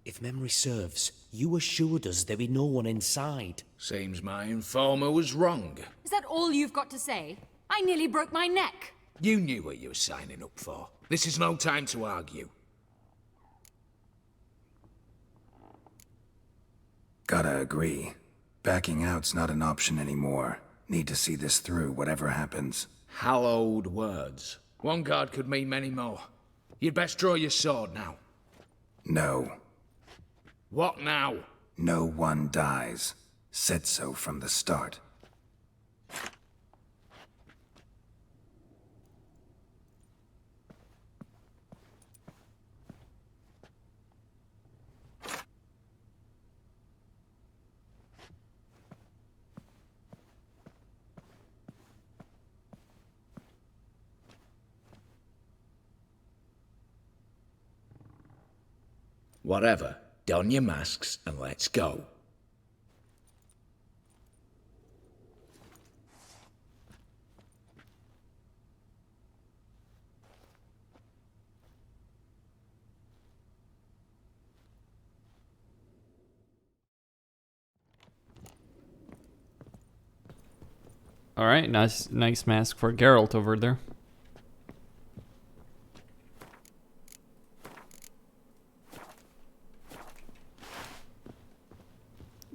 If memory serves, you assured us there be no one inside. Seems my informer was wrong. Is that all you've got to say? I nearly broke my neck. You knew what you were signing up for. This is no time to argue. Gotta agree. Backing out's not an option anymore. Need to see this through, whatever happens. Hallowed words. One guard could mean many more. You'd best draw your sword now. No. What now? No one dies. Said so from the start. Whatever. Don your masks and let's go. All right, nice mask for Geralt over there.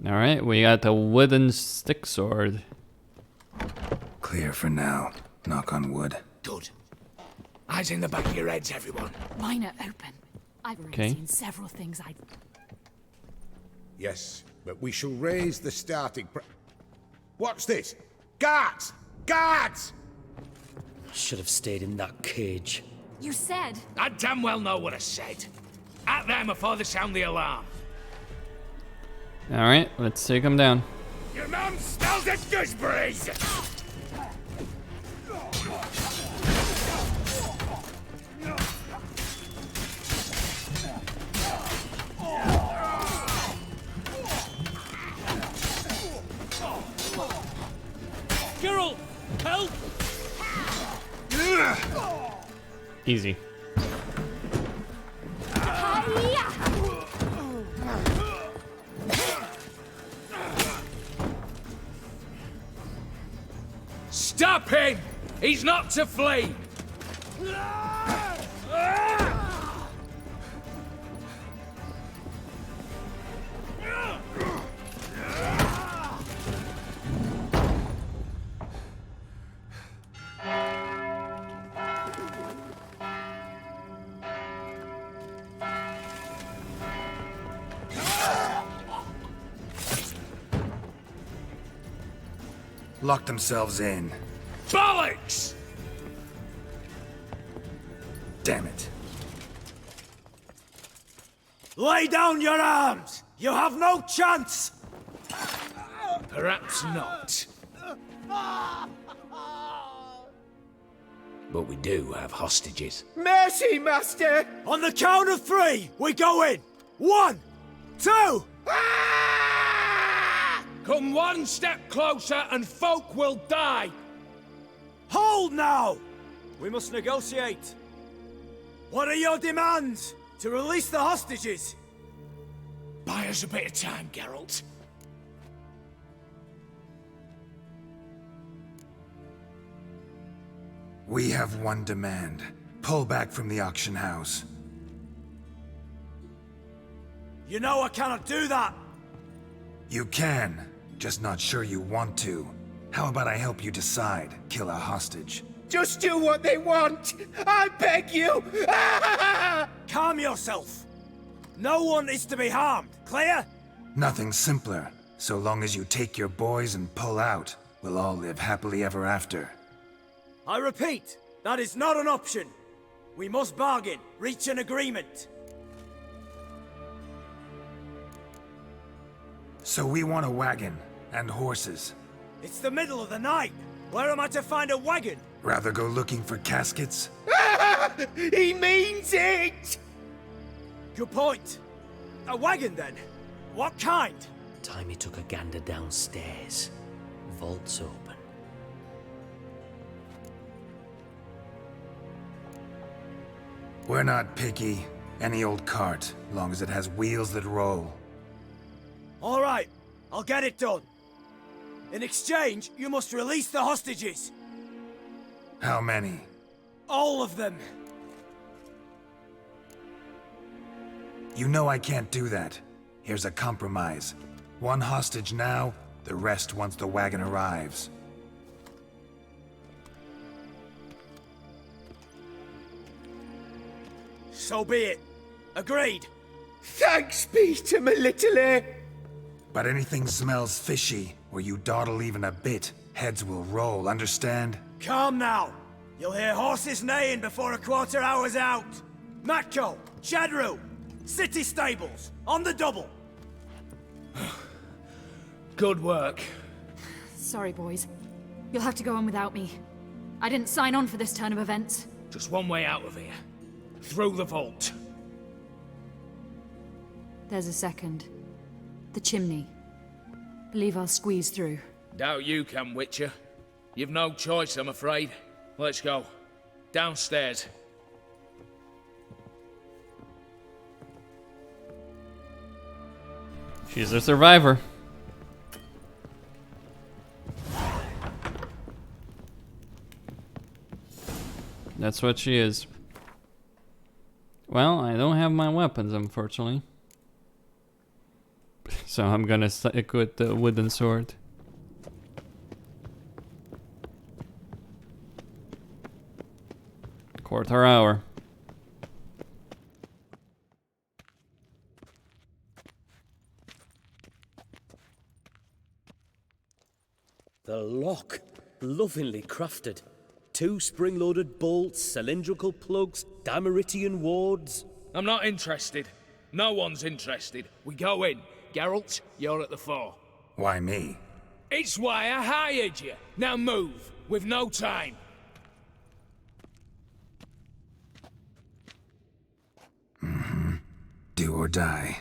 Alright, we got a wooden stick sword. Clear for now. Knock on wood. Good. Eyes in the back of your heads, everyone. Mine are open. I've already seen several things I'd... Yes, but we shall raise the starting What's this? Guards! Guards! Should have stayed in that cage. You said... I damn well know what I said. At them before they sound the alarm. Alright, let's take him down. Your mum smells of gooseberries! Geralt! Help! Easy. Stop him! He's not to flee! Lock themselves in. Bollocks! Damn it. Lay down your arms! You have no chance! Perhaps not. But we do have hostages. Mercy, Master! On the count of 3, we go in! 1, 2... Come one step closer and folk will die! Hold now! We must negotiate. What are your demands? To release the hostages? Buy us a bit of time, Geralt. We have one demand. Pull back from the auction house. You know I cannot do that! You can, just not sure you want to. How about I help you decide? Kill a hostage. Just do what they want! I beg you! Calm yourself! No one is to be harmed, clear? Nothing simpler. So long as you take your boys and pull out, we'll all live happily ever after. I repeat, that is not an option. We must bargain, reach an agreement. So we want a wagon, and horses. It's the middle of the night. Where am I to find a wagon? Rather go looking for caskets? He means it! Good point. A wagon, then? What kind? Time he took a gander downstairs. Vault's open. We're not picky. Any old cart, long as it has wheels that roll. All right, I'll get it done. In exchange, you must release the hostages. How many? All of them. You know I can't do that. Here's a compromise. One hostage now, the rest once the wagon arrives. So be it. Agreed. Thanks be to my little But anything smells fishy, or you dawdle even a bit, heads will roll, understand? Calm now. You'll hear horses neighing before a quarter hour's out. Matko, Shadru, city stables, on the double. Good work. Sorry, boys. You'll have to go on without me. I didn't sign on for this turn of events. Just one way out of here. Through the vault. There's a second. The chimney. Believe I'll squeeze through. Doubt you can, Witcher. You've no choice, I'm afraid. Let's go. Downstairs. She's a survivor. That's what she is. Well, I don't have my weapons, unfortunately. So I'm gonna stick with the wooden sword. Quarter hour. The lock. Lovingly crafted. 2 spring-loaded bolts, cylindrical plugs, Dameritian wards. I'm not interested. No one's interested. We go in. Geralt, you're at the fore. Why me? It's why I hired you. Now move. We've no time. Do or die.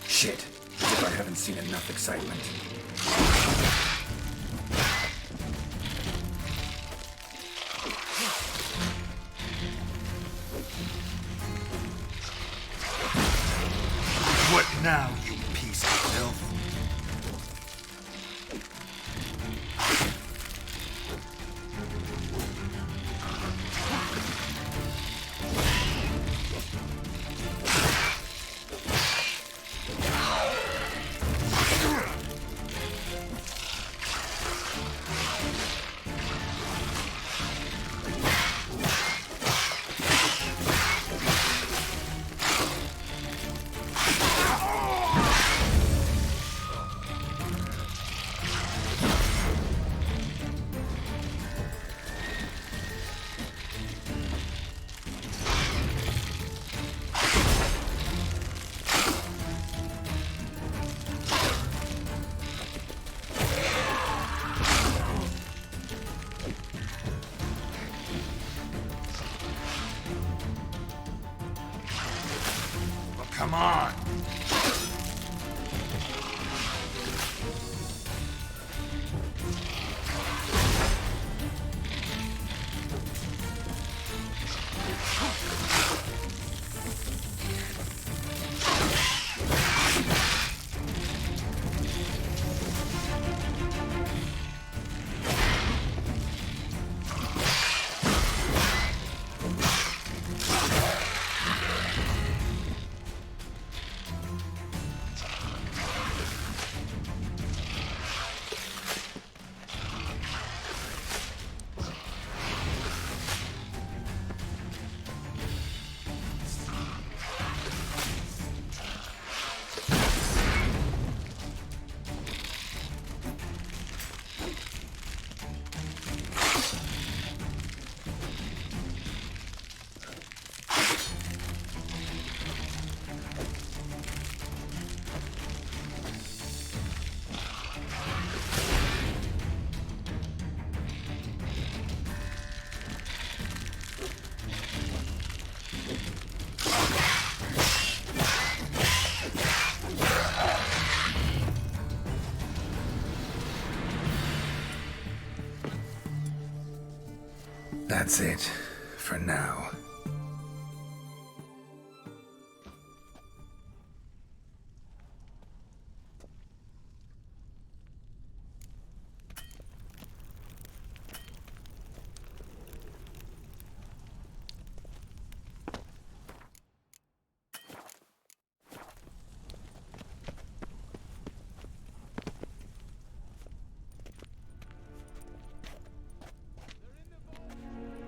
Shit. If I haven't seen enough excitement. What now, you piece of filth? Come on. That's it, for now.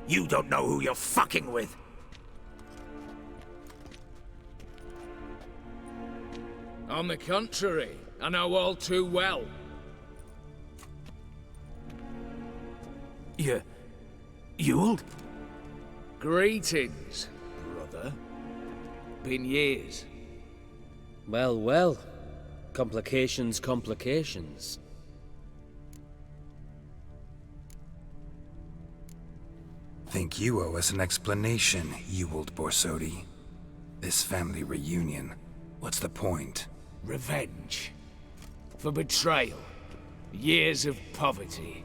You don't know who you're fucking with. On the contrary, I know all too well. Ewald? Greetings, brother. Been years. Well, well. Complications, complications. Think you owe us an explanation, Ewald Borsodi. This family reunion, what's the point? Revenge. For betrayal. Years of poverty.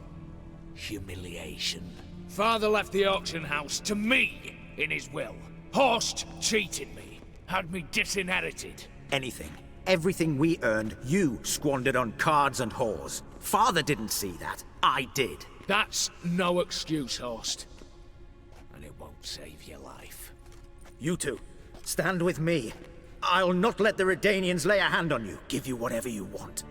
Humiliation. Father left the auction house to me in his will. Horst cheated me. Had me disinherited. Anything. Everything we earned, you squandered on cards and whores. Father didn't see that. I did. That's no excuse, Horst. And it won't save your life. You two, stand with me. I'll not let the Redanians lay a hand on you. Give you whatever you want.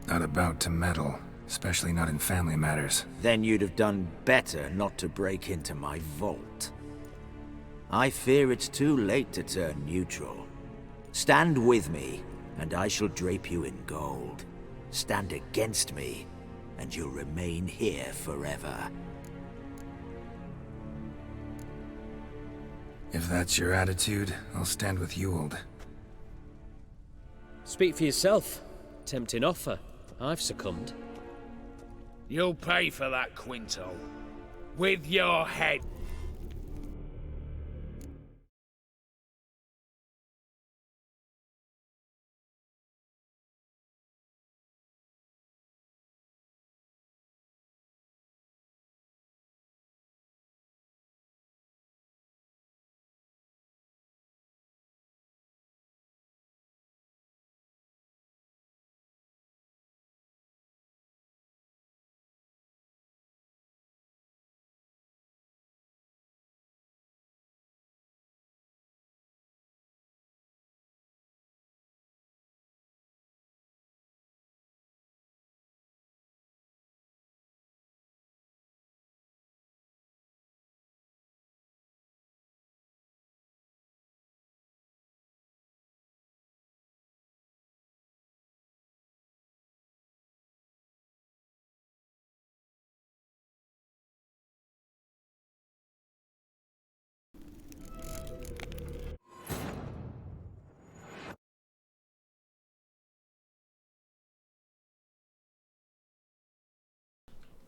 Not about to meddle, especially not in family matters. Then you'd have done better not to break into my vault. I fear it's too late to turn neutral. Stand with me, and I shall drape you in gold. Stand against me, and you'll remain here forever. If that's your attitude, I'll stand with Ewald. Speak for yourself. Tempting offer. I've succumbed. You'll pay for that, Quinto. With your head.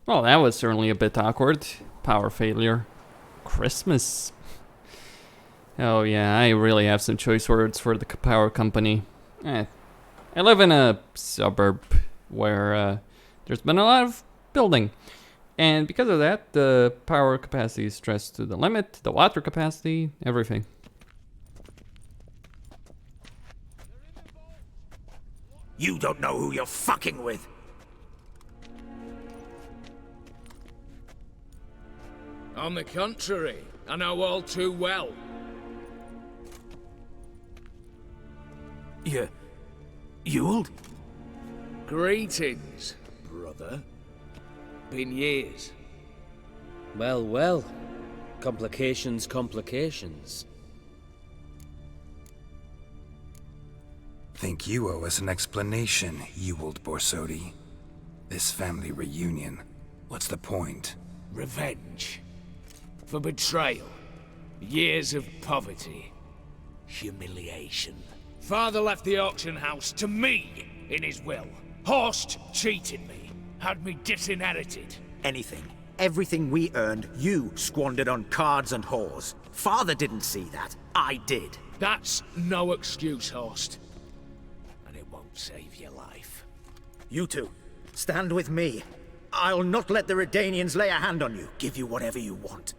Well, that was certainly a bit awkward, power failure. Christmas. Oh yeah, I really have some choice words for the power company. I live in a suburb where there's been a lot of building. And because of that, the power capacity is stressed to the limit, the water capacity, everything. You don't know who you're fucking with. On the contrary, I know all too well. You old? Greetings, brother. Been years. Well, well. Complications, complications. Think you owe us an explanation, you old Borsodi. This family reunion, what's the point? Revenge. For betrayal. Years of poverty. Humiliation. Father left the auction house to me in his will. Horst cheated me. Had me disinherited. Anything. Everything we earned, you squandered on cards and whores. Father didn't see that. I did. That's no excuse, Horst. And it won't save your life. You two, stand with me. I'll not let the Redanians lay a hand on you. Give you whatever you want.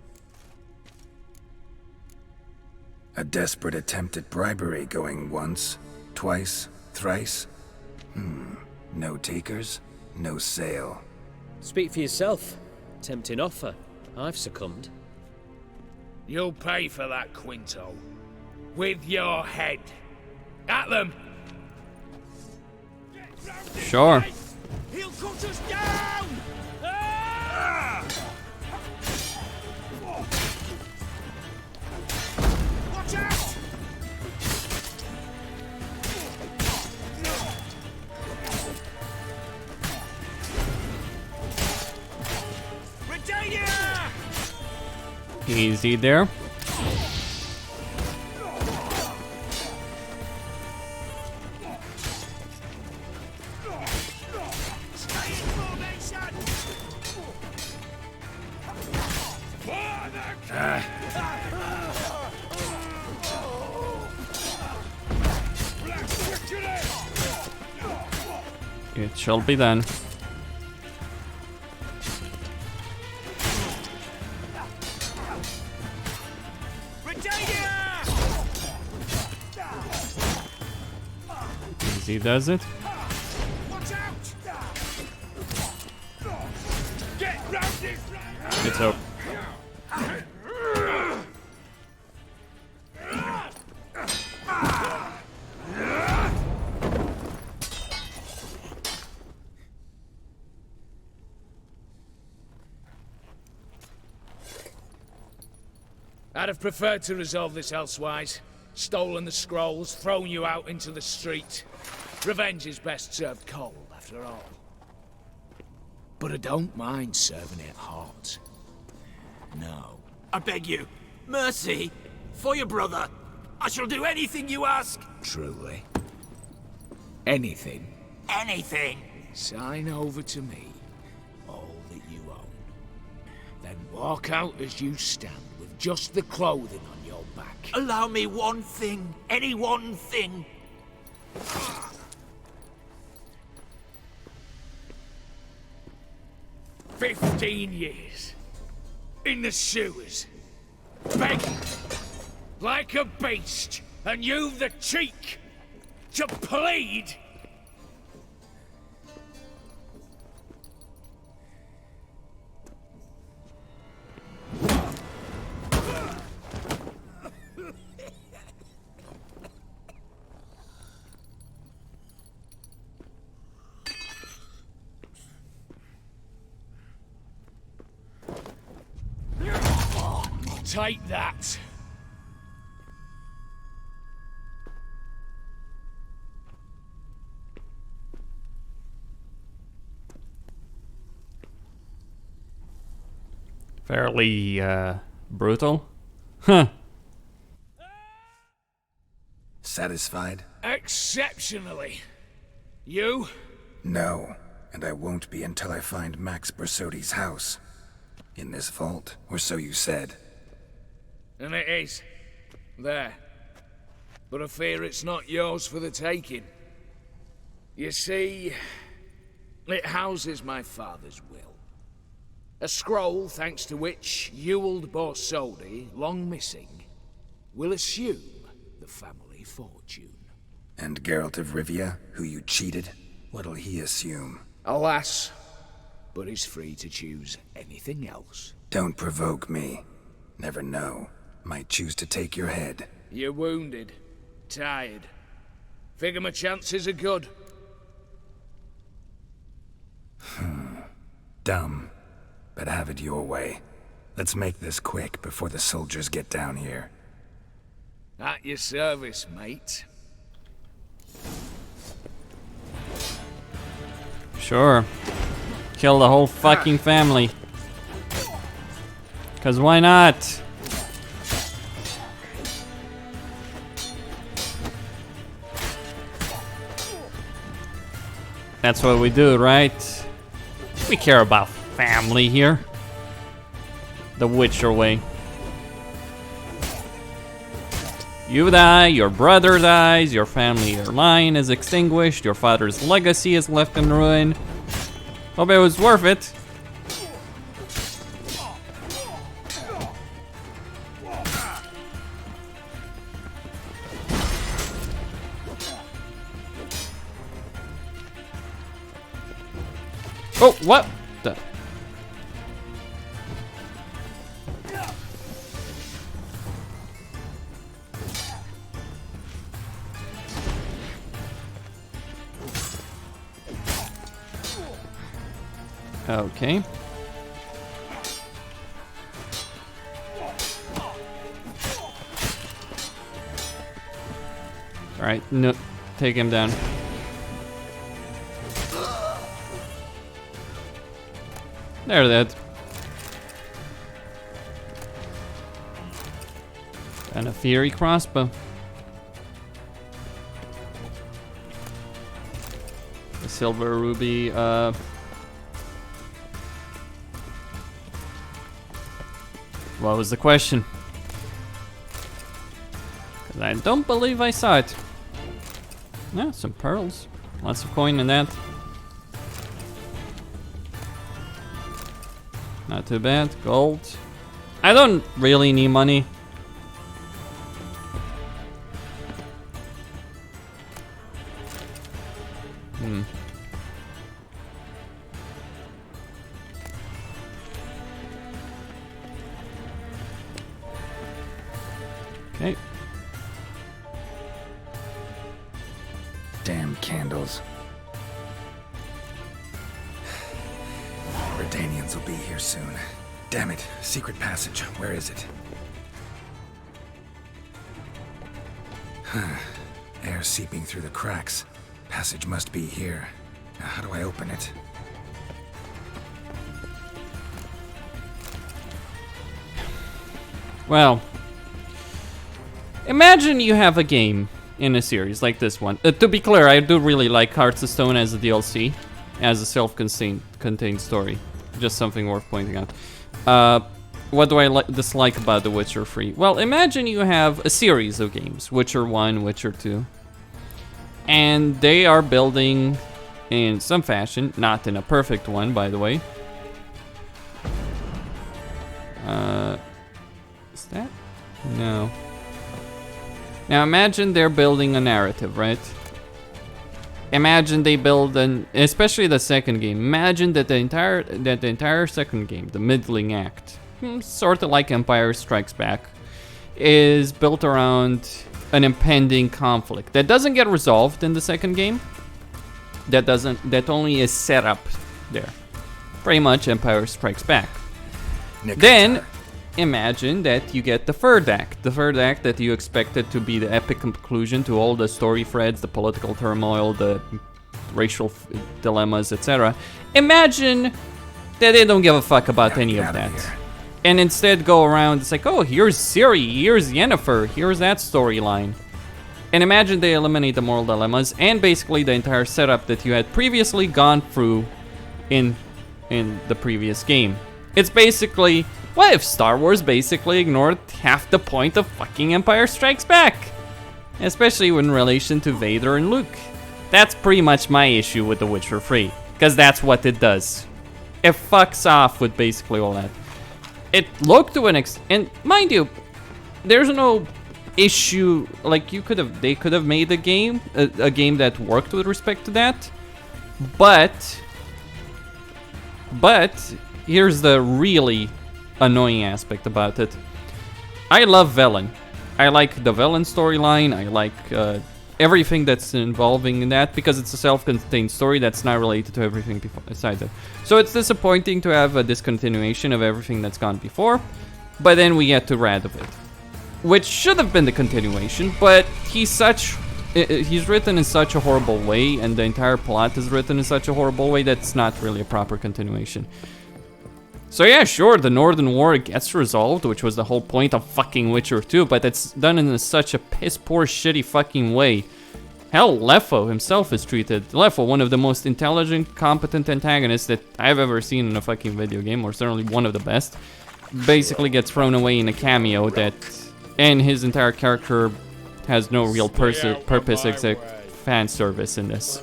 A desperate attempt at bribery going once, twice, thrice? No takers, no sale. Speak for yourself. Tempting offer. I've succumbed. You'll pay for that, Quinto. With your head. At them! Sure. He'll cut us down! Ah! Watch out! Redania! Easy there. It shall be done. Easy does it. It's up. I'd have preferred to resolve this elsewise. Stolen the scrolls, thrown you out into the street. Revenge is best served cold, after all. But I don't mind serving it hot. No. I beg you, mercy, for your brother. I shall do anything you ask. Truly. Anything. Anything. Sign over to me all that you own. Then walk out as you stand with just the clothing on your back. Allow me one thing. Any one thing. 15 years. In the sewers. Begging. Like a beast. And you've the cheek to plead. Take that. Fairly, brutal. Huh. Satisfied? Exceptionally. You? No, and I won't be until I find Max Bersodi's house. In this vault, or so you said. And it is. There. But I fear it's not yours for the taking. You see, it houses my father's will. A scroll thanks to which Ewald Borsodi, long missing, will assume the family fortune. And Geralt of Rivia, who you cheated, what'll he assume? Alas, but he's free to choose anything else. Don't provoke me. Never know. Might choose to take your head. You're wounded. Tired. Figure my chances are good. Dumb. But have it your way. Let's make this quick before the soldiers get down here. At your service, mate. Sure. Kill the whole fucking family. 'Cause why not? That's what we do, right? We care about family here. The Witcher way. You die, your brother dies, your family line is extinguished, your father's legacy is left in ruin. Hope it was worth it. Oh, what the? Okay. All right, no, take him down. They're dead. And a fiery crossbow. The silver ruby, what was the question? 'Cause I don't believe I saw it. Yeah, some pearls. Lots of coin in that. Not too bad. Gold. I don't really need money. Okay. Damn candles. Redanians will be here soon. Damn it. Secret passage. Where is it? Air seeping through the cracks. Passage must be here. Now, how do I open it? Well, imagine you have a game in a series like this one. To be clear, I do really like Hearts of Stone as a DLC, as a self-contained story. Just something worth pointing out. What do I dislike about The Witcher 3? Well, imagine you have a series of games, Witcher 1, Witcher 2, and they are building in some fashion, not in a perfect one, by the way. Is that? No. Now imagine they're building a narrative, right? Imagine they build especially the second game. Imagine that the entire second game, the middling act, sort of like Empire Strikes Back, is built around an impending conflict that doesn't get resolved in the second game. That only is set up there. Pretty much Empire Strikes Back. Then imagine that you get the third act that you expected to be the epic conclusion to all the story threads, the political turmoil, the racial dilemmas, etc. Imagine that they don't give a fuck about any of that. And instead go around, it's like, oh, here's Ciri, here's Yennefer, here's that storyline. And imagine they eliminate the moral dilemmas and basically the entire setup that you had previously gone through in the previous game. It's basically, what if Star Wars basically ignored half the point of fucking Empire Strikes Back? Especially in relation to Vader and Luke. That's pretty much my issue with The Witcher 3, because that's what it does. It fucks off with basically all that. It looked to an and mind you, there's no issue, like they could have made a game that worked with respect to that, but here's the really annoying aspect about it. I love Velen. I like the Velen storyline. I like everything that's involving in that, because it's a self-contained story that's not related to everything besides it. So it's disappointing to have a discontinuation of everything that's gone before, but then we get to Radovid, which should have been the continuation, but he's written in such a horrible way, and the entire plot is written in such a horrible way that's not really a proper continuation. So yeah, sure, the Northern War gets resolved, which was the whole point of fucking Witcher 2, but it's done in such a piss-poor, shitty fucking way. Hell, Leffo himself is treated. Leffo, one of the most intelligent, competent antagonists that I've ever seen in a fucking video game, or certainly one of the best, basically gets thrown away in a cameo that, and his entire character has no real purpose except fan service in this.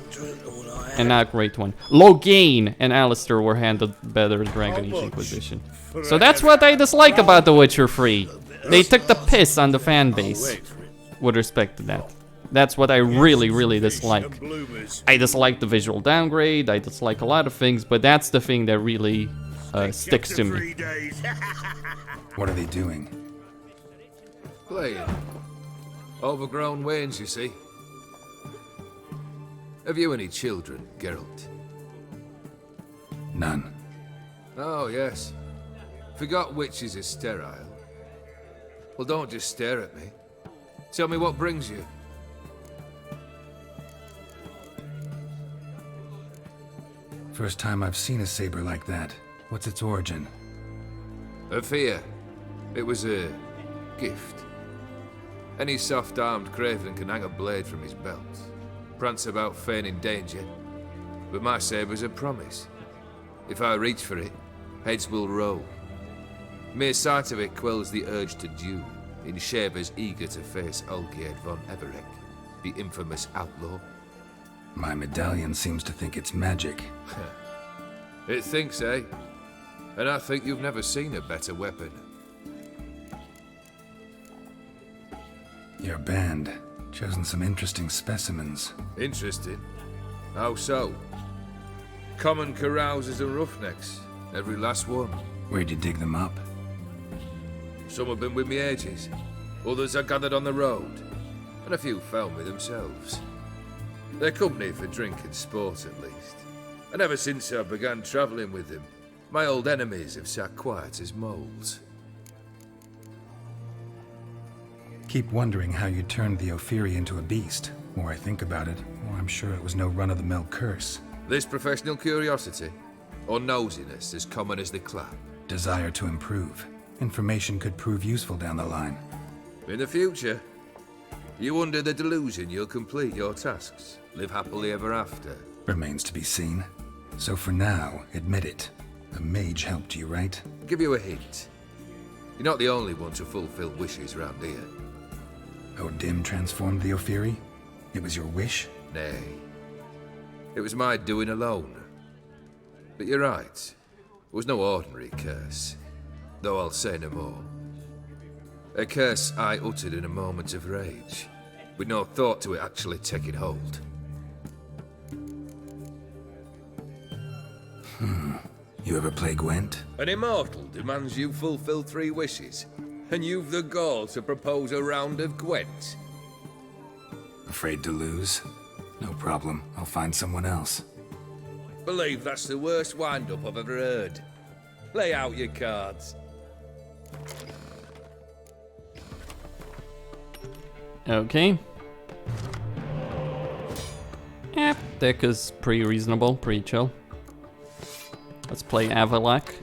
And not a great one. Loghain and Alistair were handled better in Dragon Age Inquisition. So that's what I dislike about The Witcher 3. They took the piss on the fan base with respect to that. That's what I really, really dislike. I dislike the visual downgrade, I dislike a lot of things, but that's the thing that really sticks to me. What are they doing? Playing. Overgrown wains, you see. Have you any children, Geralt? None. Oh, yes. Forgot witches are sterile. Well, don't just stare at me. Tell me what brings you. First time I've seen a saber like that. What's its origin? A fear. It was a gift. Any soft-armed craven can hang a blade from his belt. Prance about feigning danger, but my saber's a promise. If I reach for it, heads will roll. Mere sight of it quells the urge to duel, in shavers eager to face Olgierd von Everec, the infamous outlaw. My medallion seems to think it's magic. It thinks, eh? And I think you've never seen a better weapon. Your band. Chosen some interesting specimens. Interesting? How so? Common carousers and roughnecks. Every last one. Where'd you dig them up? Some have been with me ages. Others I gathered on the road. And a few found me themselves. They're company for drink and sport, at least. And ever since I began travelling with them, my old enemies have sat quiet as moles. Keep wondering how you turned the Ophiri into a beast. The more I think about it, the more I'm sure it was no run-of-the-mill curse. This professional curiosity, or nosiness as common as the clap? Desire to improve. Information could prove useful down the line. In the future, you under the delusion you'll complete your tasks, live happily ever after. Remains to be seen. So for now, admit it. The mage helped you, right? I'll give you a hint. You're not the only one to fulfill wishes round here. Dim transformed the Ophiri? It was your wish? Nay. It was my doing alone. But you're right. It was no ordinary curse. Though I'll say no more. A curse I uttered in a moment of rage, with no thought to it actually taking hold. You ever play Gwent? An immortal demands you fulfill 3 wishes, and you've the gall to propose a round of Gwent. Afraid to lose? No problem. I'll find someone else. Believe that's the worst wind-up I've ever heard. Lay out your cards. Okay. Yeah, deck is pretty reasonable, pretty chill. Let's play Avalak.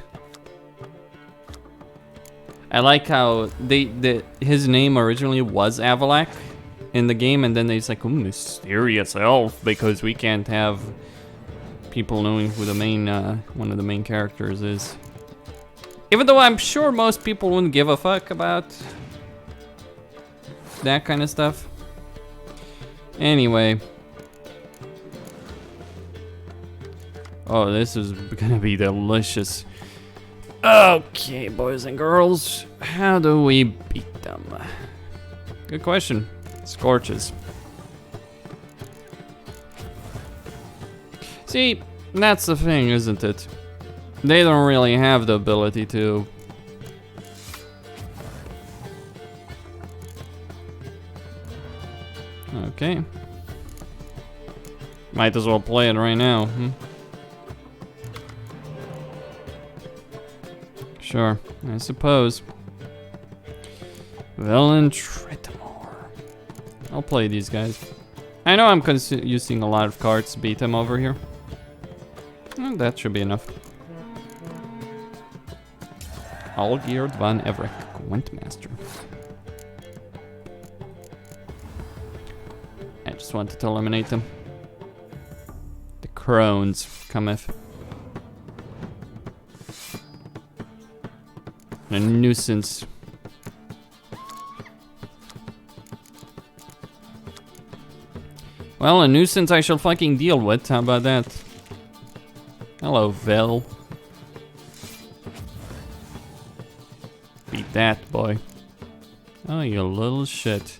I like how his name originally was Avalak in the game, and then they're like, mysterious elf, because we can't have people knowing who the main one of the main characters is. Even though I'm sure most people wouldn't give a fuck about that kind of stuff. Anyway. Oh, this is gonna be delicious. Okay, boys and girls. How do we beat them? Good question. Scorches. See, that's the thing, isn't it? They don't really have the ability to... Okay. Might as well play it right now, Sure, I suppose. Villain Tritamore. I'll play these guys. I know I'm using a lot of cards to beat them over here. That should be enough. Allgeared van Everek, Gwentmaster. I just wanted to eliminate them. The crones cometh. A nuisance. Well, a nuisance I shall fucking deal with. How about that? Hello, Vel. Beat that, boy. Oh, you little shit.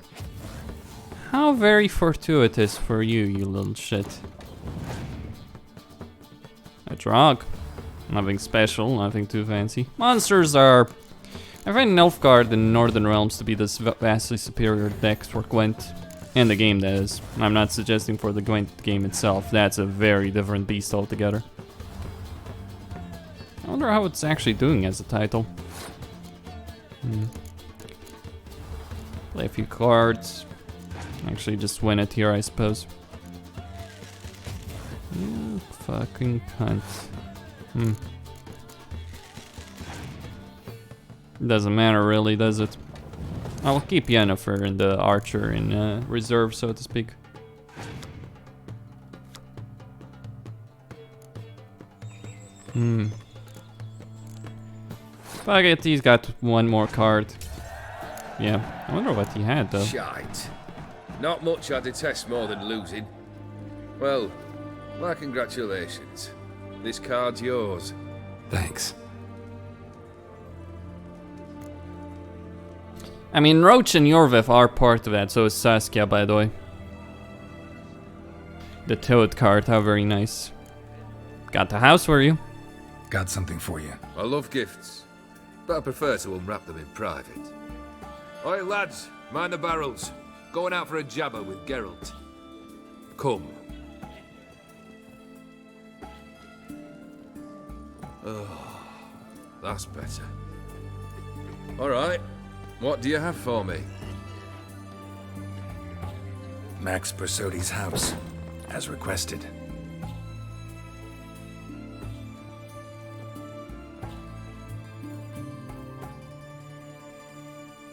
How very fortuitous for you, you little shit. A drug. Nothing special, nothing too fancy. Monsters are... I find Nilfgaard in Northern Realms to be this vastly superior deck for Gwent. And the game, that is. I'm not suggesting for the Gwent game itself. That's a very different beast altogether. I wonder how it's actually doing as a title. Play a few cards. Actually just win it here, I suppose. You fucking cunt. Doesn't matter really, does it? I'll keep Yennefer and the archer in reserve, so to speak. Fuck, he's got one more card. Yeah, I wonder what he had though. Shite. Not much I detest more than losing. Well, my congratulations. This card's yours. Thanks. I mean, Roach and Yorveth are part of that, so is Saskia, by the way. The Toad card, how very nice. Got the house for you. Got something for you. I love gifts, but I prefer to unwrap them in private. Oi, lads, mind the barrels. Going out for a jabber with Geralt. Come. Oh, that's better. Alright, what do you have for me? Max Bersodi's house, as requested.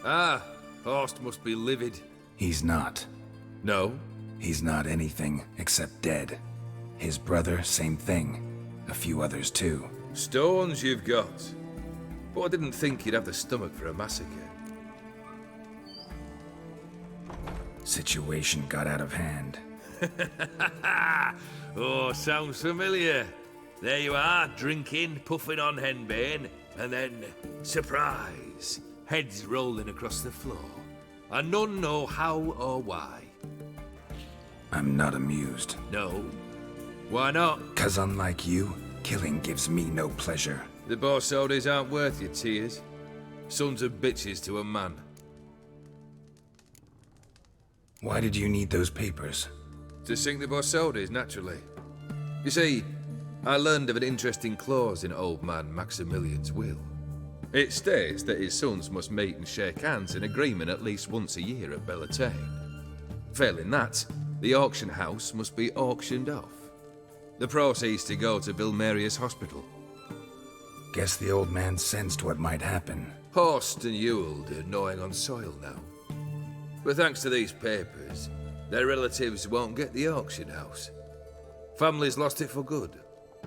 Ah, Horst must be livid. He's not. No? He's not anything except dead. His brother, same thing. A few others too. Stones you've got. But I didn't think you'd have the stomach for a massacre. Situation got out of hand. Oh, sounds familiar. There you are, drinking, puffing on henbane, and then, surprise, heads rolling across the floor. And none know how or why. I'm not amused. No? Why not? 'Cause unlike you, killing gives me no pleasure. The Borsodis aren't worth your tears. Sons of bitches to a man. Why did you need those papers? To sink the Borsodis, naturally. You see, I learned of an interesting clause in old man Maximilian's will. It states that his sons must meet and shake hands in agreement at least once a year at Bellatane. Failing that, the auction house must be auctioned off. The proceeds to go to Vilmeria's hospital. Guess the old man sensed what might happen. Horst and Ewald are gnawing on soil now. But thanks to these papers, their relatives won't get the auction house. Families lost it for good.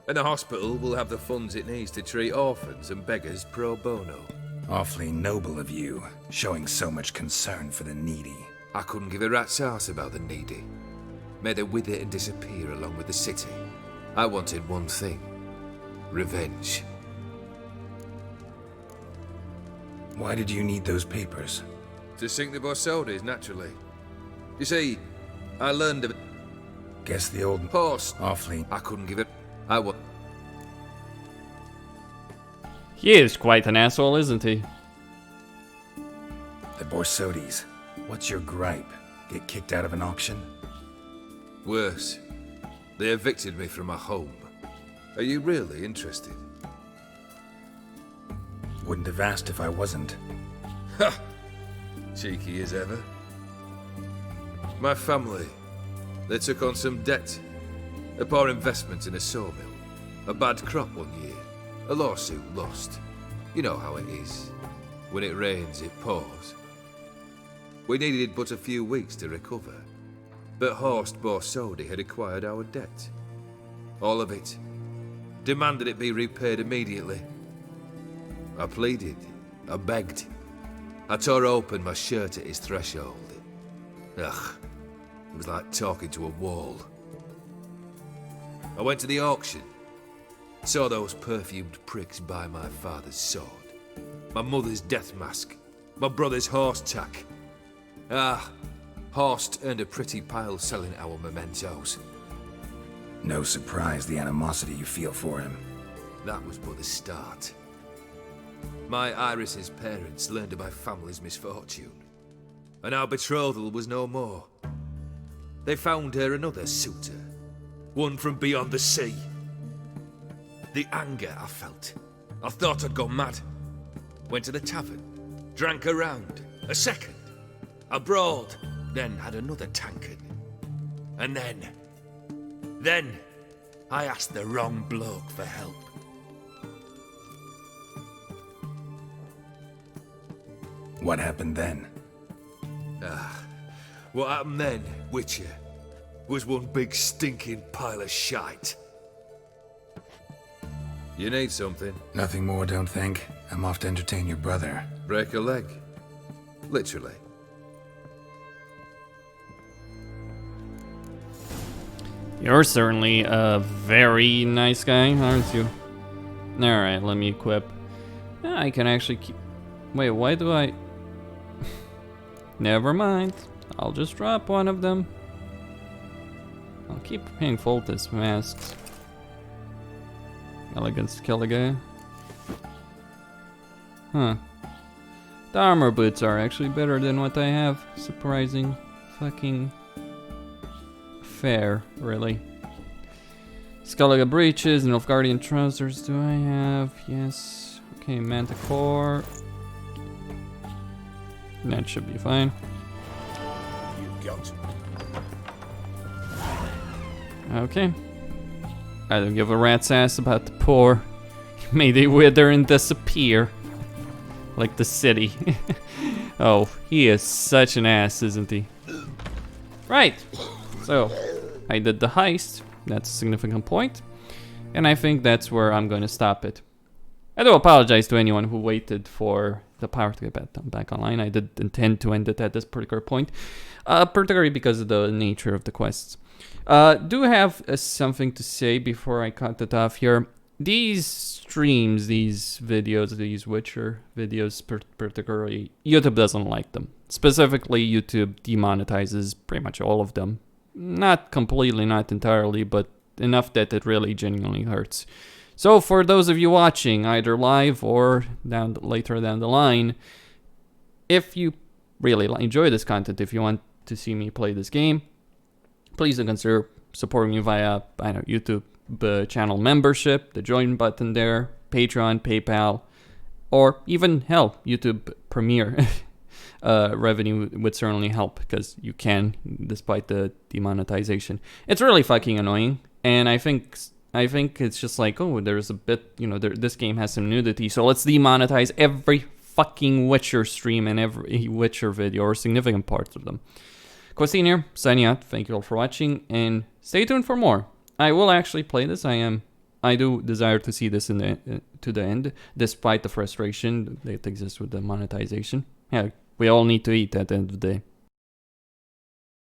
And the hospital will have the funds it needs to treat orphans and beggars pro bono. Awfully noble of you, showing so much concern for the needy. I couldn't give a rat's ass about the needy. May they wither and disappear along with the city. I wanted one thing. Revenge. Why did you need those papers? To sink the Borsodis, naturally. You see, I learned of... Guess the old... Horse. Awfully... I couldn't give it... I would... He is quite an asshole, isn't he? The Borsodis. What's your gripe? Get kicked out of an auction? Worse. They evicted me from my home. Are you really interested? Wouldn't have asked if I wasn't. Ha! Cheeky as ever. My family, they took on some debt. A poor investment in a sawmill. A bad crop one year. A lawsuit lost. You know how it is. When it rains, it pours. We needed but a few weeks to recover. But Horst Borsodi had acquired our debt. All of it. Demanded it be repaid immediately. I pleaded. I begged. I tore open my shirt at his threshold. Ugh. It was like talking to a wall. I went to the auction. Saw those perfumed pricks buy my father's sword. My mother's death mask. My brother's horse tack. Ah, Horst earned a pretty pile selling our mementos. No surprise the animosity you feel for him. That was but the start. My Iris's parents learned of my family's misfortune, and our betrothal was no more. They found her another suitor, one from beyond the sea. The anger I felt, I thought I'd gone mad. Went to the tavern, drank a round, a second. I brawled, then had another tankard. And then, I asked the wrong bloke for help. What happened then? What happened then, Witcher, was one big stinking pile of shite. You need something? Nothing more, don't think. I'm off to entertain your brother. Break a leg. Literally. You're certainly a very nice guy, aren't you? Alright, let me equip. I can actually keep... Wait, why do I... Never mind. I'll just drop one of them. I'll keep paying Foltest masks. Elegance to kill a guy. Huh. The armor boots are actually better than what I have. Surprising. Fucking... fair, really. Skellige breeches and Nilfgaardian trousers do I have? Yes. Okay, Manticore. That should be fine. You got. Okay. I don't give a rat's ass about the poor. May they wither and disappear. Like the city. Oh, he is such an ass, isn't he? Right. So, I did the heist. That's a significant point. And I think that's where I'm going to stop it. I do apologize to anyone who waited for the power to get back online. I did intend to end it at this particular point. Particularly because of the nature of the quests. Do have something to say before I cut it off here. These streams, these videos, these Witcher videos particularly, YouTube doesn't like them. Specifically, YouTube demonetizes pretty much all of them. Not completely, not entirely, but enough that it really genuinely hurts. So for those of you watching, either live or later down the line, if you really enjoy this content, if you want to see me play this game, please do consider supporting me via, I know, YouTube channel membership, the join button there, Patreon, PayPal, or even, hell, YouTube Premiere. Revenue would certainly help because you can, despite the demonetization. It's really fucking annoying, and I think it's just like, oh, there's a bit, you know, this game has some nudity, so let's demonetize every fucking Witcher stream and every Witcher video, or significant parts of them. Quastine here, signing out. Thank you all for watching, and stay tuned for more. I will actually play this. I am I do desire to see this to the end, despite the frustration that exists with the monetization. Yeah, we all need to eat at the end of the day.